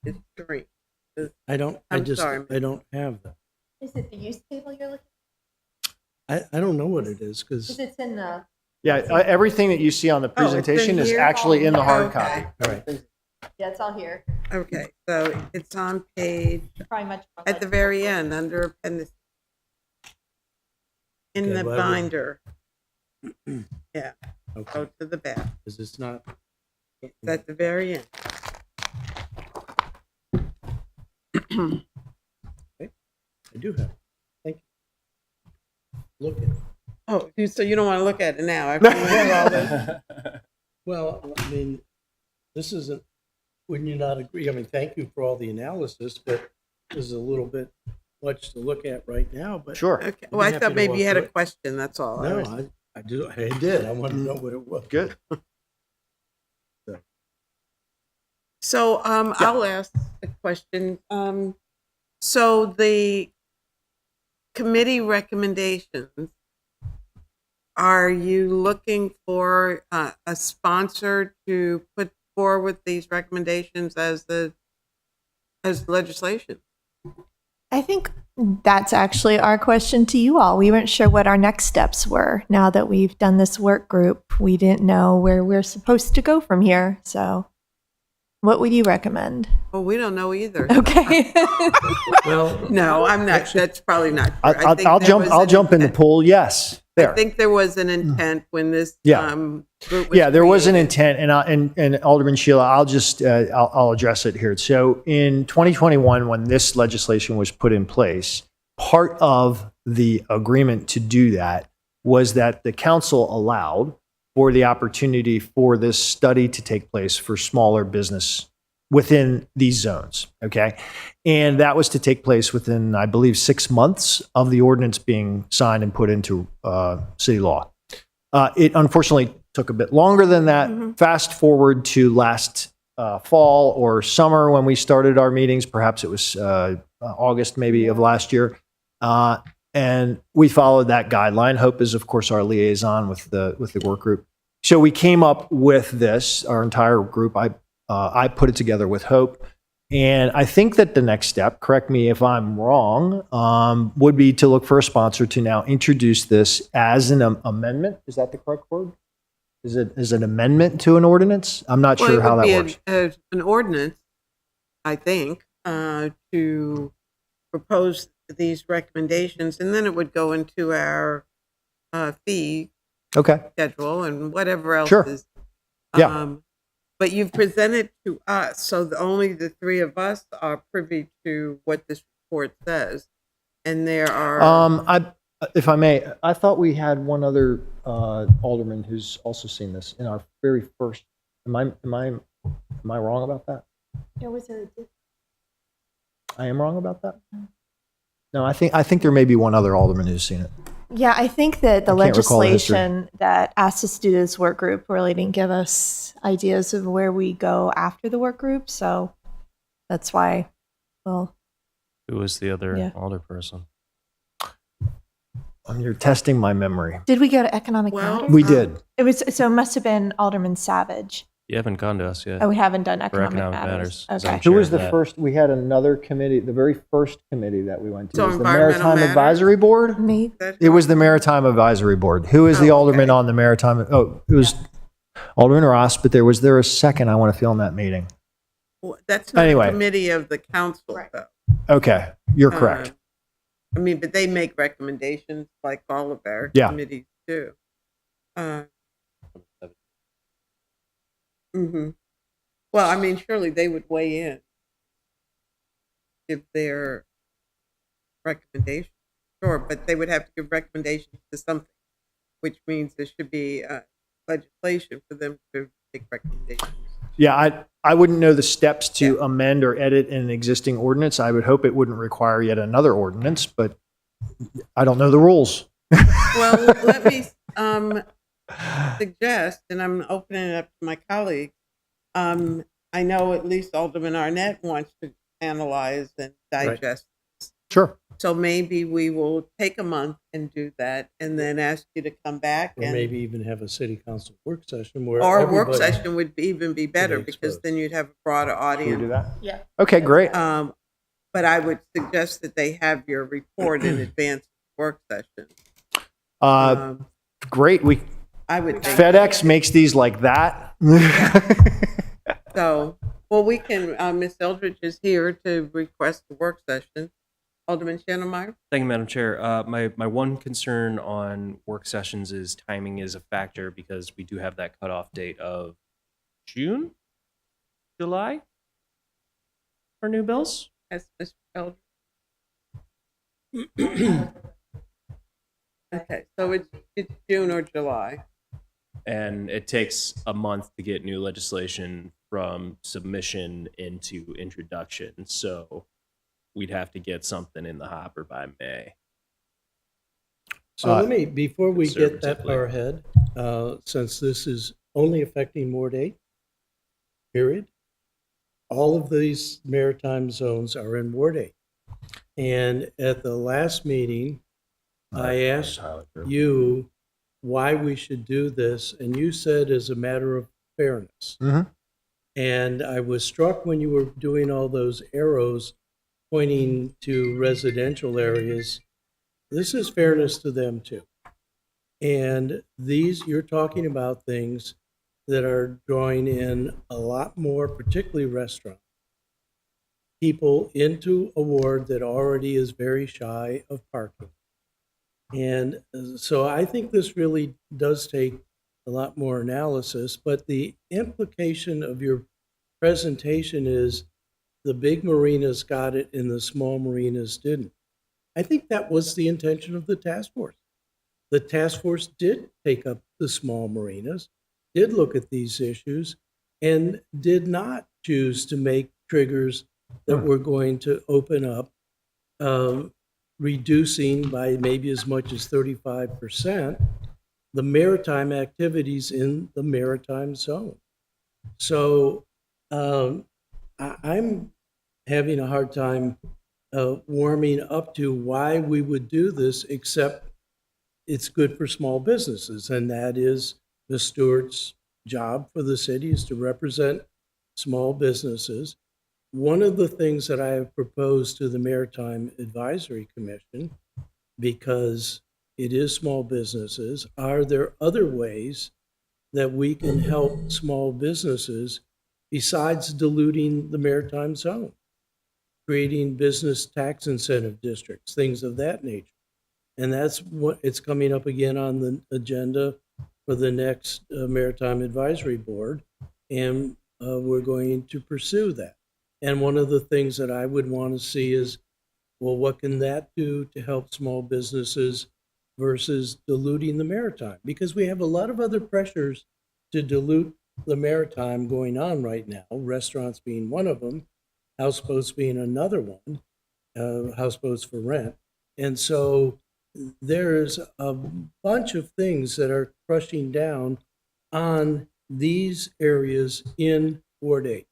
this dream. I don't. I'm sorry. I don't have that. Is it the use table you're looking I don't know what it is Because because. it's in the, Yeah, everything that you see on the Oh, it's in presentation is here? actually in the hard Okay. copy. All right. yeah, it's all here. Okay, so it's on page, Probably much. more at the legible. very end, under appendix. In Okay, the well, I will- binder, yeah, Okay. go to the back, Because it's not. it's at the very end. I do have it. Thank you. Look at it. Oh, so you don't want to look at it now after you went through all this? Well, I mean, this isn't. Wouldn't you not agree? I mean, thank you for all the analysis, but this is a little bit much to look at right now. But Sure. Okay, I'd well, I be thought happy to maybe walk you had a through it. question, that's all. No, I did. I wanted to know what it was. Good. So I'll ask a question. So the committee recommendations, are you looking for a sponsor to put forward these recommendations as legislation? I think that's actually our question to you all. We weren't sure what our next steps were. Now that we've done this work group, we didn't know where we're supposed to go from here. So, what would you recommend? Well, we don't know either. Okay. Well, No, I'm not. That's probably not. True. I think I'll there jump. was I'll an jump in the intent. pool. Yes. I There. think there was an intent when this Yeah. group was Yeah, there was an created. intent, and Alderman Sheila, I'll just I'll address it here. So in 2021, when this legislation was put in place, part of the agreement to do that was that the council allowed for the opportunity for this study to take place for smaller business within these zones. Okay, and that was to take place within, I believe, 6 months of the ordinance being signed and put into city law. It unfortunately took a bit longer than that. Mhm. Fast forward to last fall or summer when we started our meetings. Perhaps it was August maybe of last year. And we followed that guideline. Hope is, of course, our liaison with the work group. So we came up with this, our entire group. I put it together with Hope. And I think that the next step, correct me if I'm wrong, would be to look for a sponsor to now introduce this as an amendment. Is that the correct word? Is it an amendment to an ordinance? I'm not Well, sure it how would that be works. an ordinance, I think, to propose these recommendations, and then it would go into our fee Okay. schedule and whatever else Sure. is. Yeah. But you've presented to us, so only the 3 of us are privy to what this report says. And there are, If I may, I thought we had one other alderman who's also seen this in our very first. Am I wrong about that? I am wrong about that. No, I think there may be one other alderman who's seen it. Yeah, I think that the I can't recall the history. legislation that asked us to do this work group really didn't give us ideas of where we go after the work group. So that's why, well, Who was the other Yeah. alderperson? You're testing my memory. did we go to economic Well, matters? We did. It was, so it must have been Alderman Savage. You haven't gone to us yet. Oh, we haven't done For economic, Economic matters. Matters, Okay. Who was Chair the of that. first? We had another committee, the very first committee that we went to. So was the Environmental Maritime Matters? Advisory Board. Me. It was the Maritime Advisory Board. Who is the Oh, alderman okay. on the Maritime? Oh, it was Alderman Ross, but was there a second I want to feel in that meeting? that's not Anyway. a committee of the council, Right. though. Okay, you're correct. I mean, but they make recommendations like all of our Yeah. committees do. Mhm. Well, I mean, surely they would weigh in, give their recommendation. Sure, but they would have to give recommendations to something, which means there should be legislation for them to make recommendations. Yeah, I wouldn't know the steps to amend or edit an existing ordinance. I would hope it wouldn't require yet another ordinance, but I don't know the rules. Well, let me suggest, and I'm opening it up to my colleagues. I know at least Alderman Arnett wants to analyze and digest. Sure. So maybe we will take a month and do that, and then ask you to come back. Or And maybe even have a city council work session where or a work everybody- session would even be better, be because exposed. then you'd have a broader Can we do audience. that? Yeah. Okay, great. But I would suggest that they have your report in advance of the work session. Great. I would think FedEx makes these like that. so. Well, we can. Ms. Eldridge is here to request the work session. Alderman Schneidermeyer. Thank you, Madam Chair. My one concern on work sessions is timing is a factor because we do have that cutoff date of June, July for new bills. Yes, Mr. Eldridge. Okay, so it's June or July. And it takes a month to get new legislation from submission into introduction. So we'd have to get something in the hopper by May. So let me, before we get that Conservatively. far ahead, since this is only affecting Ward 8, period, all of these maritime zones are in Ward 8. And at the last meeting, I asked you why we should do this, and you said as a matter of fairness. Mhm. And I was struck when you were doing all those arrows pointing to residential areas. This is fairness to them too. And these, you're talking about things that are drawing in a lot more, particularly restaurants, people into a ward that already is very shy of parking. And so I think this really does take a lot more analysis, but the implication of your presentation is the big marinas got it and the small marinas didn't. I think that was the intention of the task force. The task force did take up the small marinas, did look at these issues, and did not choose to make triggers that were going to open up, reducing by maybe as much as 35% the maritime activities in the maritime zone. So I'm having a hard time warming up to why we would do this, except it's good for small businesses. And that is the steward's job for the city, is to represent small businesses. One of the things that I have proposed to the Maritime Advisory Commission, because it is small businesses, are there other ways that we can help small businesses besides diluting the maritime zone, creating business tax incentive districts, things of that nature? And that's what it's coming up again on the agenda for the next Maritime Advisory Board, and we're going to pursue that. And one of the things that I would want to see is, well, what can that do to help small businesses versus diluting the maritime? Because we have a lot of other pressures to dilute the maritime going on right now, restaurants being one of them, houseboats being another one, houseboats for rent. And so there's a bunch of things that are crushing down on these areas in Ward 8.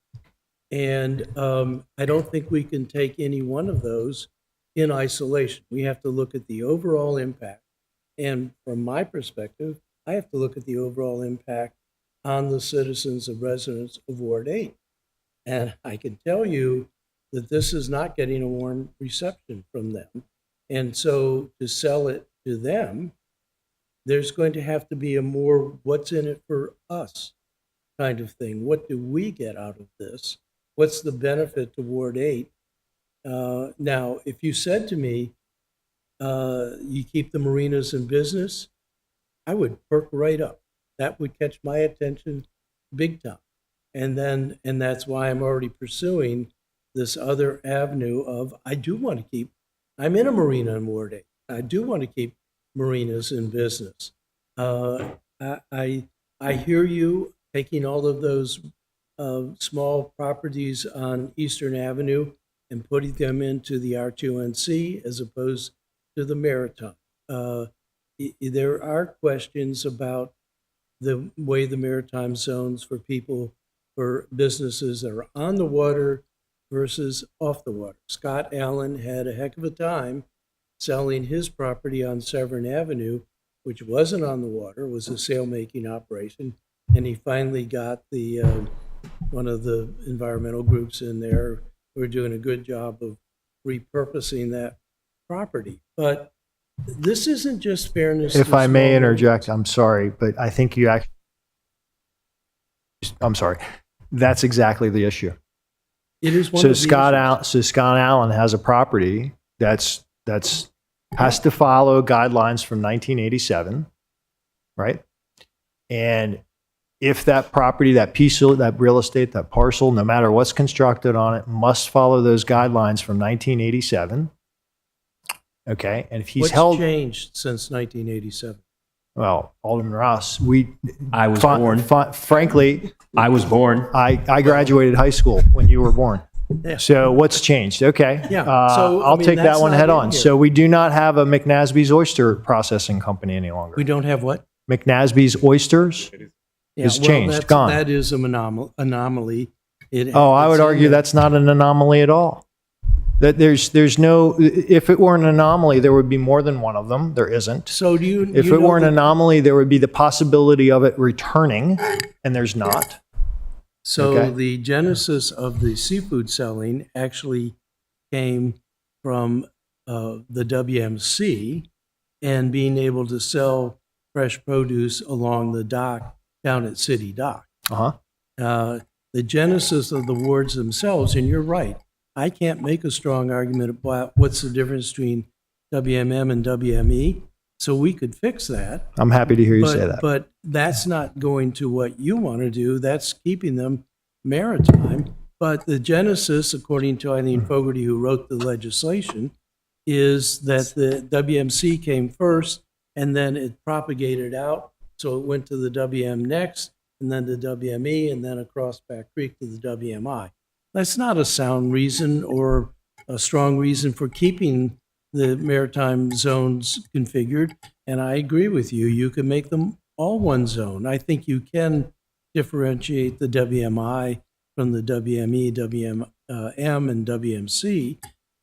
And I don't think we can take any one of those in isolation. We have to look at the overall impact. And from my perspective, I have to look at the overall impact on the citizens and residents of Ward 8. And I can tell you that this is not getting a warm reception from them. And so to sell it to them, there's going to have to be a more what's in it for us kind of thing. What do we get out of this? What's the benefit to Ward 8? Now, if you said to me, you keep the marinas in business, I would perk right up. That would catch my attention big time. And that's why I'm already pursuing this other avenue of, I do want to keep, I'm in a marina in Ward 8. I do want to keep marinas in business. I hear you taking all of those small properties on Eastern Avenue and putting them into the R2NC as opposed to the Maritime. There are questions about the way the Maritime zones for people, for businesses that are on the water versus off the water. Scott Allen had a heck of a time selling his property on Severn Avenue, which wasn't on the water, was a sail-making operation, and he finally got the one of the environmental groups in there who are doing a good job of repurposing that property. But this isn't just fairness. If to I may small interject, I'm sorry, but I think you actually, I'm sorry. That's exactly the issue. It is one So of the Scott Allen has a property that's has to follow guidelines from 1987, right? And if that property, that piece of that real estate, that parcel, no matter what's constructed on it, must follow those guidelines from 1987. Okay, and if he's What's held, changed since 1987? well, Alderman Ross, I was born. frankly, I was born. I graduated high school when you were born. Yeah. So what's changed? Okay. Yeah, so, I I'll mean, take that that's one not head in on. here. So we do not have a McNasby's Oyster Processing Company any longer. We don't have what? McNasby's Oysters is changed, gone. That is an anomaly. I would it's in argue there. that's not an anomaly at all. That there's no, if it were an anomaly, there would be more than one of them. There isn't. So do you? If you it know were an the- anomaly, there would be the possibility of it returning, and there's not. So Okay. the genesis of the seafood selling actually came from the WMC and being able to sell fresh produce along the dock down at City Dock. Uh-huh. The genesis of the wards themselves, and you're right, I can't make a strong argument about what's the difference between WMM and WME, so we could fix that. I'm happy to hear you say that. But that's not going to what you want to do. That's keeping them maritime. But the genesis, according to Eileen Fogarty, who wrote the legislation, is that the WMC came first and then it propagated out. So it went to the WM next, and then the WME, and then across Back Creek to the WMI. That's not a sound reason or a strong reason for keeping the maritime zones configured. And I agree with you. You can make them all one zone. I think you can differentiate the WMI from the WME, WMM, and WMC.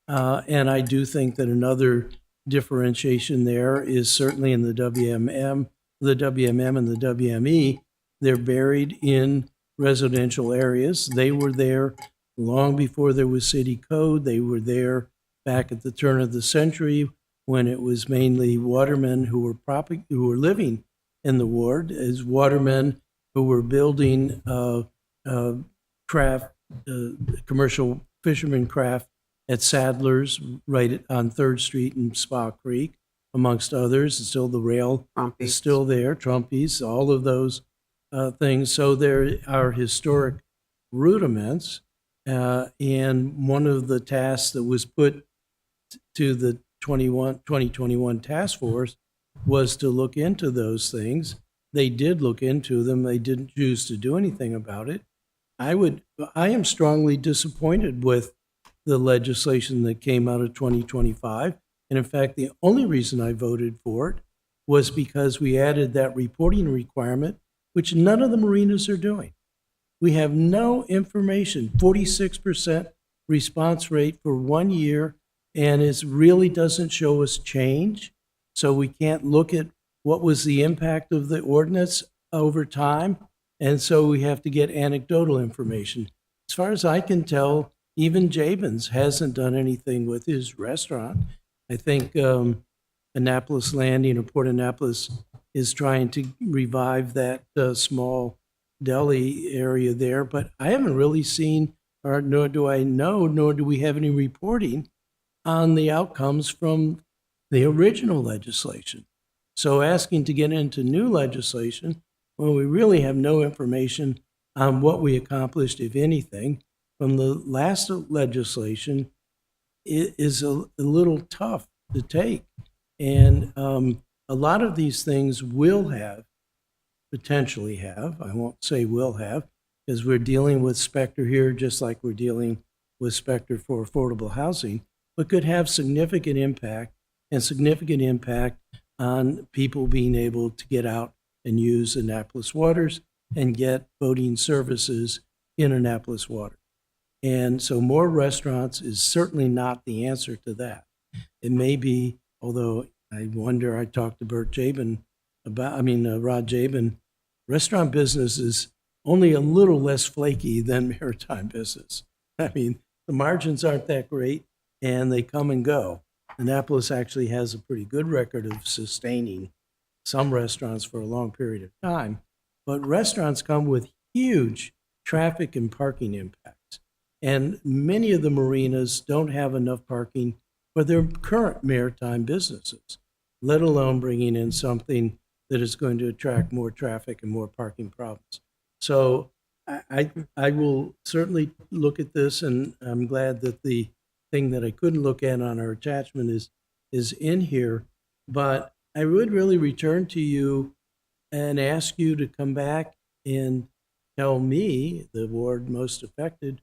And I do think that another differentiation there is certainly in the WMM and the WME. They're buried in residential areas. They were there long before there was city code. They were there back at the turn of the century when it was mainly watermen who were living in the ward, as watermen who were building commercial fisherman craft at Sadler's right on 3rd Street and Spa Creek, amongst others. And still the rail is still there, Trumpies, all of those things. So there are historic rudiments. And one of the tasks that was put to the 2021 task force was to look into those things. They did look into them. They didn't choose to do anything about it. I am strongly disappointed with the legislation that came out of 2025. And in fact, the only reason I voted for it was because we added that reporting requirement, which none of the marinas are doing. We have no information, 46% response rate for 1 year, and it really doesn't show us change. So we can't look at what was the impact of the ordinance over time. And so we have to get anecdotal information. As far as I can tell, even Jabins hasn't done anything with his restaurant. I think Annapolis Landing or Port Annapolis is trying to revive that small deli area there, but I haven't really seen, or nor do I know, nor do we have any reporting on the outcomes from the original legislation. So asking to get into new legislation when we really have no information on what we accomplished, if anything, from the last legislation is a little tough to take. And a lot of these things will potentially have, I won't say will have, because we're dealing with Spectre here just like we're dealing with Spectre for affordable housing, but could have significant impact on people being able to get out and use Annapolis waters and get boating services in Annapolis water. And so more restaurants is certainly not the answer to that. It may be, although I wonder, I talked to Rod Jabin, restaurant business is only a little less flaky than maritime business. I mean, the margins aren't that great and they come and go. Annapolis actually has a pretty good record of sustaining some restaurants for a long period of time, but restaurants come with huge traffic and parking impacts. And many of the marinas don't have enough parking for their current maritime businesses, let alone bringing in something that is going to attract more traffic and more parking problems. So I will certainly look at this, and I'm glad that the thing that I couldn't look at on our attachment is in here. But I would really return to you and ask you to come back and tell me, the ward most affected,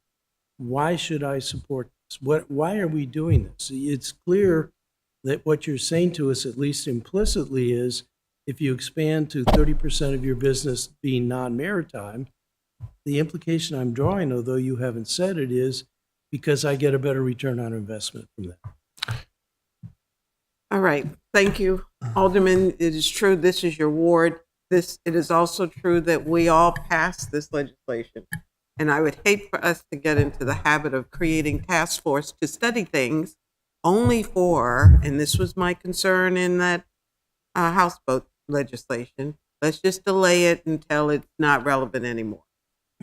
why should I support this? Why are we doing this? It's clear that what you're saying to us, at least implicitly, is if you expand to 30% of your business being non-maritime, the implication I'm drawing, although you haven't said it, is because I get a better return on investment from that. All right. Thank you, Alderman. It is true this is your ward. It is also true that we all passed this legislation. And I would hate for us to get into the habit of creating task force to study things only for, and this was my concern in that houseboat legislation, let's just delay it until it's not relevant anymore.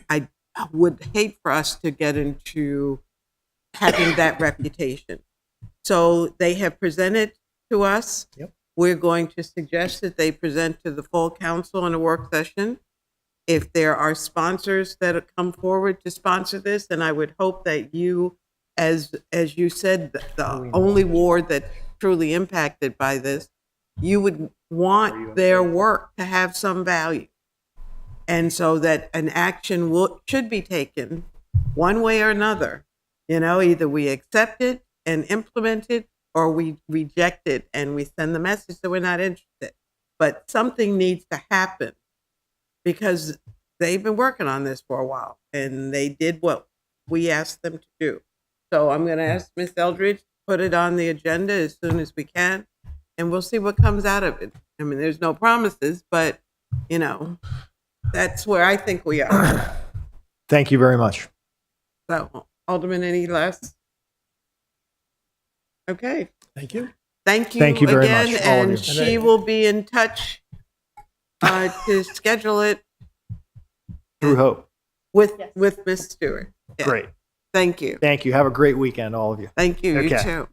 I would hate for us to get into having that reputation. So they have presented to us. Yep. We're going to suggest that they present to the full council in a work session. If there are sponsors that come forward to sponsor this, and I would hope that you, as you said, the only ward that's truly impacted by this, you would want their work to have some value. And so that an action should be taken one way or another. You know, either we accept it and implement it, or we reject it and we send the message that we're not interested. But something needs to happen because they've been working on this for a while and they did what we asked them to do. So I'm going to ask Ms. Eldridge to put it on the agenda as soon as we can, and we'll see what comes out of it. I mean, there's no promises, but, you know, that's where I think we are. Thank you very much. So, Alderman, any last? Okay. Thank you. Thank you, Thank you very again, much, all of and you. she will be in touch to schedule it Through Hope. with Ms. Stewart. Yeah. Great. Thank you. Thank you. Have a great weekend, all of you. Thank you. You Okay. too.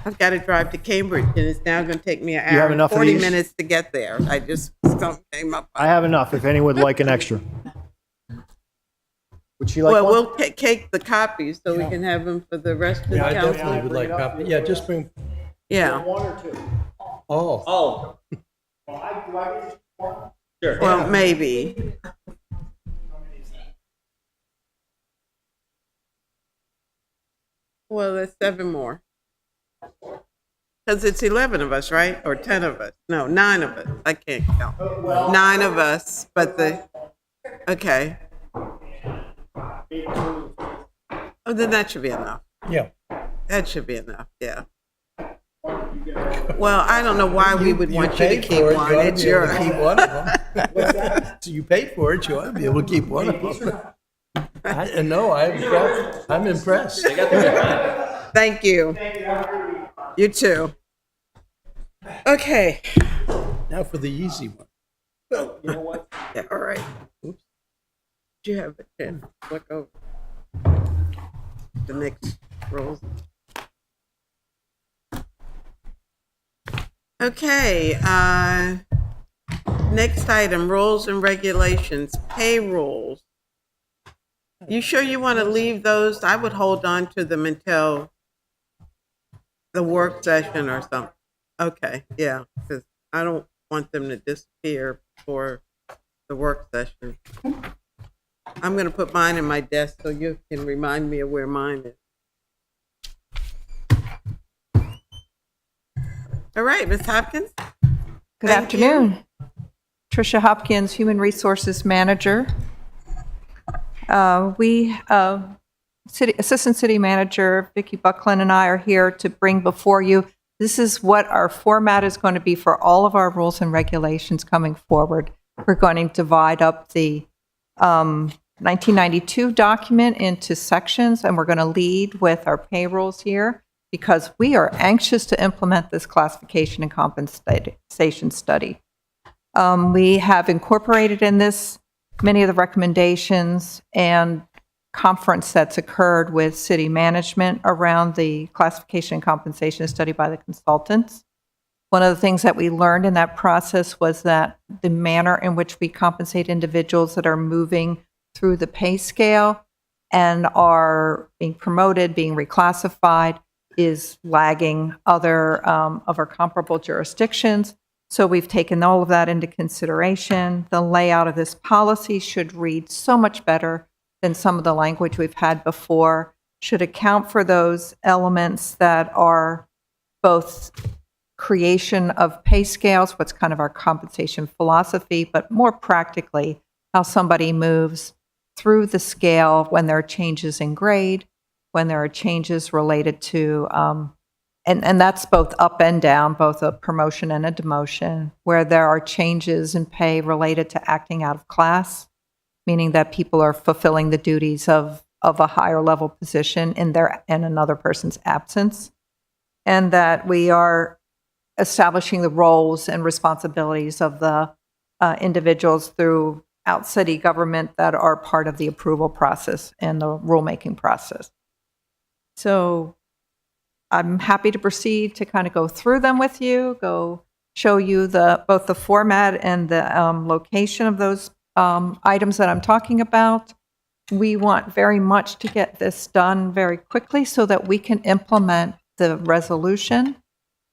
I've got to drive to Cambridge, and it's now going to take me an You hour have and enough of 40 these? minutes to get there. Something came up. I have enough if anyone would like an extra. Would she like Well, one? we'll take the copies so we can have them for the rest of the Yeah, I council. definitely would like copy. Yeah, just bring, Yeah. One or two? oh, Well, maybe. Well, there's 7 more. Because it's 11 of us, right? Or 10 of us? No, 9 of us. I can't count. 9 of us, but okay. Oh, then that should be enough. yeah. That should be enough, yeah. Well, I don't know why we would want you to paid keep for it, one. you ought to It's be able to yours. keep one of them. So you paid for it, you ought to be able to keep one of them. I'm impressed. Thank you. You too. Okay. Now for the easy one. You know what? Yeah, all right. Oops. Do you have a pen? Look over the next rolls. Okay, next item, rules and regulations, payrolls. You sure you want to leave those? I would hold on to them until the work session or something. Okay, yeah, because I don't want them to disappear for the work session. I'm going to put mine in my desk so you can remind me of where mine is. All right, Ms. Hopkins? Good Thank you. afternoon. Tricia Hopkins, Human Resources Manager. Assistant City Manager Vicki Buckland and I are here to bring before you, this is what our format is going to be for all of our rules and regulations coming forward. We're going to divide up the 1992 document into sections, and we're going to lead with our payrolls here because we are anxious to implement this classification and compensation study. We have incorporated in this many of the recommendations and conference that's occurred with city management around the classification and compensation study by the consultants. One of the things that we learned in that process was that the manner in which we compensate individuals that are moving through the pay scale and are being promoted, being reclassified, is lagging other of our comparable jurisdictions. So we've taken all of that into consideration. The layout of this policy should read so much better than some of the language we've had before, should account for those elements that are both creation of pay scales, what's kind of our compensation philosophy, but more practically, how somebody moves through the scale when there are changes in grade, when there are changes related to, and that's both up and down, both a promotion and a demotion, where there are changes in pay related to acting out of class, meaning that people are fulfilling the duties of a higher level position in another person's absence, and that we are establishing the roles and responsibilities of the individuals throughout city government that are part of the approval process and the rulemaking process. So I'm happy to proceed to kind of go through them with you, go show you both the format and the location of those items that I'm talking about. We want very much to get this done very quickly so that we can implement the resolution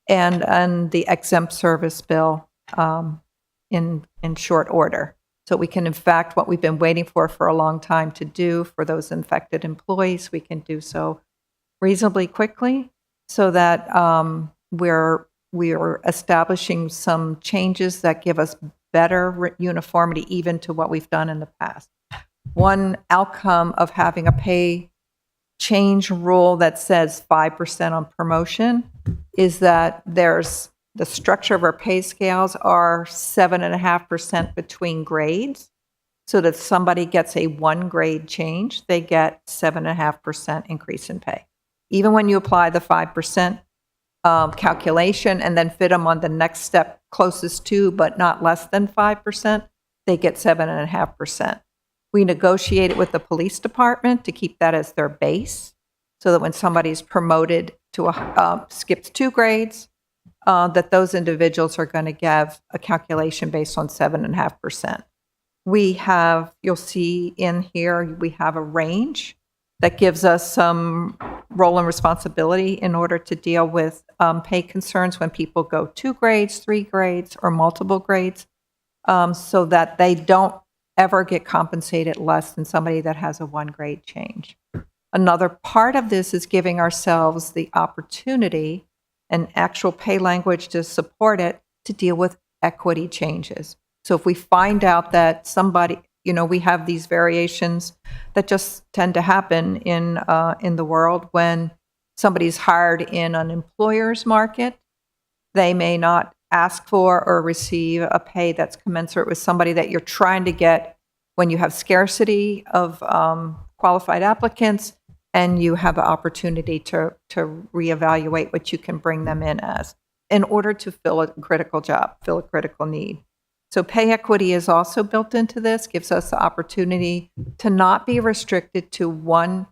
and the exempt service bill in short order. So we can, in fact, what we've been waiting for a long time to do for those infected employees, we can do so reasonably quickly so that we're establishing some changes that give us better uniformity even to what we've done in the past. One outcome of having a pay change rule that says 5% on promotion is that there's the structure of our pay scales are 7.5% between grades, so that if somebody gets a 1 grade change, they get 7.5% increase in pay. Even when you apply the 5% calculation and then fit them on the next step closest to, but not less than 5%, they get 7.5%. We negotiate it with the police department to keep that as their base, so that when somebody's promoted to skips 2 grades, that those individuals are going to give a calculation based on 7.5%. We have, you'll see in here, we have a range that gives us some role and responsibility in order to deal with pay concerns when people go 2 grades, 3 grades, or multiple grades, so that they don't ever get compensated less than somebody that has a 1 grade change. Another part of this is giving ourselves the opportunity and actual pay language to support it to deal with equity changes. So if we find out that somebody, we have these variations that just tend to happen in the world when somebody's hired in an employer's market, they may not ask for or receive a pay that's commensurate with somebody that you're trying to get when you have scarcity of qualified applicants and you have the opportunity to reevaluate what you can bring them in as in order to fill a critical job, fill a critical need. So pay equity is also built into this, gives us the opportunity to not be restricted to one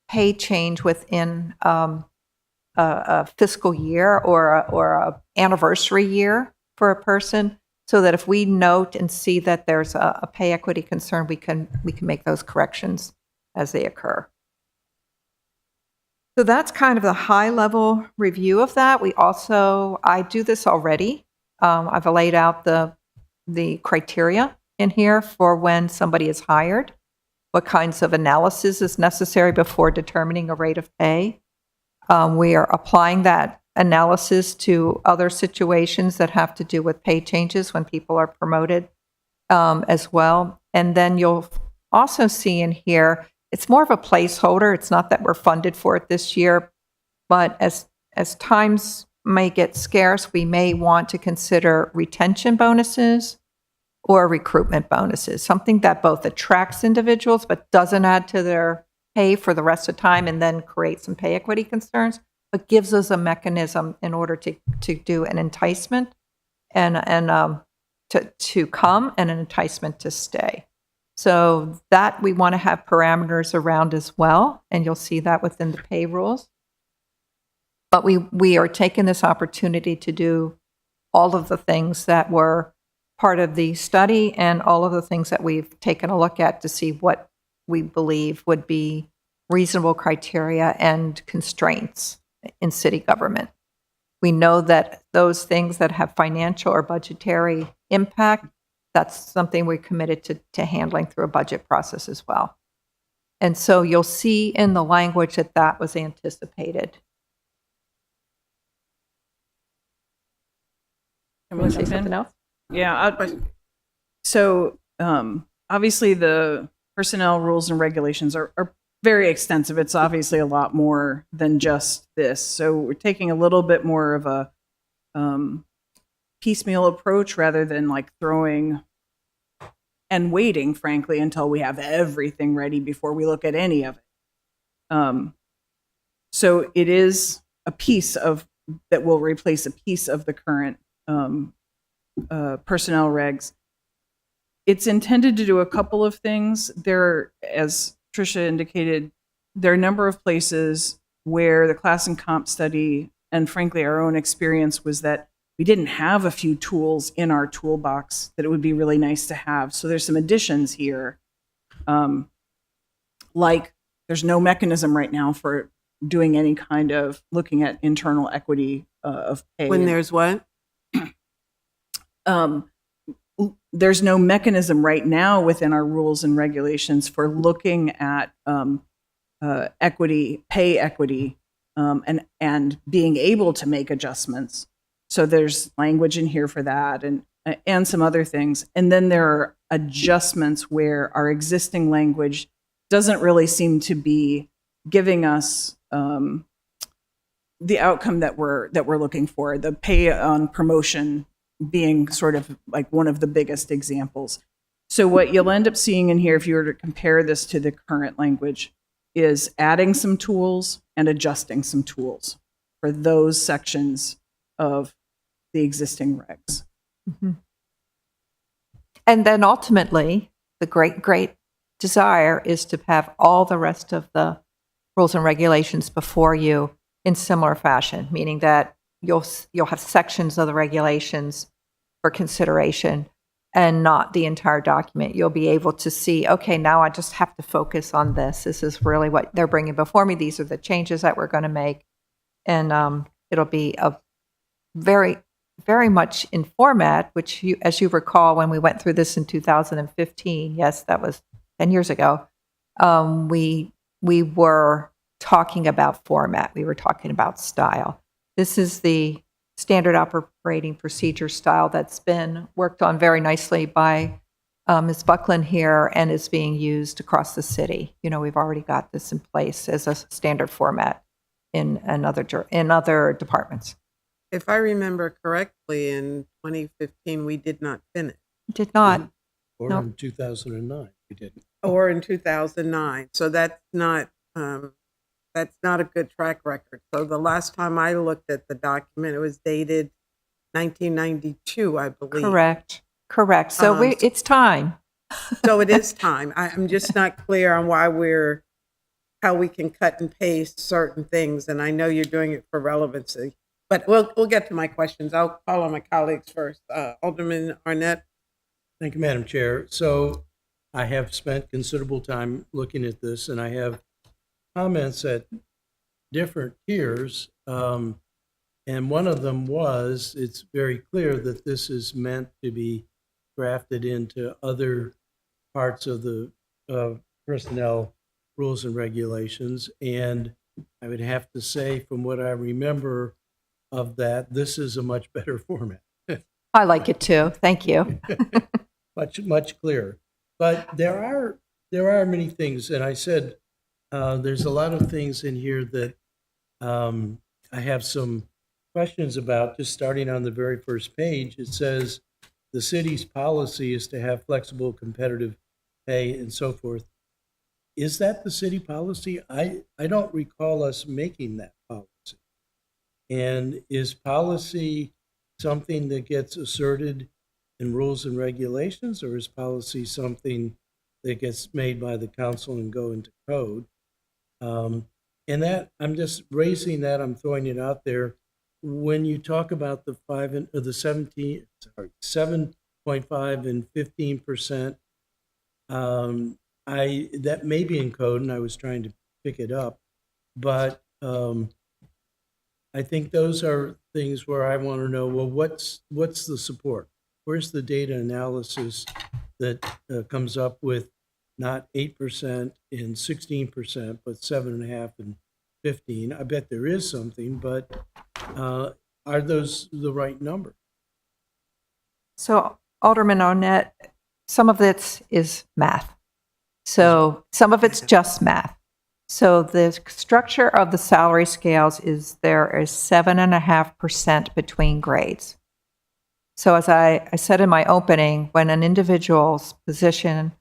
pay change within a fiscal year or a anniversary year for a person, so that if we note and see that there's a pay equity concern, we can make those corrections as they occur. So that's kind of the high level review of that. I do this already. I've laid out the criteria in here for when somebody is hired, what kinds of analysis is necessary before determining a rate of pay. We are applying that analysis to other situations that have to do with pay changes when people are promoted as well. And then you'll also see in here, it's more of a placeholder. It's not that we're funded for it this year, but as times may get scarce, we may want to consider retention bonuses or recruitment bonuses, something that both attracts individuals but doesn't add to their pay for the rest of the time and then create some pay equity concerns, but gives us a mechanism in order to do an enticement and to come and an enticement to stay. So that we want to have parameters around as well, and you'll see that within the pay rules. But we are taking this opportunity to do all of the things that were part of the study and all of the things that we've taken a look at to see what we believe would be reasonable criteria and constraints in city government. We know that those things that have financial or budgetary impact, that's something we're committed to handling through a budget process as well. And so you'll see in the language that that was anticipated. Can Want we to say jump in? something else? Yeah. So obviously the personnel rules and regulations are very extensive. It's obviously a lot more than just this. So we're taking a little bit more of a piecemeal approach rather than like throwing and waiting, frankly, until we have everything ready before we look at any of it. So it is a piece of that will replace a piece of the current personnel regs. It's intended to do a couple of things. There, as Tricia indicated, there are a number of places where the class and comp study, and frankly our own experience, was that we didn't have a few tools in our toolbox that it would be really nice to have. So there's some additions here. Like there's no mechanism right now for doing any kind of looking at internal equity of pay. When there's what? There's no mechanism right now within our rules and regulations for looking at equity, pay equity, and being able to make adjustments. So there's language in here for that, and some other things. And then there are adjustments where our existing language doesn't really seem to be giving us the outcome that we're looking for. The pay on promotion being sort of like one of the biggest examples. So what you'll end up seeing in here, if you were to compare this to the current language, is adding some tools and adjusting some tools for those sections of the existing regs. Mm-hmm. And then ultimately, the great desire is to have all the rest of the rules and regulations before you in similar fashion, meaning that you'll have sections of the regulations for consideration and not the entire document. You'll be able to see, okay, now I just have to focus on this. This is really what they're bringing before me. These are the changes that we're going to make. And it'll be a very, very much in format, which, as you recall, when we went through this in 2015, yes, that was 10 years ago, we were talking about format. We were talking about style. This is the standard operating procedure style that's been worked on very nicely by Ms. Buckland here and is being used across the city. You know, we've already got this in place as a standard format in other departments. If I remember correctly, in 2015, we did not finish. Did not. Or Nope. in 2009, we didn't. Or in 2009. So that's not a good track record. So the last time I looked at the document, it was dated 1992, I believe. Correct. So it's time. So it is time. I'm just not clear on why we're how we can cut and paste certain things, and I know you're doing it for relevancy. But we'll get to my questions. I'll call on my colleagues first. Alderman Arnett. Thank you, Madam Chair. So I have spent considerable time looking at this, and I have comments at different tiers. And one of them was, it's very clear that this is meant to be drafted into other parts of the personnel rules and regulations. And I would have to say, from what I remember of that, this is a much better format. I like it too. Thank you. Much clearer. But there are many things, and I said there's a lot of things in here that I have some questions about. Just starting on the very first page, it says the city's policy is to have flexible, competitive pay and so forth. Is that the city policy? I don't recall us making that policy. And is policy something that gets asserted in rules and regulations, or is policy something that gets made by the council and go into code? And that, I'm just raising that, I'm throwing it out there. When you talk about the 7.5 and 15%, that may be in code, and I was trying to pick it up, but I think those are things where I want to know, well, what's the support? Where's the data analysis that comes up with not 8% and 16%, but 7.5 and 15? I bet there is something, but are those the right number? So Alderman Arnett, some of this is math. So some of it's just math. So the structure of the salary scales is there is 7.5% between grades. So as I said in my opening, when an individual's position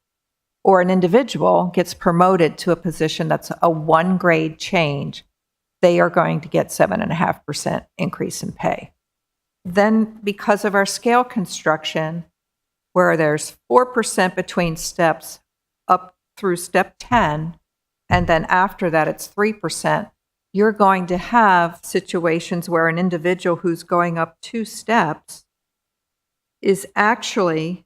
or an individual gets promoted to a position that's a 1 grade change, they are going to get 7.5% increase in pay. Then because of our scale construction, where there's 4% between steps up through step 10, and then after that it's 3%, you're going to have situations where an individual who's going up 2 steps is actually,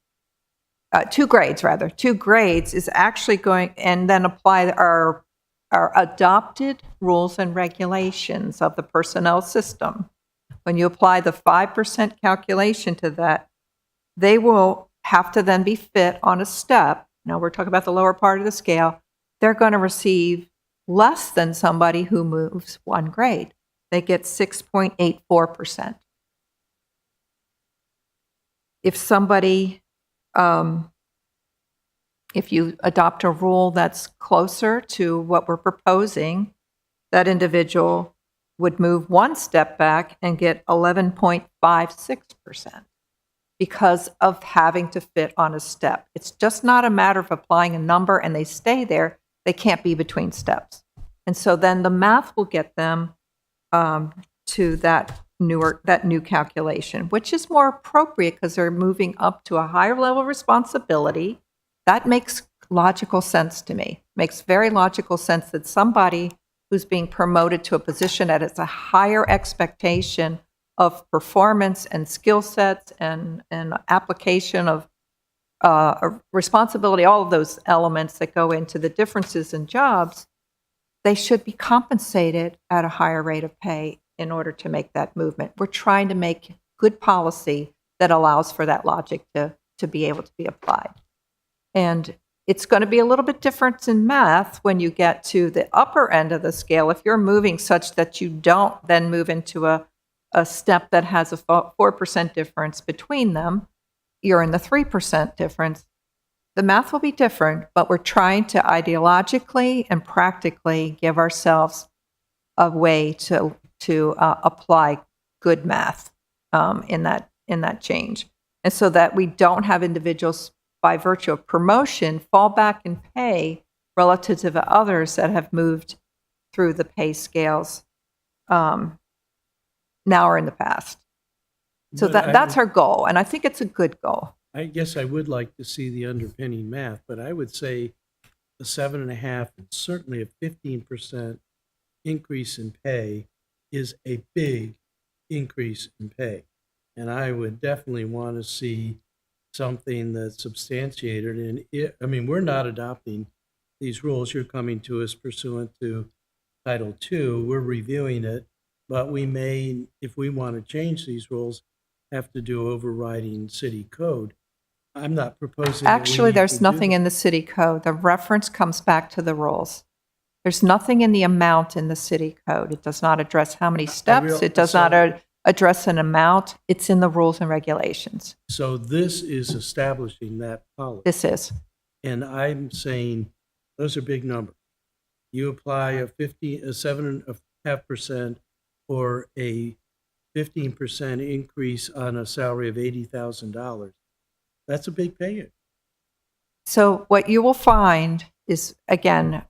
2 grades rather, 2 grades is actually going, and then apply our adopted rules and regulations of the personnel system. When you apply the 5% calculation to that, they will have to then be fit on a step. Now we're talking about the lower part of the scale. They're going to receive less than somebody who moves 1 grade. They get 6.84%. If somebody, if you adopt a rule that's closer to what we're proposing, that individual would move 1 step back and get 11.56% because of having to fit on a step. It's just not a matter of applying a number and they stay there. They can't be between steps. And so then the math will get them to that new calculation, which is more appropriate because they're moving up to a higher level of responsibility. That makes logical sense to me. Makes very logical sense that somebody who's being promoted to a position that has a higher expectation of performance and skill sets and application of responsibility, all of those elements that go into the differences in jobs, they should be compensated at a higher rate of pay in order to make that movement. We're trying to make good policy that allows for that logic to be able to be applied. And it's going to be a little bit different in math when you get to the upper end of the scale. If you're moving such that you don't then move into a step that has a 4% difference between them, you're in the 3% difference. The math will be different, but we're trying to ideologically and practically give ourselves a way to apply good math in that change. And so that we don't have individuals by virtue of promotion fall back in pay relative to the others that have moved through the pay scales now or in the past. So But that's our goal, and I think it's a good goal. I guess I would like to see the underpinning math, but I would say a 7.5% and certainly a 15% increase in pay is a big increase in pay. And I would definitely want to see something that's substantiated. And I mean, we're not adopting these rules. You're coming to us pursuant to Title II. We're reviewing it, but we may, if we want to change these rules, have to do overriding city code. I'm not proposing. that we Actually, need there's to do nothing that. in the city code. The reference comes back to the rules. There's nothing in the amount in the city code. It does not address how many steps. It does not address an amount. It's in the rules and regulations. So this is establishing that policy. This is. And I'm saying those are big numbers. You apply a 7.5% or a 15% increase on a salary of $80,000. That's a big pay. So what you will find is, again,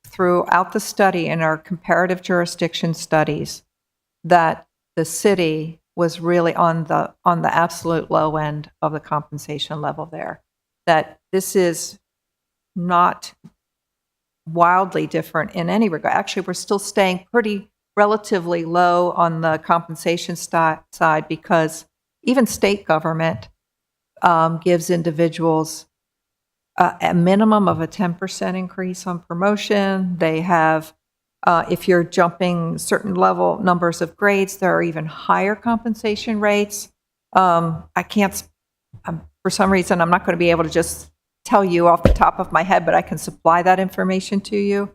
throughout the study in our comparative jurisdiction studies, that the city was really on the absolute low end of the compensation level there. That this is not wildly different in any regard. Actually, we're still staying pretty relatively low on the compensation side, because even state government gives individuals a minimum of a 10% increase on promotion. They have, if you're jumping certain level numbers of grades, there are even higher compensation rates. I can't, for some reason, I'm not going to be able to just tell you off the top of my head, but I can supply that information to you.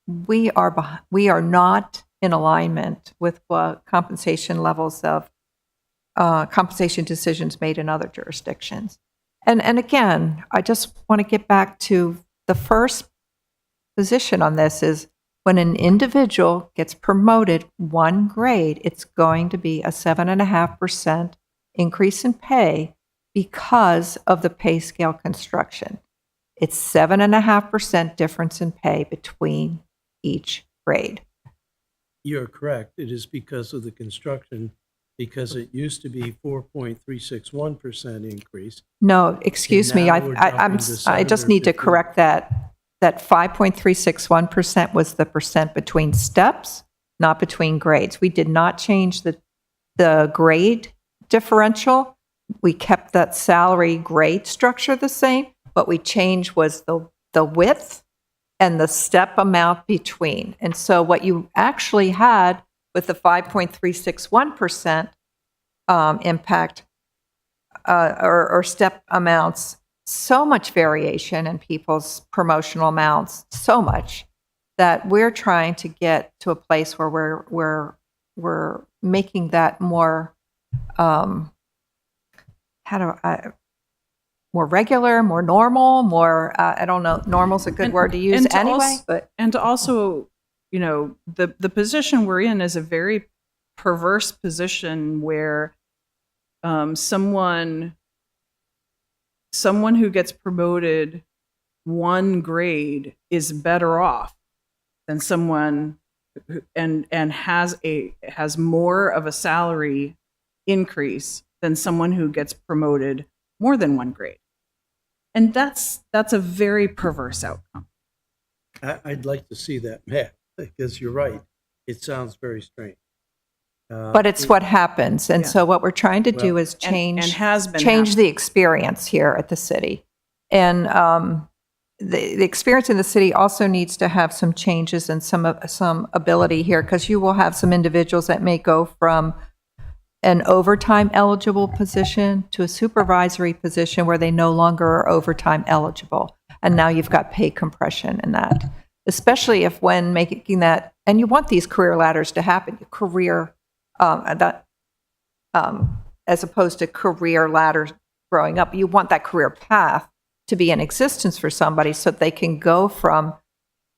We are not in alignment with what compensation levels of compensation decisions made in other jurisdictions. And again, I just want to get back to the first position on this is when an individual gets promoted one grade, it's going to be a 7.5% increase in pay because of the pay scale construction. It's 7.5% difference in pay between each grade. You're correct. It is because of the construction, because it used to be 4.361% increase. No, excuse me. now we're jumping to I just 7 or need to 15. correct that. That 5.361% was the percent between steps, not between grades. We did not change the grade differential. We kept that salary grade structure the same. What we changed was the width and the step amount between. And so what you actually had with the 5.361% impact or step amounts, so much variation in people's promotional amounts, so much that we're trying to get to a place where we're making that more more regular, more normal, more I don't know, normal's a good word to use to anyway, also, but and to also, you know, the position we're in is a very perverse position where someone who gets promoted one grade is better off than someone who, and has more of a salary increase than someone who gets promoted more than one grade. And that's a very perverse outcome. I'd like to see that math, because you're right. It sounds very strange. but it's what happens. And Yeah. so what we're trying to do Well, is change and has been change happening. the experience here at the city. And the experience in the city also needs to have some changes and some ability here, because you will have some individuals that may go from an overtime eligible position to a supervisory position where they no longer are overtime eligible. And now you've got pay compression in that, especially if when making that, and you want these career ladders to happen, as opposed to career ladders growing up, you want that career path to be in existence for somebody so that they can go from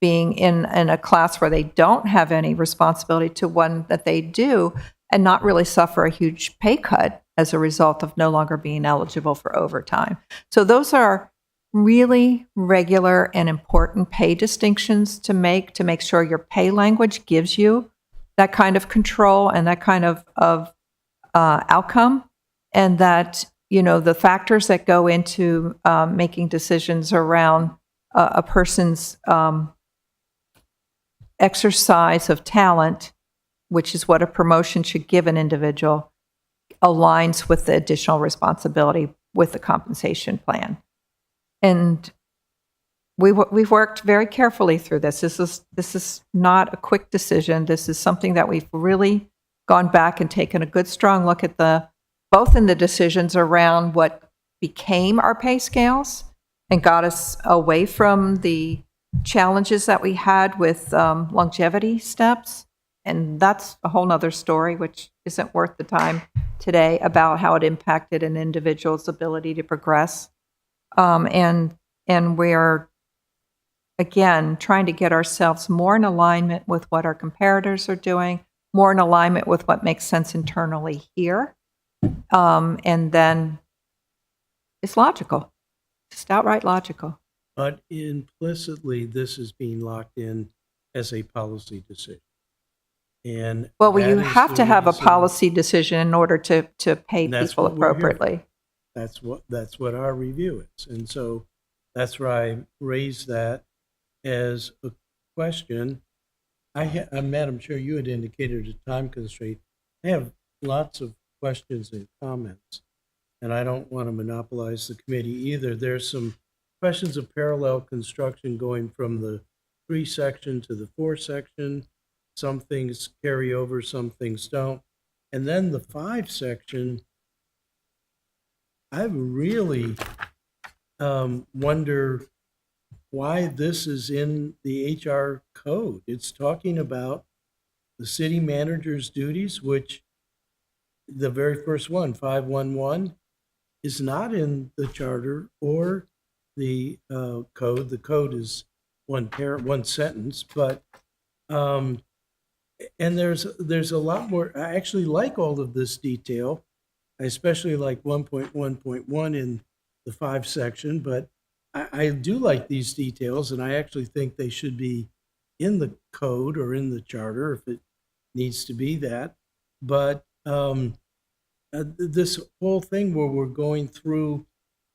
being in a class where they don't have any responsibility to one that they do, and not really suffer a huge pay cut as a result of no longer being eligible for overtime. So those are really regular and important pay distinctions to make sure your pay language gives you that kind of control and that kind of outcome, and that the factors that go into making decisions around a person's exercise of talent, which is what a promotion should give an individual, aligns with the additional responsibility with the compensation plan. And we've worked very carefully through this. This is not a quick decision. This is something that we've really gone back and taken a good strong look at both in the decisions around what became our pay scales and got us away from the challenges that we had with longevity steps. And that's a whole nother story, which isn't worth the time today, about how it impacted an individual's ability to progress. And we're, again, trying to get ourselves more in alignment with what our comparators are doing, more in alignment with what makes sense internally here. And then it's logical, just outright logical. But implicitly, this is being locked in as a policy decision. And Well, that you is have the to have a reason- policy decision in order to pay And that's people what we're here for. appropriately. That's what our review is. And so that's why I raised that as a question. Madam Chair, you had indicated a time constraint. I have lots of questions and comments, and I don't want to monopolize the committee either. There's some questions of parallel construction going from the 3 section to the 4 section. Some things carry over, some things don't. And then the 5 section, I really wonder why this is in the HR code. It's talking about the city manager's duties, which the very first one, 511, is not in the charter or the code. The code is one sentence, but and there's a lot more. I actually like all of this detail. I especially like 1.1.1 in the 5 section, but I do like these details, and I actually think they should be in the code or in the charter if it needs to be that. But this whole thing where we're going through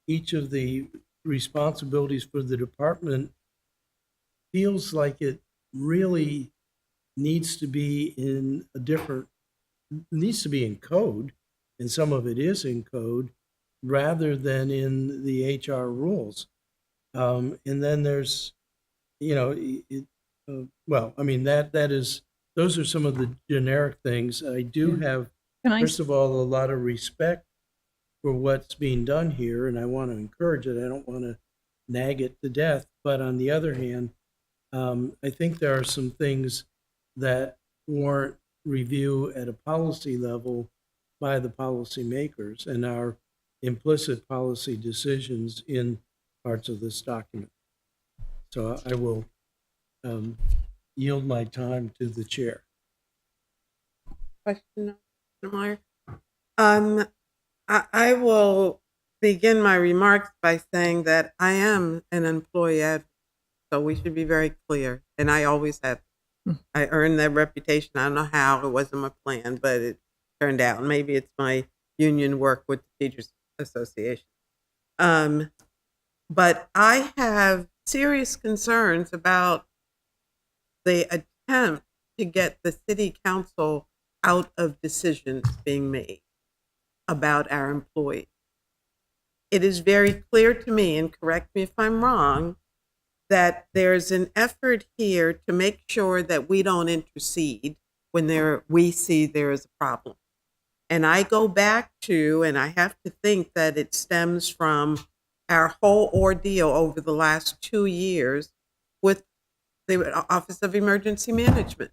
each of the responsibilities for the department feels like it really needs to be in code, and some of it is in code, rather than in the HR rules. And then there's, that is, those are some of the generic things. I do have, Can I? first of all, a lot of respect for what's being done here, and I want to encourage it. I don't want to nag it to death. But on the other hand, I think there are some things that warrant review at a policy level by the policymakers and our implicit policy decisions in parts of this document. So I will yield my time to the chair. Question, Mr. Meyer? I will begin my remarks by saying that I am an employee advocate, so we should be very clear, and I always have. I earned that reputation. I don't know how. It wasn't my plan, but it turned out. Maybe it's my union work with the Teachers Association. But I have serious concerns about the attempt to get the city council out of decisions being made about our employees. It is very clear to me, and correct me if I'm wrong, that there's an effort here to make sure that we don't intercede when we see there is a problem. And I go back to, and I have to think that it stems from our whole ordeal over the last 2 years with the Office of Emergency Management,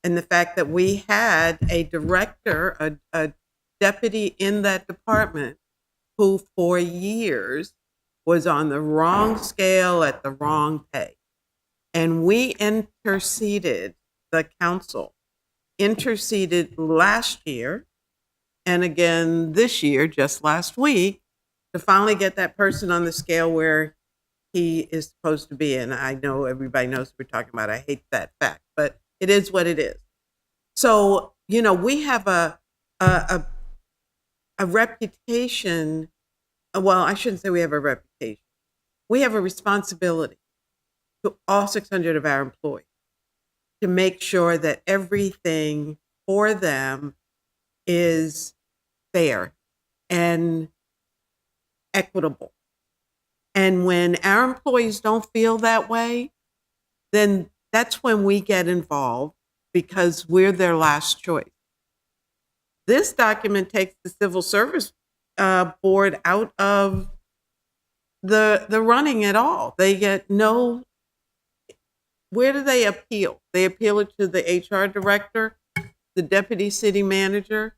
and the fact that we had a director, a deputy in that department who for years was on the wrong scale at the wrong pay. And we interceded, the council interceded last year and again this year, just last week, to finally get that person on the scale where he is supposed to be. And I know everybody knows what we're talking about. I hate that fact, but it is what it is. So, we have a a reputation. Well, I shouldn't say we have a reputation. We have a responsibility to all 600 of our employees to make sure that everything for them is fair and equitable. And when our employees don't feel that way, then that's when we get involved because we're their last choice. This document takes the Civil Service Board out of the running at all. They get no. Where do they appeal? They appeal it to the HR director, the deputy city manager.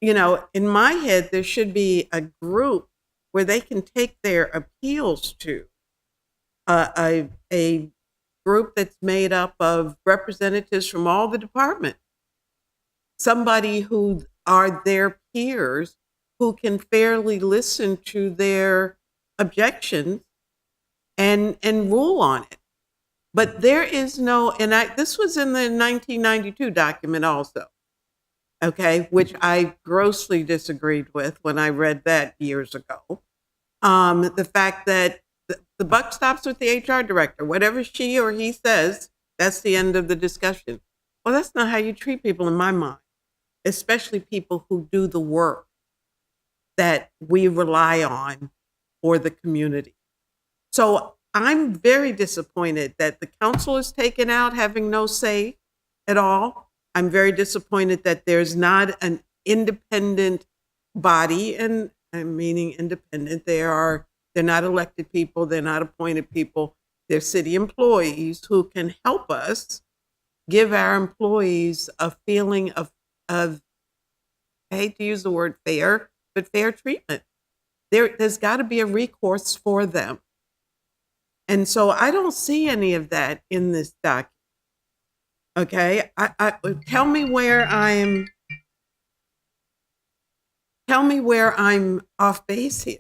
You know, in my head, there should be a group where they can take their appeals to, a group that's made up of representatives from all the departments, somebody who are their peers who can fairly listen to their objections and rule on it. But there is no, and this was in the 1992 document also, okay, which I grossly disagreed with when I read that years ago. The fact that the buck stops with the HR director. Whatever she or he says, that's the end of the discussion. Well, that's not how you treat people in my mind, especially people who do the work that we rely on for the community. So I'm very disappointed that the council is taken out, having no say at all. I'm very disappointed that there's not an independent body, and I'm meaning independent. They're not elected people, they're not appointed people, they're city employees who can help us give our employees a feeling of I hate to use the word fair, but fair treatment. There's got to be a recourse for them. And so I don't see any of that in this document. Okay, tell me where I'm off base here,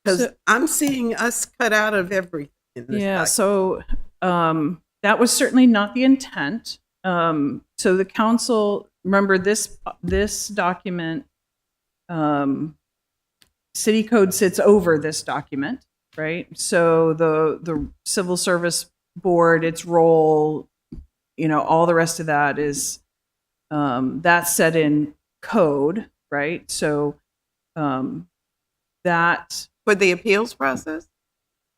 because I'm seeing us cut out of everything in this document. So that was certainly not the intent. So the council, remember this document, city code sits over this document, right? So the Civil Service Board, its role, all the rest of that is that's set in code, right? So that For the appeals process?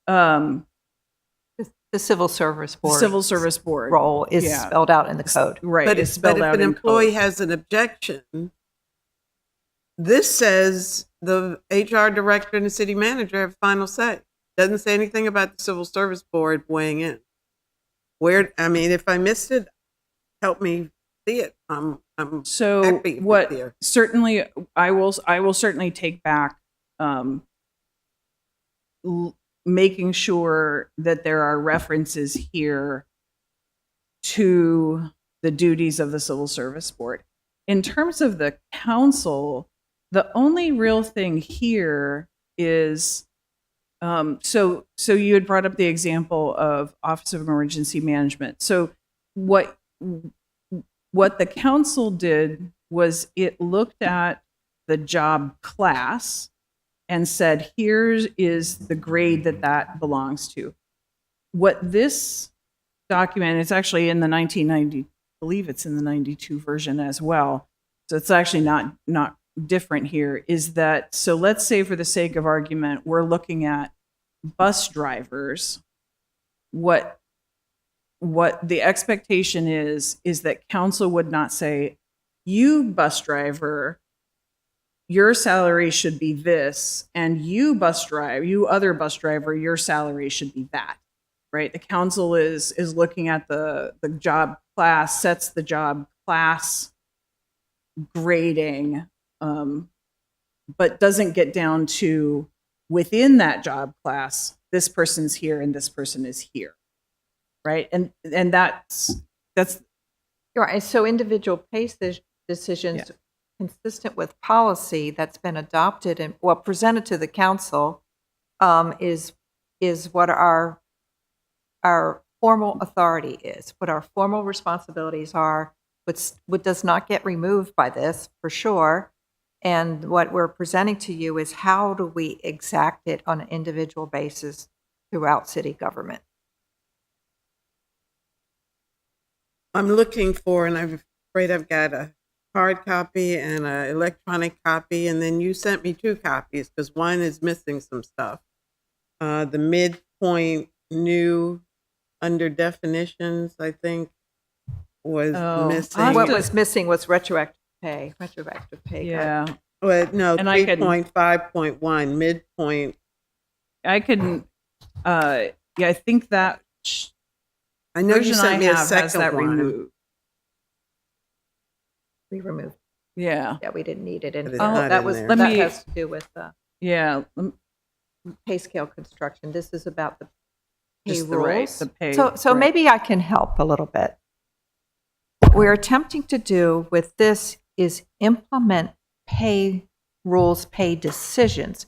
The Civil Service Board. Civil Service Board role is Yeah. spelled out in the code. right? But, It's but spelled if out an in employee code. has an objection, this says the HR director and the city manager have final say. Doesn't say anything about the Civil Service Board weighing in. If I missed it, help me see it. I'm So happy with what there. certainly I will certainly take back making sure that there are references here to the duties of the Civil Service Board. In terms of the council, the only real thing here is so you had brought up the example of Office of Emergency Management. So what the council did was it looked at the job class and said, here is the grade that belongs to. What this document, it's actually in the 1990, I believe it's in the 92 version as well. So it's actually not different here, is that, so let's say for the sake of argument, we're looking at bus drivers. What the expectation is that council would not say, you bus driver, your salary should be this, and you other bus driver, your salary should be that, right? The council is looking at the job class, sets the job class grading, but doesn't get down to within that job class, this person's here and this person is here, right? And that's You're right. So individual pay decisions consistent with policy that's been adopted and presented to the council is what our formal authority is, what our formal responsibilities are, what does not get removed by this for sure. And what we're presenting to you is how do we exact it on an individual basis throughout city government? I'm looking for, and I'm afraid I've got a hard copy and an electronic copy, and then you sent me 2 copies because one is missing some stuff. The midpoint new under definitions, I think, was Oh, missing. I have What to- was missing was retroactive pay. Retroactive pay. Yeah, But no, And I can- 3.5.1 midpoint. I can, yeah, I think that I know you version sent I me a have has second that one. removed. We removed. Yeah, Yeah, we didn't need it. But And it's not that in was there. that Let me- has to do with yeah, pay scale construction. This is about the pay just the rate, rules. the pay. So right. maybe I can help a little bit. What we're attempting to do with this is implement pay rules, pay decisions,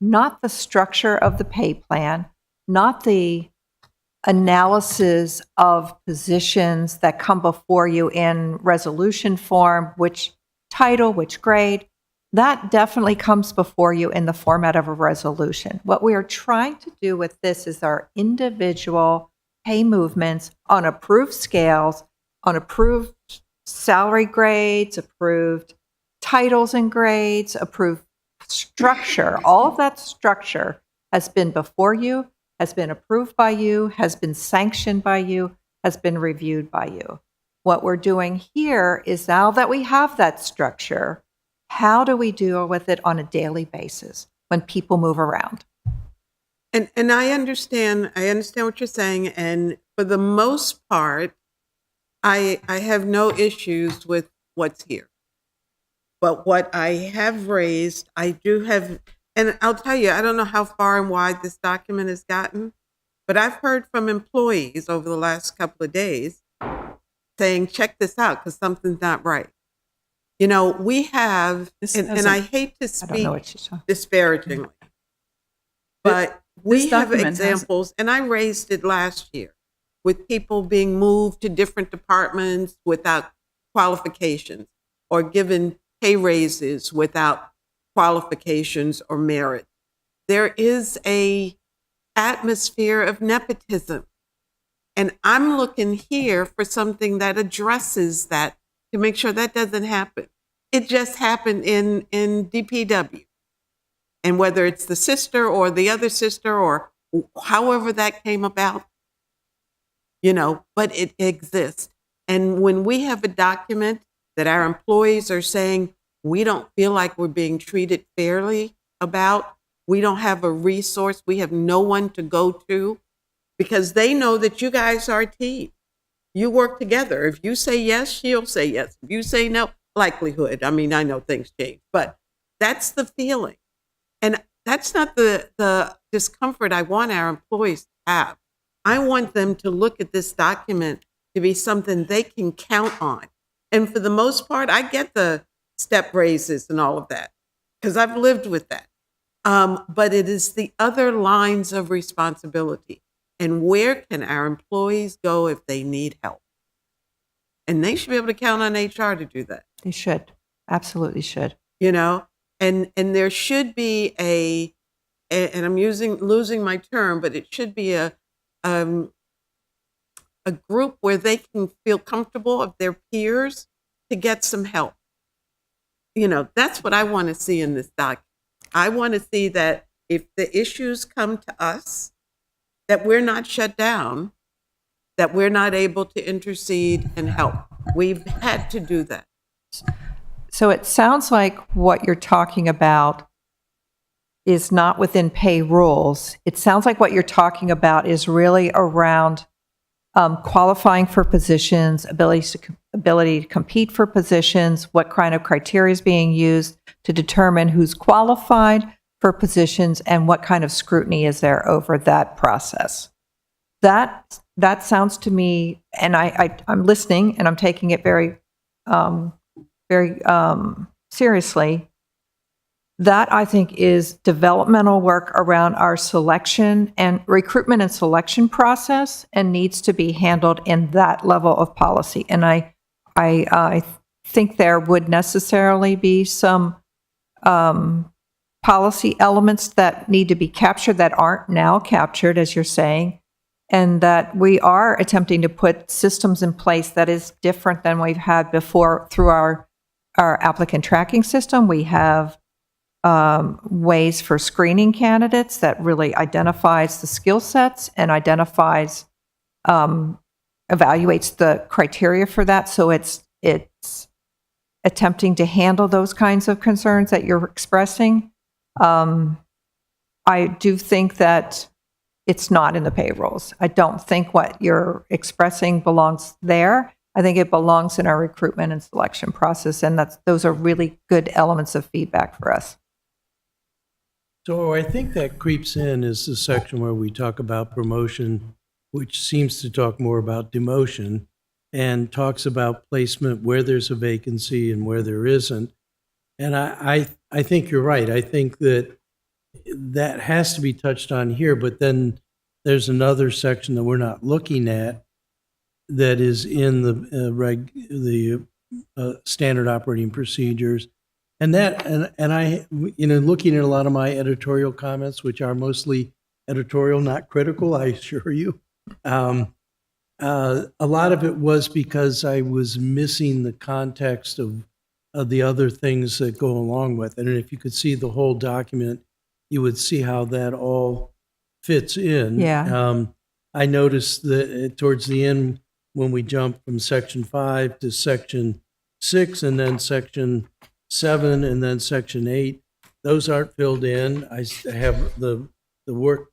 not the structure of the pay plan, not the analysis of positions that come before you in resolution form, which title, which grade. That definitely comes before you in the format of a resolution. What we are trying to do with this is our individual pay movements on approved scales, on approved salary grades, approved titles and grades, approved structure. All of that structure has been before you, has been approved by you, has been sanctioned by you, has been reviewed by you. What we're doing here is now that we have that structure, how do we deal with it on a daily basis when people move around? And I understand what you're saying, and for the most part, I have no issues with what's here. But what I have raised, I do have, and I'll tell you, I don't know how far and wide this document has gotten, but I've heard from employees over the last couple of days saying, check this out because something's not right. You know, we have, This and hasn't- I hate to I don't speak know what she's talking. disparagingly, but we this have document has- examples, and I raised it last year, with people being moved to different departments without qualifications or given pay raises without qualifications or merit. There is a atmosphere of nepotism. And I'm looking here for something that addresses that to make sure that doesn't happen. It just happened in DPW. And whether it's the sister or the other sister or however that came about, you know, but it exists. And when we have a document that our employees are saying, we don't feel like we're being treated fairly about, we don't have a resource, we have no one to go to, because they know that you guys are a team. You work together. If you say yes, she'll say yes. If you say no, likelihood. I mean, I know things change, but that's the feeling. And that's not the discomfort I want our employees to have. I want them to look at this document to be something they can count on. And for the most part, I get the step raises and all of that because I've lived with that. But it is the other lines of responsibility. And where can our employees go if they need help? And they should be able to count on HR to do that. They should. Absolutely should. You know, and there should be and I'm losing my term, but it should be a group where they can feel comfortable of their peers to get some help. You know, that's what I want to see in this document. I want to see that if the issues come to us, that we're not shut down, that we're not able to intercede and help. We've had to do that. So it sounds like what you're talking about is not within pay rules. It sounds like what you're talking about is really around qualifying for positions, ability to compete for positions, what kind of criteria is being used to determine who's qualified for positions, and what kind of scrutiny is there over that process. That sounds to me, and I'm listening and I'm taking it very seriously. That, I think, is developmental work around our selection and recruitment and selection process, and needs to be handled in that level of policy. And I think there would necessarily be some policy elements that need to be captured that aren't now captured, as you're saying, and that we are attempting to put systems in place that is different than we've had before through our applicant tracking system. We have ways for screening candidates that really identifies the skill sets and identifies, evaluates the criteria for that. So it's attempting to handle those kinds of concerns that you're expressing. I do think that it's not in the payrolls. I don't think what you're expressing belongs there. I think it belongs in our recruitment and selection process, and those are really good elements of feedback for us. So I think that creeps in is the section where we talk about promotion, which seems to talk more about demotion, and talks about placement where there's a vacancy and where there isn't. And I think you're right. I think that has to be touched on here, but then there's another section that we're not looking at that is in the standard operating procedures. And I, looking at a lot of my editorial comments, which are mostly editorial, not critical, I assure you. A lot of it was because I was missing the context of the other things that go along with it. And if you could see the whole document, you would see how that all fits in. Yeah. I noticed that towards the end, when we jump from section 5 to section 6 and then section 7 and then section 8, those aren't filled in. I have the work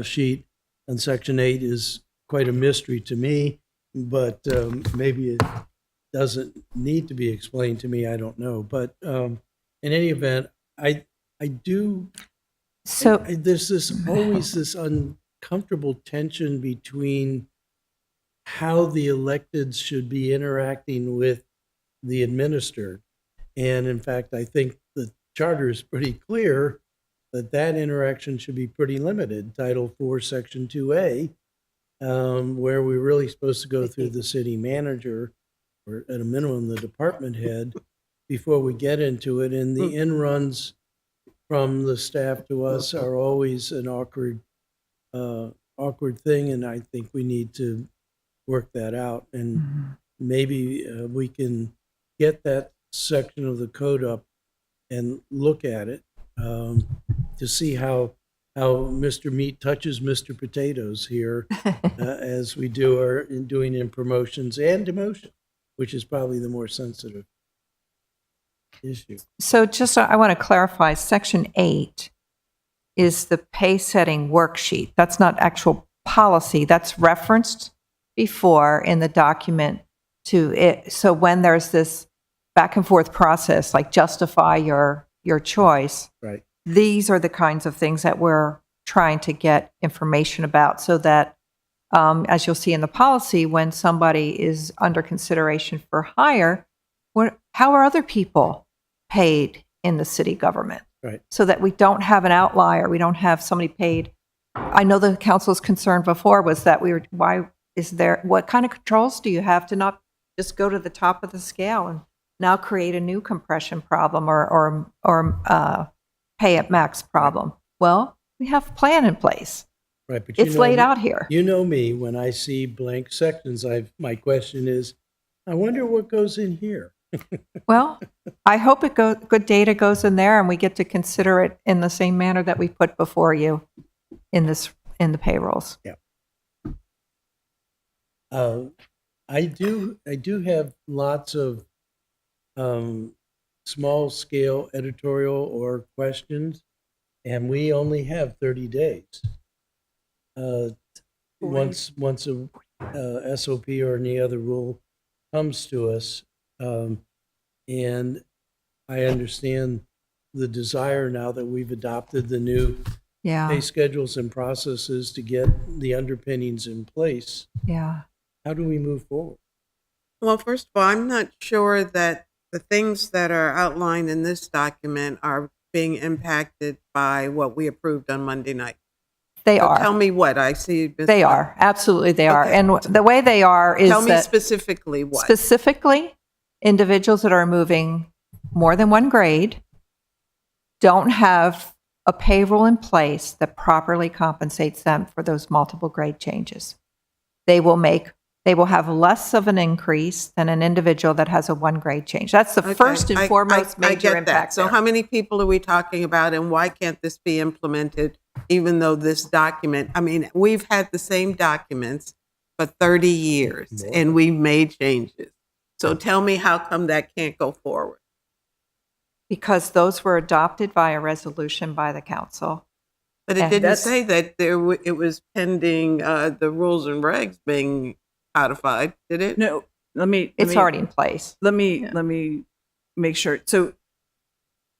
sheet on section 8 is quite a mystery to me, but maybe it doesn't need to be explained to me. I don't know. But in any event, I do. So There's always this uncomfortable tension between how the electeds should be interacting with the administered. And in fact, I think the charter is pretty clear that interaction should be pretty limited. Title 4, Section 2A, where we're really supposed to go through the city manager, or at a minimum, the department head, before we get into it. And the in-runs from the staff to us are always an awkward thing, and I think we need to work that out. And maybe we can get that section of the code up and look at it to see how Mr. Meat touches Mr. Potatoes here as we doing in promotions and demotion, which is probably the more sensitive issue. So just, I want to clarify, Section 8 is the pay setting worksheet. That's not actual policy. That's referenced before in the document to it. So when there's this back and forth process, like justify your choice, Right. these are the kinds of things that we're trying to get information about, so that, as you'll see in the policy, when somebody is under consideration for hire, how are other people paid in the city government? Right. So that we don't have an outlier. We don't have somebody paid. I know the council's concern before was that what kind of controls do you have to not just go to the top of the scale and now create a new compression problem or pay at max problem? Well, we have a plan in place. Right, but It's laid out here. You know me, when I see blank sections, my question is, I wonder what goes in here. Well, I hope good data goes in there and we get to consider it in the same manner that we put before you in the payrolls. Yeah. I do have lots of small scale editorial or questions, and we only have 30 days. Once a SOP or any other rule comes to us, and I understand the desire now that we've adopted the new Yeah. pay schedules and processes to get the underpinnings in place. Yeah. How do we move forward? Well, first of all, I'm not sure that the things that are outlined in this document are being impacted by what we approved on Monday night. They So are. Tell me what I see. They are. Absolutely, they are. Okay. And the way they are is Tell me that specifically what. specifically individuals that are moving more than one grade don't have a payroll in place that properly compensates them for those multiple grade changes. They will have less of an increase than an individual that has a 1 grade change. That's the Okay, first and foremost I major get that. impact. So there. how many people are we talking about, and why can't this be implemented, even though this document, I mean, we've had the same documents for 30 years, and we've made changes. So tell me, how come that can't go forward? Because those were adopted by a resolution by the council. But Yeah, it didn't that's- say that it was pending the rules and regs being codified, did it? No, It's already in place. let me make sure. So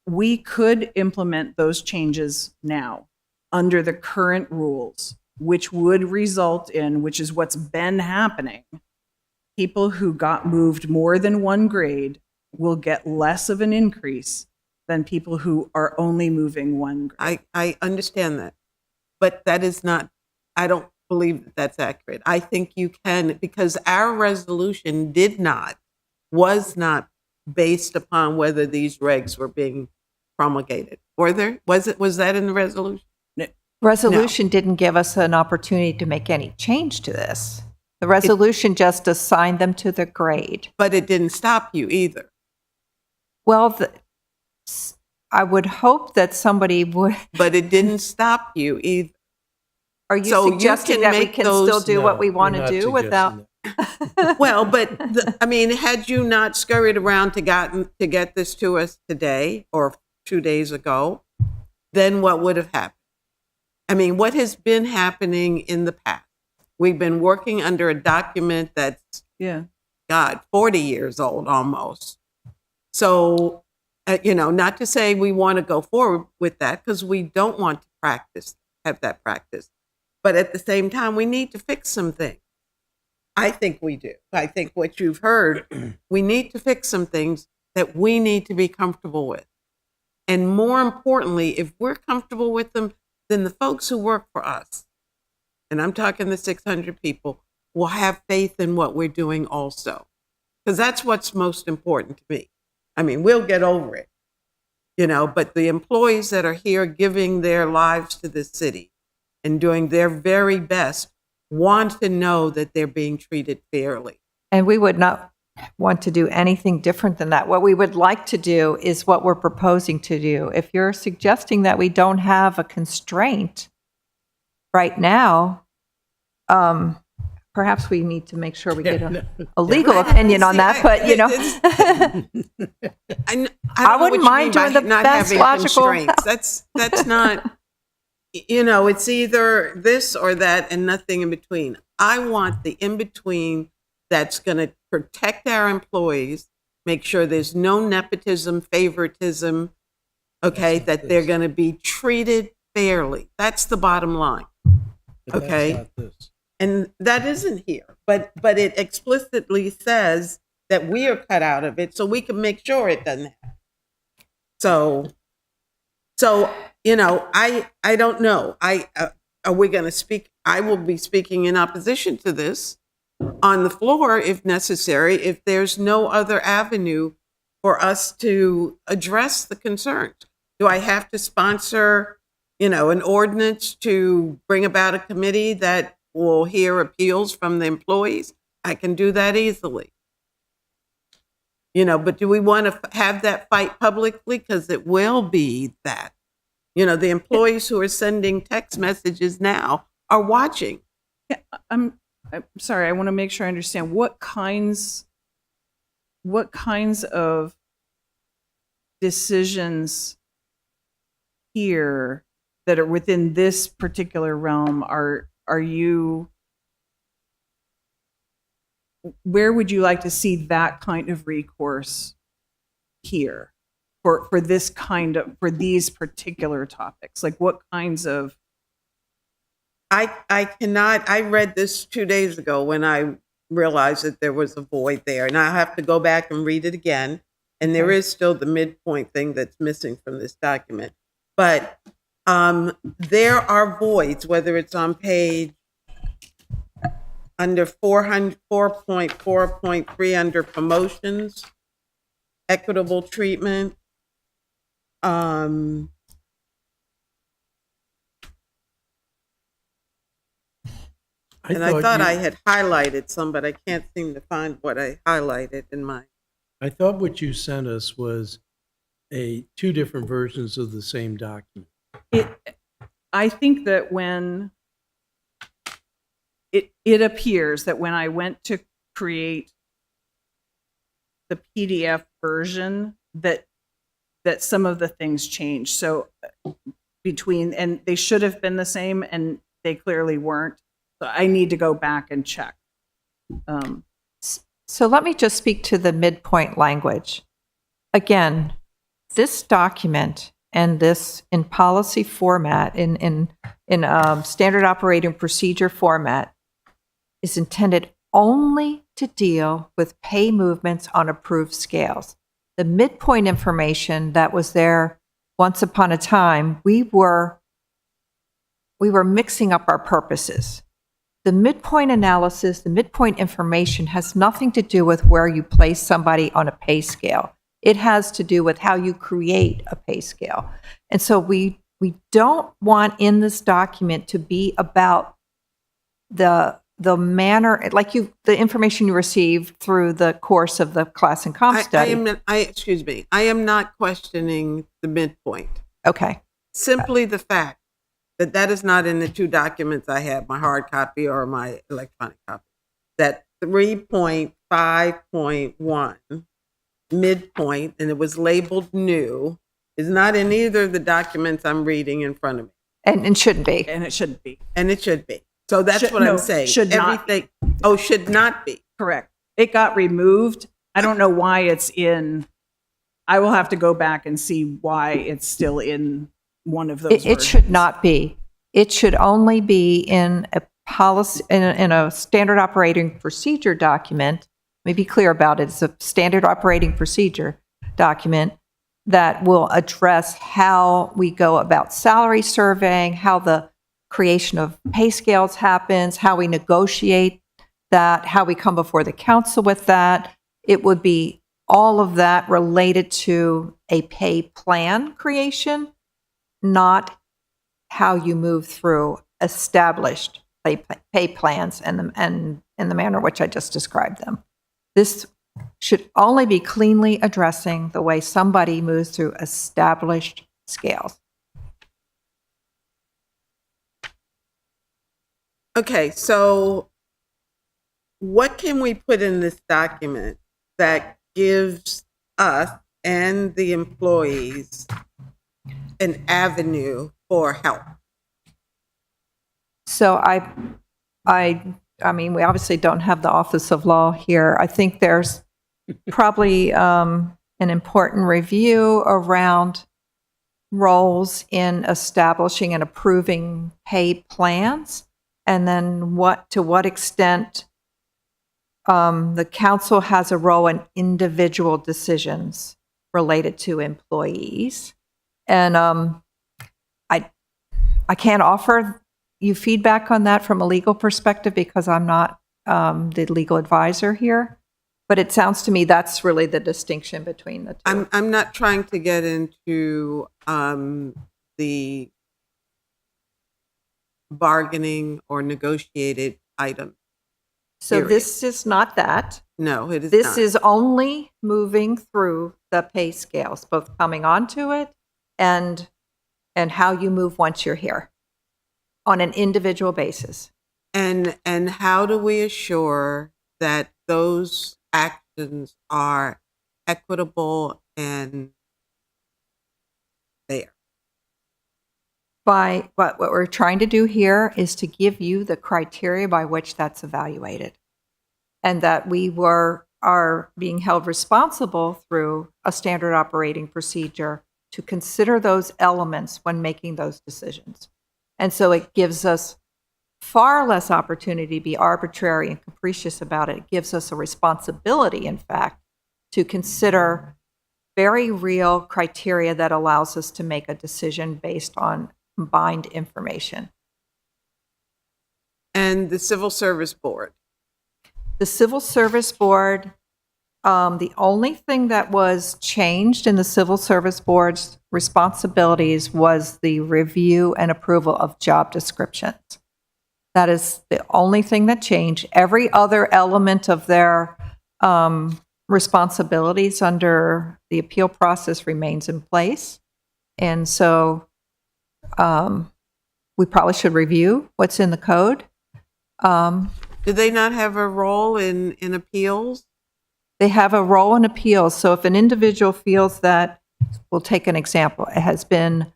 we could implement those changes now under the current rules, which would result in, which is what's been happening, people who got moved more than 1 grade will get less of an increase than people who are only moving 1 grade. I understand that, but that is not, I don't believe that that's accurate. I think you can, because our resolution was not based upon whether these regs were being promulgated. Was that in the resolution? Resolution didn't give us an opportunity to make any change to this. The resolution just assigned them to the grade. But it didn't stop you either. Well, I would hope that somebody would. But it didn't stop you either. Are you So you suggesting can that we make can those- still do what we No, want we're to not do without? suggesting that. Well, but I mean, had you not scurried around to get this to us today or 2 days ago, then what would have happened? I mean, what has been happening in the past? We've been working under a document that's, Yeah. God, 40 years old almost. So, not to say we want to go forward with that, because we don't want to have that practice. But at the same time, we need to fix some things. I think we do. I think what you've heard, we need to fix some things that we need to be comfortable with. And more importantly, if we're comfortable with them, then the folks who work for us, and I'm talking the 600 people, will have faith in what we're doing also. Because that's what's most important to me. I mean, we'll get over it, but the employees that are here giving their lives to this city and doing their very best want to know that they're being treated fairly. And we would not want to do anything different than that. What we would like to do is what we're proposing to do. If you're suggesting that we don't have a constraint right now, perhaps we need to make sure we get a legal opinion on that. But, I don't I know what wouldn't you mind mean by doing the not best having logical- constraints. That's not, it's either this or that and nothing in between. I want the in-between that's going to protect our employees, make sure there's no nepotism, favoritism, okay, that they're going to be treated fairly. That's the bottom line. But that's Okay. not this. And that isn't here, but it explicitly says that we are cut out of it so we can make sure it doesn't happen. So I don't know. Are we going to speak? I will be speaking in opposition to this on the floor if necessary, if there's no other avenue for us to address the concerns. Do I have to sponsor, an ordinance to bring about a committee that will hear appeals from the employees? I can do that easily. But do we want to have that fight publicly? Because it will be that. The employees who are sending text messages now are watching. I'm sorry, I want to make sure I understand what kinds of decisions here that are within this particular realm are you, where would you like to see that kind of recourse here for these particular topics? Like what kinds of I cannot, I read this 2 days ago when I realized that there was a void there, and I have to go back and read it again. And there is still the midpoint thing that's missing from this document. But there are voids, whether it's on page under 4.4.3 under promotions, equitable treatment, Um, and I thought I had highlighted some, but I can't seem to find what I highlighted in my. I thought what you sent us was two different versions of the same document. I think that when it appears that when I went to create the PDF version, that some of the things changed. So and they should have been the same, and they clearly weren't. So I need to go back and check. So let me just speak to the midpoint language. Again, this document and this in policy format, in standard operating procedure format, is intended only to deal with pay movements on approved scales. The midpoint information that was there once upon a time, we were mixing up our purposes. The midpoint analysis, the midpoint information has nothing to do with where you place somebody on a pay scale. It has to do with how you create a pay scale. And so we don't want in this document to be about the manner, like the information you received through the course of the class and comp study. Excuse me. I am not questioning the midpoint. Okay. Simply the fact that is not in the two documents I have, my hard copy or my electronic copy. That 3.5.1 midpoint, and it was labeled new, is not in either of the documents I'm reading in front of me. And shouldn't be. And it shouldn't be. And it should be. So that's what I'm saying. Should not be. Oh, should not be. Correct. It got removed. I don't know why it's in. I will have to go back and see why it's still in one of those. It should not be. It should only be in a policy, in a standard operating procedure document. Let me be clear about it. It's a standard operating procedure document that will address how we go about salary surveying, how the creation of pay scales happens, how we negotiate that, how we come before the council with that. It would be all of that related to a pay plan creation, not how you move through established pay plans and in the manner which I just described them. This should only be cleanly addressing the way somebody moves through established scales. Okay, so what can we put in this document that gives us and the employees an avenue for help? So I mean, we obviously don't have the Office of Law here. I think there's probably an important review around roles in establishing and approving pay plans, and then to what extent the council has a role in individual decisions related to employees. And I can't offer you feedback on that from a legal perspective because I'm not the legal advisor here. But it sounds to me that's really the distinction between the two. I'm not trying to get into the bargaining or negotiated item. So period. this is not that. No, it is This not. is only moving through the pay scales, both coming onto it and how you move once you're here on an individual basis. And how do we assure that those actions are equitable and fair? By what we're trying to do here is to give you the criteria by which that's evaluated, and that we are being held responsible through a standard operating procedure to consider those elements when making those decisions. And so it gives us far less opportunity to be arbitrary and capricious about it. It gives us a responsibility, in fact, to consider very real criteria that allows us to make a decision based on combined information. And the Civil Service Board. The Civil Service Board, the only thing that was changed in the Civil Service Board's responsibilities was the review and approval of job descriptions. That is the only thing that changed. Every other element of their responsibilities under the appeal process remains in place. And so we probably should review what's in the code. Do they not have a role in appeals? They have a role in appeals. So if an individual feels that, we'll take an example, it has been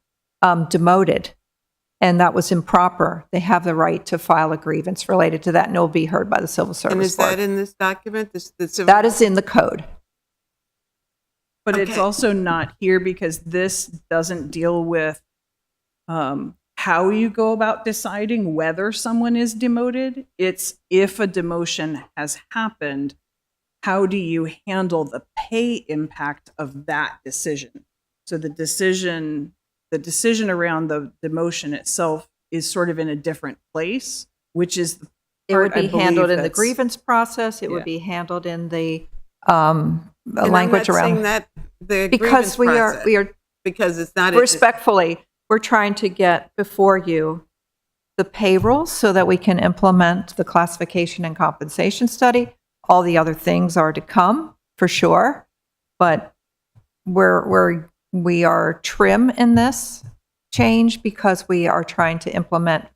demoted and that was improper, they have the right to file a grievance related to that and it will be heard by the Civil Service And is Board. that in this document? The civil- That is in the code. But it's Okay. also not here because this doesn't deal with how you go about deciding whether someone is demoted. It's if a demotion has happened, how do you handle the pay impact of that decision? So the decision around the demotion itself is sort of in a different place, which is the It would part I be handled believe in the that's- grievance process. It Yeah. would be handled in the And language I'm not around. saying that the Because grievance we are process, because it's not respectfully, we're trying to get before you the payroll so that we can implement the classification and compensation study. All the other things are to come for sure, but we are trim in this change because we are trying to implement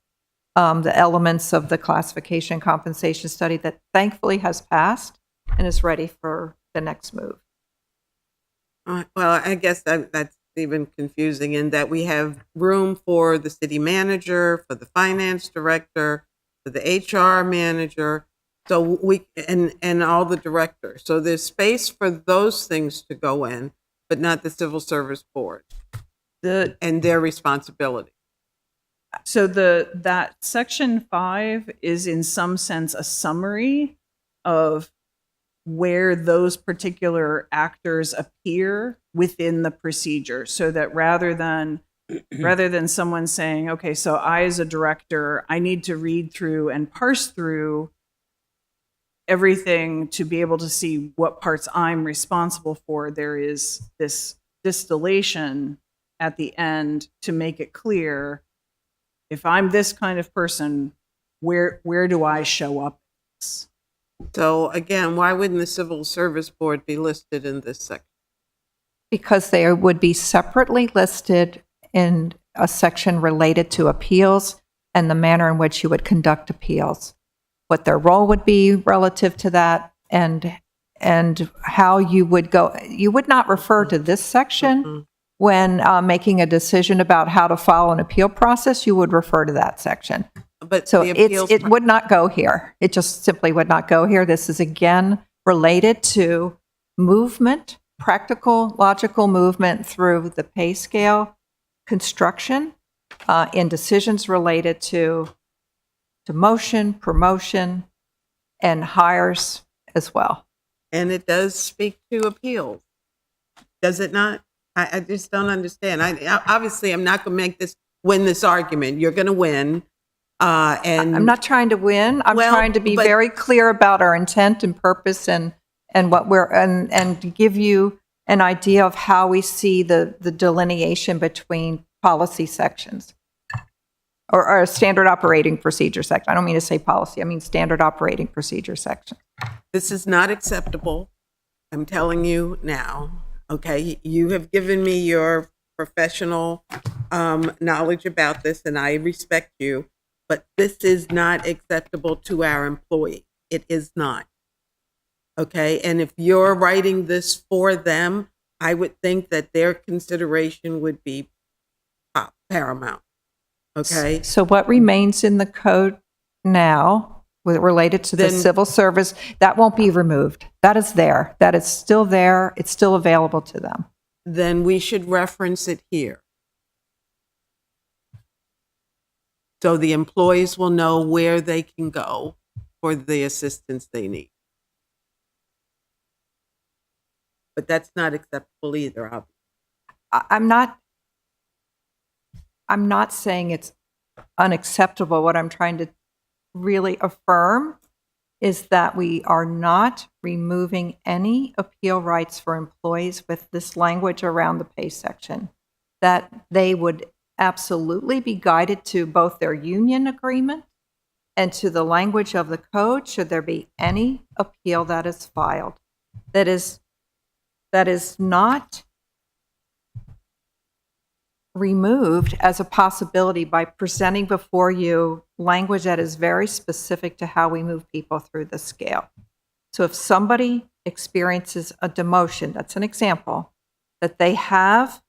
the elements of the classification and compensation study that thankfully has passed and is ready for the next move. Well, I guess that's even confusing in that we have room for the city manager, for the finance director, for the HR manager, so we and all the directors. So there's space for those things to go in, but not the Civil Service Board and their responsibility. So that section 5 is in some sense a summary of where those particular actors appear within the procedure, so that rather than someone saying, okay, so I as a director, I need to read through and parse through everything to be able to see what parts I'm responsible for, there is this distillation at the end to make it clear, if I'm this kind of person, where do I show up? So again, why wouldn't the Civil Service Board be listed in this section? Because they would be separately listed in a section related to appeals and the manner in which you would conduct appeals, what their role would be relative to that, and how you would go. You would not refer to this section when making a decision about how to follow an appeal process. You would refer to that section. But So the appeals, it would not go here. It just simply would not go here. This is again related to movement, practical, logical movement through the pay scale construction in decisions related to demotion, promotion, and hires as well. and it does speak to appeals, does it not? I just don't understand. Obviously, I'm not going to win this argument. You're going to win. And I'm not trying to win. I'm Well, trying to be but- very clear about our intent and purpose and what we're and to give you an idea of how we see the delineation between policy sections or a standard operating procedure section. I don't mean to say policy. I mean standard operating procedure section. This is not acceptable. I'm telling you now. Okay, you have given me your professional knowledge about this, and I respect you. But this is not acceptable to our employee. It is not. Okay, and if you're writing this for them, I would think that their consideration would be paramount. Okay, So what remains in the code now related to the Then- civil service, that won't be removed. That is there. That is still there. It's still available to them. then we should reference it here. So the employees will know where they can go for the assistance they need. But that's not acceptable either, obviously. I'm not saying it's unacceptable. What I'm trying to really affirm is that we are not removing any appeal rights for employees with this language around the pay section. that they would absolutely be guided to both their union agreement and to the language of the code should there be any appeal that is filed that is not removed as a possibility by presenting before you language that is very specific to how we move people through the scale. So if somebody experiences a demotion, that's an example, that they have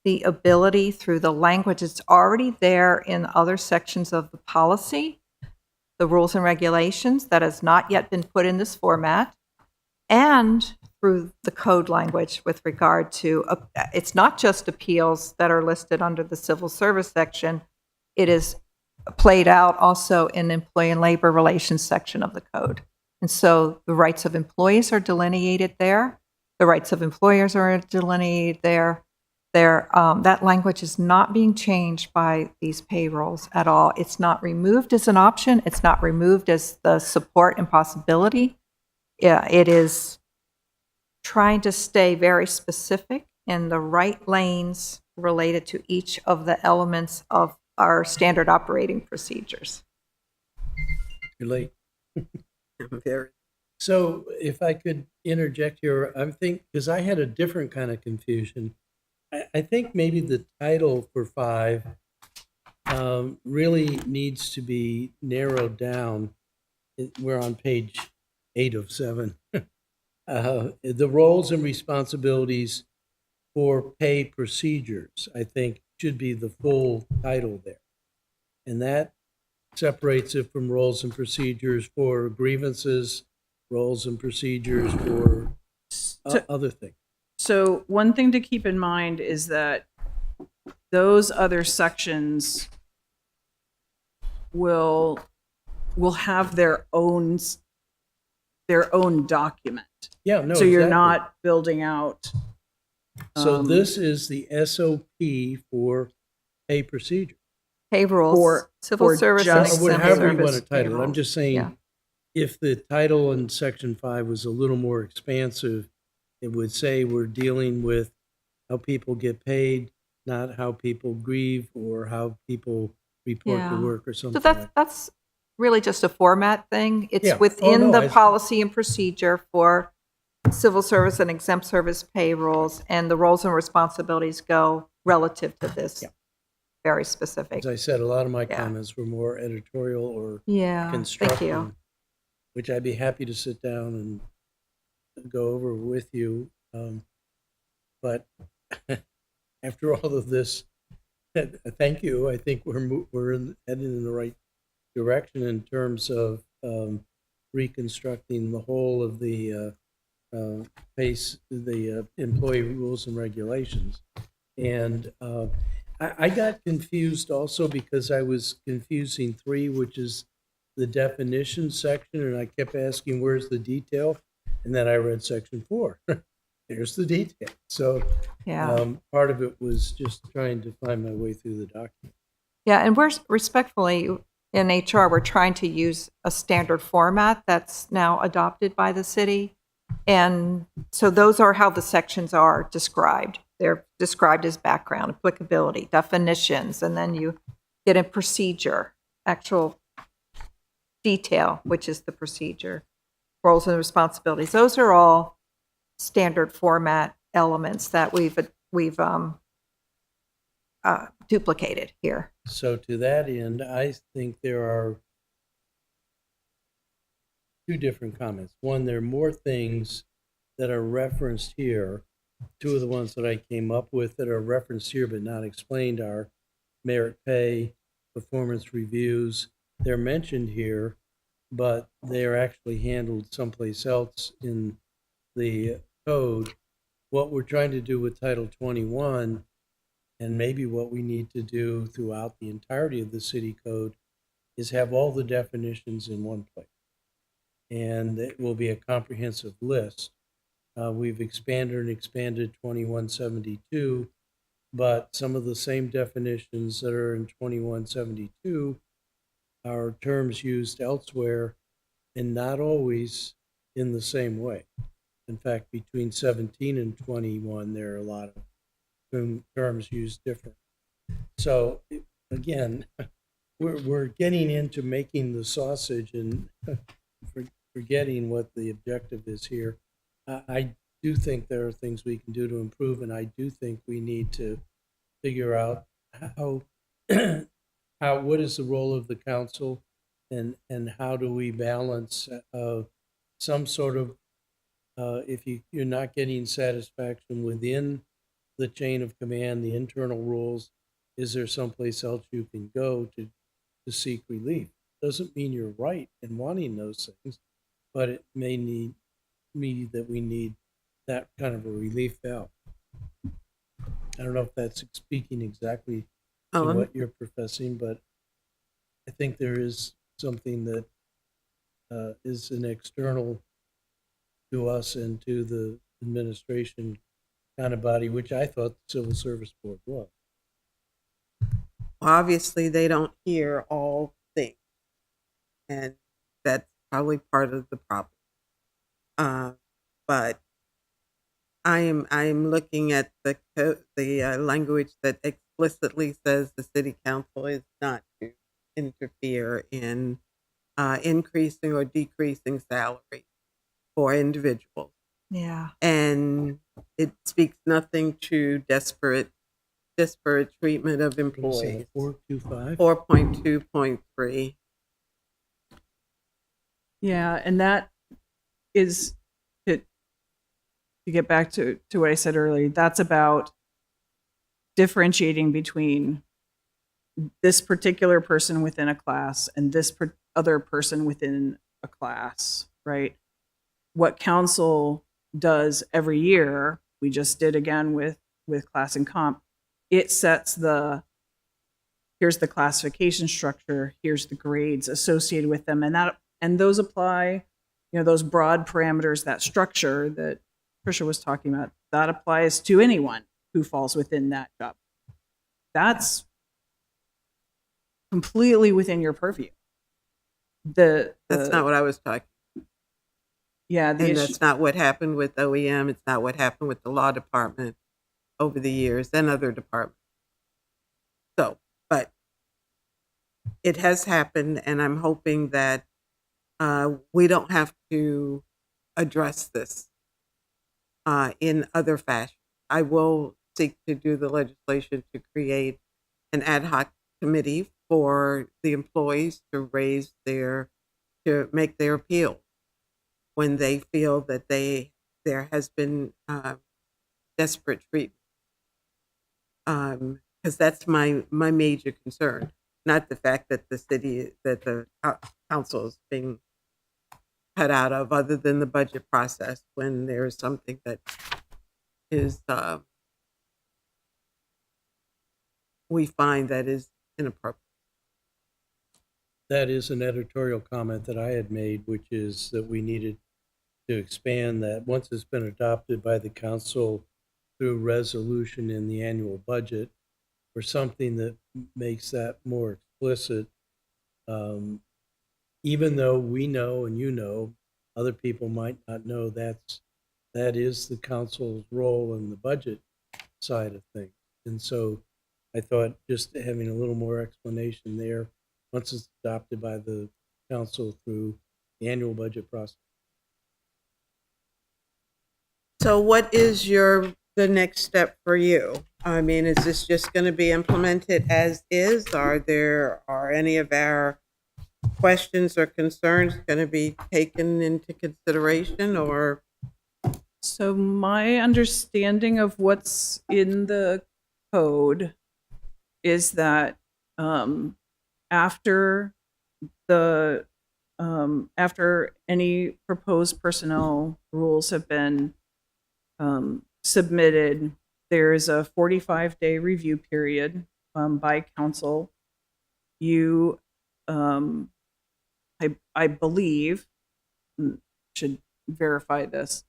the ability through the language that's already there in other sections of the policy, the rules and regulations that has not yet been put in this format, and through the code language with regard to, it's not just appeals that are listed under the civil service section, it is played out also in the employee and labor relations section of the code. And so the rights of employees are delineated there, the rights of employers are delineated there. That language is not being changed by these payrolls at all. It's not removed as an option. It's not removed as the support and possibility. Yeah, it is trying to stay very specific in the right lanes related to each of the elements of our standard operating procedures. You're late. Very. So if I could interject here, I think, because I had a different kind of confusion. I think maybe the title for 5 really needs to be narrowed down. We're on page 8 of 7. The roles and responsibilities for pay procedures, I think, should be the full title there. And that separates it from roles and procedures for grievances, roles and procedures for other things. So one thing to keep in mind is that those other sections will have their own document. Yeah, no. So you're exactly. not building out. So this is the SOP for pay procedure. Payrolls, For civil service, and just- Or exempt however you want service to title it. I'm payrolls. just saying, Yeah. if the title in section 5 was a little more expansive, it would say we're dealing with how people get paid, not how people grieve or how people report Yeah. to work or So something. that's really just a format thing. It's Yeah. within Oh, no, the I see. policy and procedure for civil service and exempt service payrolls, and the roles and responsibilities go relative to this. Yeah. Very specific. As I said, a lot of my Yeah. comments were more editorial or Yeah, thank constructive, you. which I'd be happy to sit down and go over with you. But after all of this, thank you. I think we're heading in the right direction in terms of reconstructing the whole of the employee rules and regulations. And I got confused also because I was confusing 3, which is the definition section, and I kept asking, where's the detail? And then I read section 4. There's the detail. So Yeah. part of it was just trying to find my way through the document. Yeah, and we're respectfully, in HR, we're trying to use a standard format that's now adopted by the city. And so those are how the sections are described. They're described as background, applicability, definitions, and then you get a procedure, actual detail, which is the procedure, roles and responsibilities. Those are all standard format elements that we've duplicated here. So to that end, I think there are 2 different comments. One, there are more things that are referenced here. 2 of the ones that I came up with that are referenced here but not explained are merit pay, performance reviews. They're mentioned here, but they're actually handled someplace else in the code. What we're trying to do with Title 21, and maybe what we need to do throughout the entirety of the city code, is have all the definitions in one place. And it will be a comprehensive list. We've expanded 2172, but some of the same definitions that are in 2172 are terms used elsewhere and not always in the same way. In fact, between 17 and 21, there are a lot of terms used different. So again, we're getting into making the sausage and forgetting what the objective is here. I do think there are things we can do to improve, and I do think we need to figure out how what is the role of the council, and how do we balance some sort of if you're not getting satisfaction within the chain of command, the internal rules, is there someplace else you can go to seek relief? Doesn't mean you're right in wanting those things, but it may mean that we need that kind of a relief valve. I don't know if that's speaking exactly to what you're professing, but I think there is something that is an external to us and to the administration kind of body, which I thought the Civil Service Board was. Obviously, they don't hear all things, and that's probably part of the problem. But I am looking at the language that explicitly says the city council is not to interfere in increasing or decreasing salary for individuals, Yeah. and it speaks nothing to disparate treatment of employees. 425. 4.2.3. Yeah, and that is to get back to what I said earlier. That's about differentiating between this particular person within a class and this other person within a class, right? What council does every year, we just did again with class and comp. It sets here's the classification structure, here's the grades associated with them, and those apply, those broad parameters, that structure that Tricia was talking about, that applies to anyone who falls within that job. That's completely within your purview. That's not what I was talking. Yeah, And that's not what happened with OEM. It's not what happened with the law department over the years and other departments. So, but it has happened, and I'm hoping that we don't have to address this in other fashion. I will seek to do the legislation to create an ad hoc committee for the employees to make their appeal when they feel that there has been desperate treatment. Because that's my major concern, not the fact that the council is being cut out of, other than the budget process when there is something that is we find that is inappropriate. That is an editorial comment that I had made, which is that we needed to expand that once it's been adopted by the council through resolution in the annual budget, or something that makes that more explicit. Even though we know and other people might not know that is the council's role in the budget side of things. And so I thought just having a little more explanation there once it's adopted by the council through the annual budget process. So what is the next step for you? I mean, is this just going to be implemented as is? Are any of our questions or concerns going to be taken into consideration, or? So my understanding of what's in the code is that after any proposed personnel rules have been submitted, there is a 45-day review period by council. You, I believe, should verify this,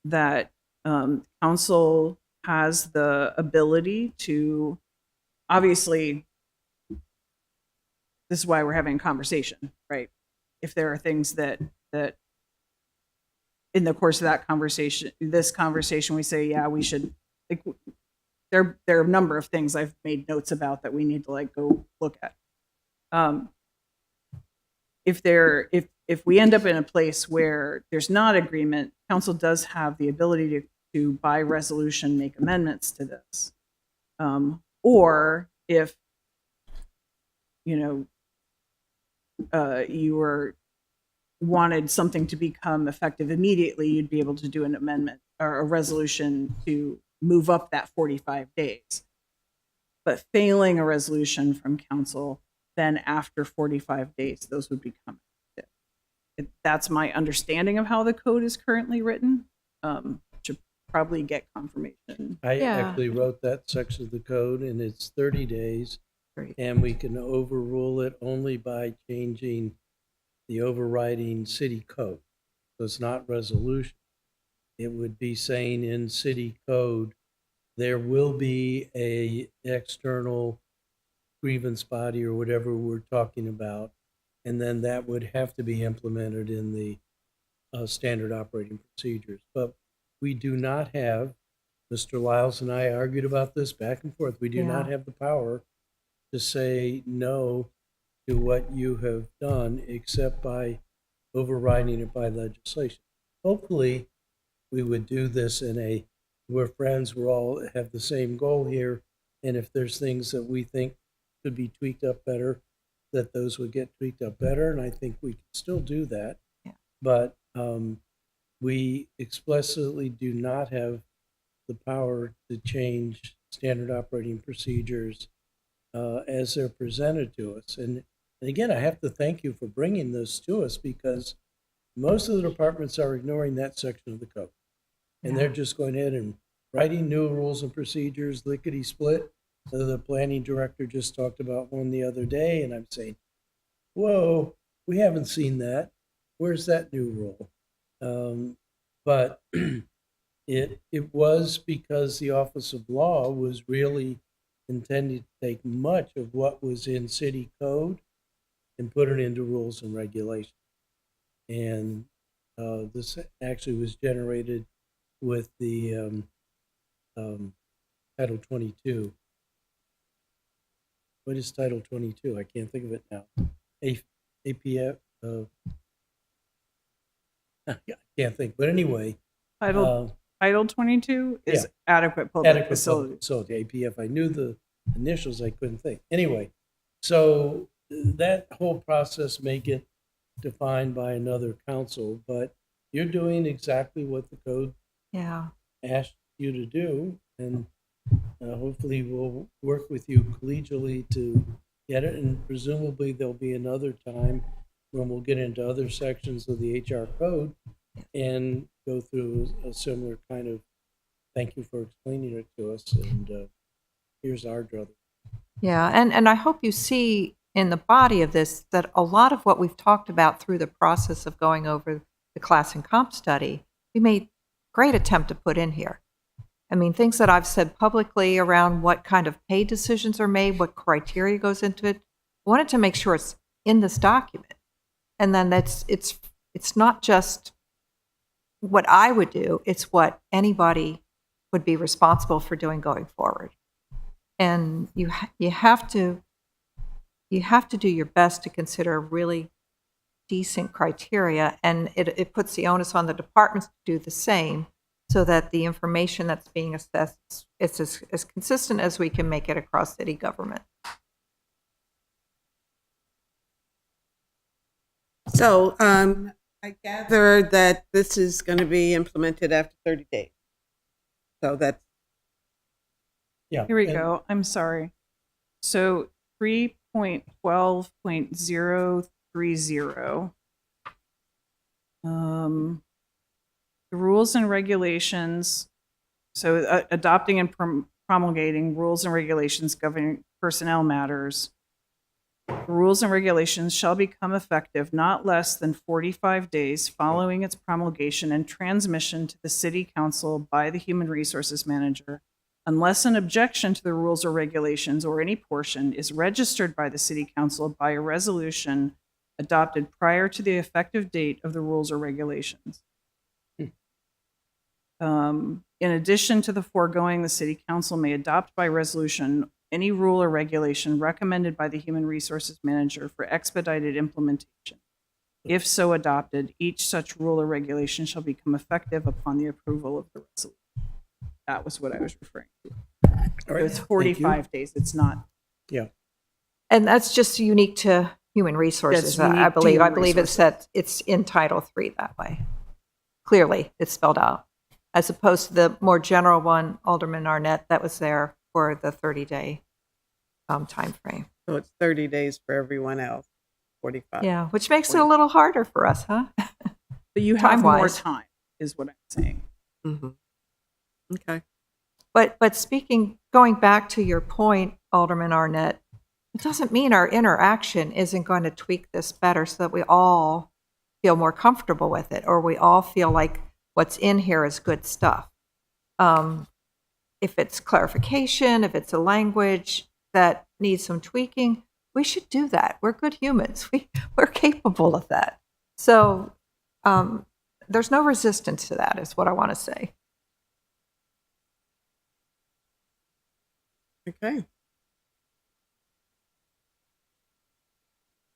that council has the ability to, obviously, this is why we're having a conversation, right? If there are things that in the course of that conversation, we say, yeah, we should, like, there are a number of things I've made notes about that we need to like go look at. If we end up in a place where there's not agreement, council does have the ability to by resolution make amendments to this. Or if you were wanted something to become effective immediately, you'd be able to do an amendment or a resolution to move up that 45 days. But failing a resolution from council, then after 45 days, those would become active. That's my understanding of how the code is currently written. Should probably get confirmation. I Yeah. actually wrote that section of the code, and it's 30 days, Great. and we can overrule it only by changing the overriding city code. So it's not resolution. It would be saying in city code, there will be a external grievance body or whatever we're talking about, and then that would have to be implemented in the standard operating procedures. But we do not have, Mr. Lyles and I argued about this back and forth, we do not have the power to say no to what you have done except by overriding it by legislation. Hopefully, we would do this we're friends, we all have the same goal here, and if there's things that we think could be tweaked up better, that those would get tweaked up better, and I think we can still do that. Yeah. But we explicitly do not have the power to change standard operating procedures as they're presented to us. And again, I have to thank you for bringing this to us, because most of the departments are ignoring that section of the code. And they're just going ahead and writing new rules and procedures, lickety-split. So the planning director just talked about one the other day, and I'm saying, whoa, we haven't seen that. Where's that new rule? But it was because the Office of Law was really intended to take much of what was in city code and put it into rules and regulations. And this actually was generated with the Title 22. What is Title 22? I can't think of it now. APF. I can't think. But anyway, Title 22 is yeah. adequate public adequate facility. facility, APF. I knew the initials, I couldn't think. Anyway, so that whole process may get defined by another council, but you're doing exactly what the code Yeah. asked you to do, and hopefully we'll work with you collegially to get it, and presumably there'll be another time when we'll get into other sections of the HR code and go through a similar kind of, thank you for explaining it to us, and here's our drug. Yeah, and I hope you see in the body of this that a lot of what we've talked about through the process of going over the class and comp study, we made great attempt to put in here. I mean, things that I've said publicly around what kind of pay decisions are made, what criteria goes into it. I wanted to make sure it's in this document. And then it's not just what I would do, it's what anybody would be responsible for doing going forward. And you have to do your best to consider really decent criteria, and it puts the onus on the departments to do the same, so that the information that's being assessed is as consistent as we can make it across city government. So I gather that this is going to be implemented after 30 days. So that's, Yeah. Here we and- go. I'm sorry. So 3.12.030. The rules and regulations. So adopting and promulgating rules and regulations governing personnel matters. The rules and regulations shall become effective not less than 45 days following its promulgation and transmission to the City Council by the Human Resources Manager, unless an objection to the rules or regulations or any portion is registered by the City Council by a resolution adopted prior to the effective date of the rules or regulations. In In addition to the foregoing, the city council may adopt by resolution any rule or regulation recommended by the human resources manager for expedited implementation. If so adopted, each such rule or regulation shall become effective upon the approval of the resolution. That was what I was referring to. All right, It's thank 45 days. It's not. Yeah. And that's just unique to human resources, That's unique I to believe. human I believe it's that it's in Title III that way. Clearly, it's spelled out, as opposed to the more general one, Alderman Arnett, that was there for the 30-day timeframe. So it's 30 days for everyone else, 45. Yeah, which makes it a little harder for us, huh? But you have more Time-wise. time, is what I'm saying. Mm-hmm. Okay. But going back to your point, Alderman Arnett, it doesn't mean our interaction isn't going to tweak this better so that we all feel more comfortable with it, or we all feel like what's in here is good stuff. If it's clarification, if it's a language that needs some tweaking, we should do that. We're good humans. We're capable of that. So there's no resistance to that, is what I want to say. Okay.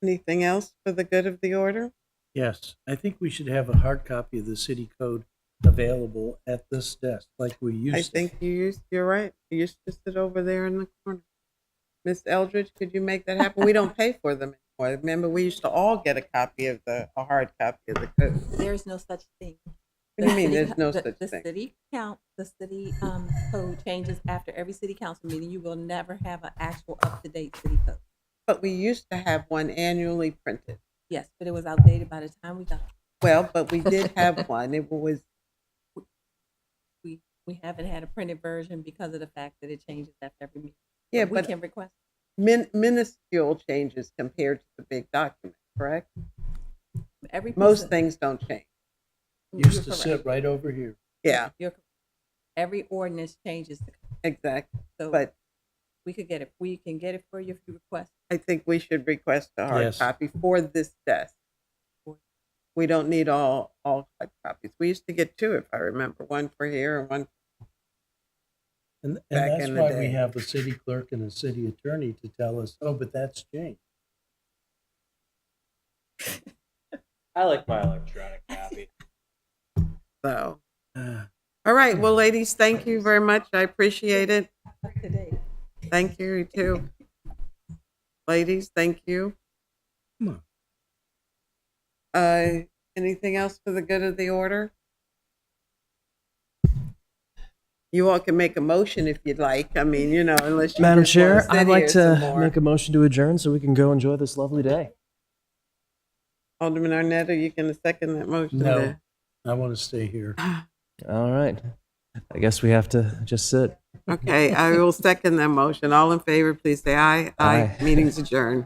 Anything else for the good of the order? Yes, I think we should have a hard copy of the city code available at this desk, like we used to. I think you're right. You used to sit over there in the corner. Miss Eldridge, could you make that happen? We don't pay for them anymore. Remember, we used to all get a hard copy of the code. There's no such thing. What do you mean there's no such The thing? city code changes after every city council meeting. You will never have an actual up-to-date city code. But we used to have one annually printed. Yes, but it was outdated by the time we got. Well, but we did have one. It was, We haven't had a printed version because of the fact that it changes after every meeting. yeah, We but can request. minuscule changes compared to the big document, correct? Every Most piece things don't change. of- Used you're to correct. sit right over here. Yeah, You're correct. Every ordinance changes. exactly. So But we could get it. We can get it for you if you request. I think we should request a hard Yes. copy for this desk. We don't need all hard copies. We used to get two, if I remember, one for here and one. And Back that's in the why day. we have a city clerk and a city attorney to tell us, oh, but that's changed. I like my electronic copy. So, Ah. all right. Well, ladies, thank you very much. I appreciate it. Today. Thank you, you too. Ladies, thank you. Come on. Anything else for the good of the order? You all can make a motion if you'd like. I mean, unless you Madam just wanna Chair, sit I'd like here some to more. make a motion to adjourn so we can go enjoy this lovely day. Alderman Arnett, are you going to second that motion? No, I want to stay here. All right. I guess we have to just sit. Okay, I will second that motion. All in favor, please say aye. Aye. Meeting's adjourned.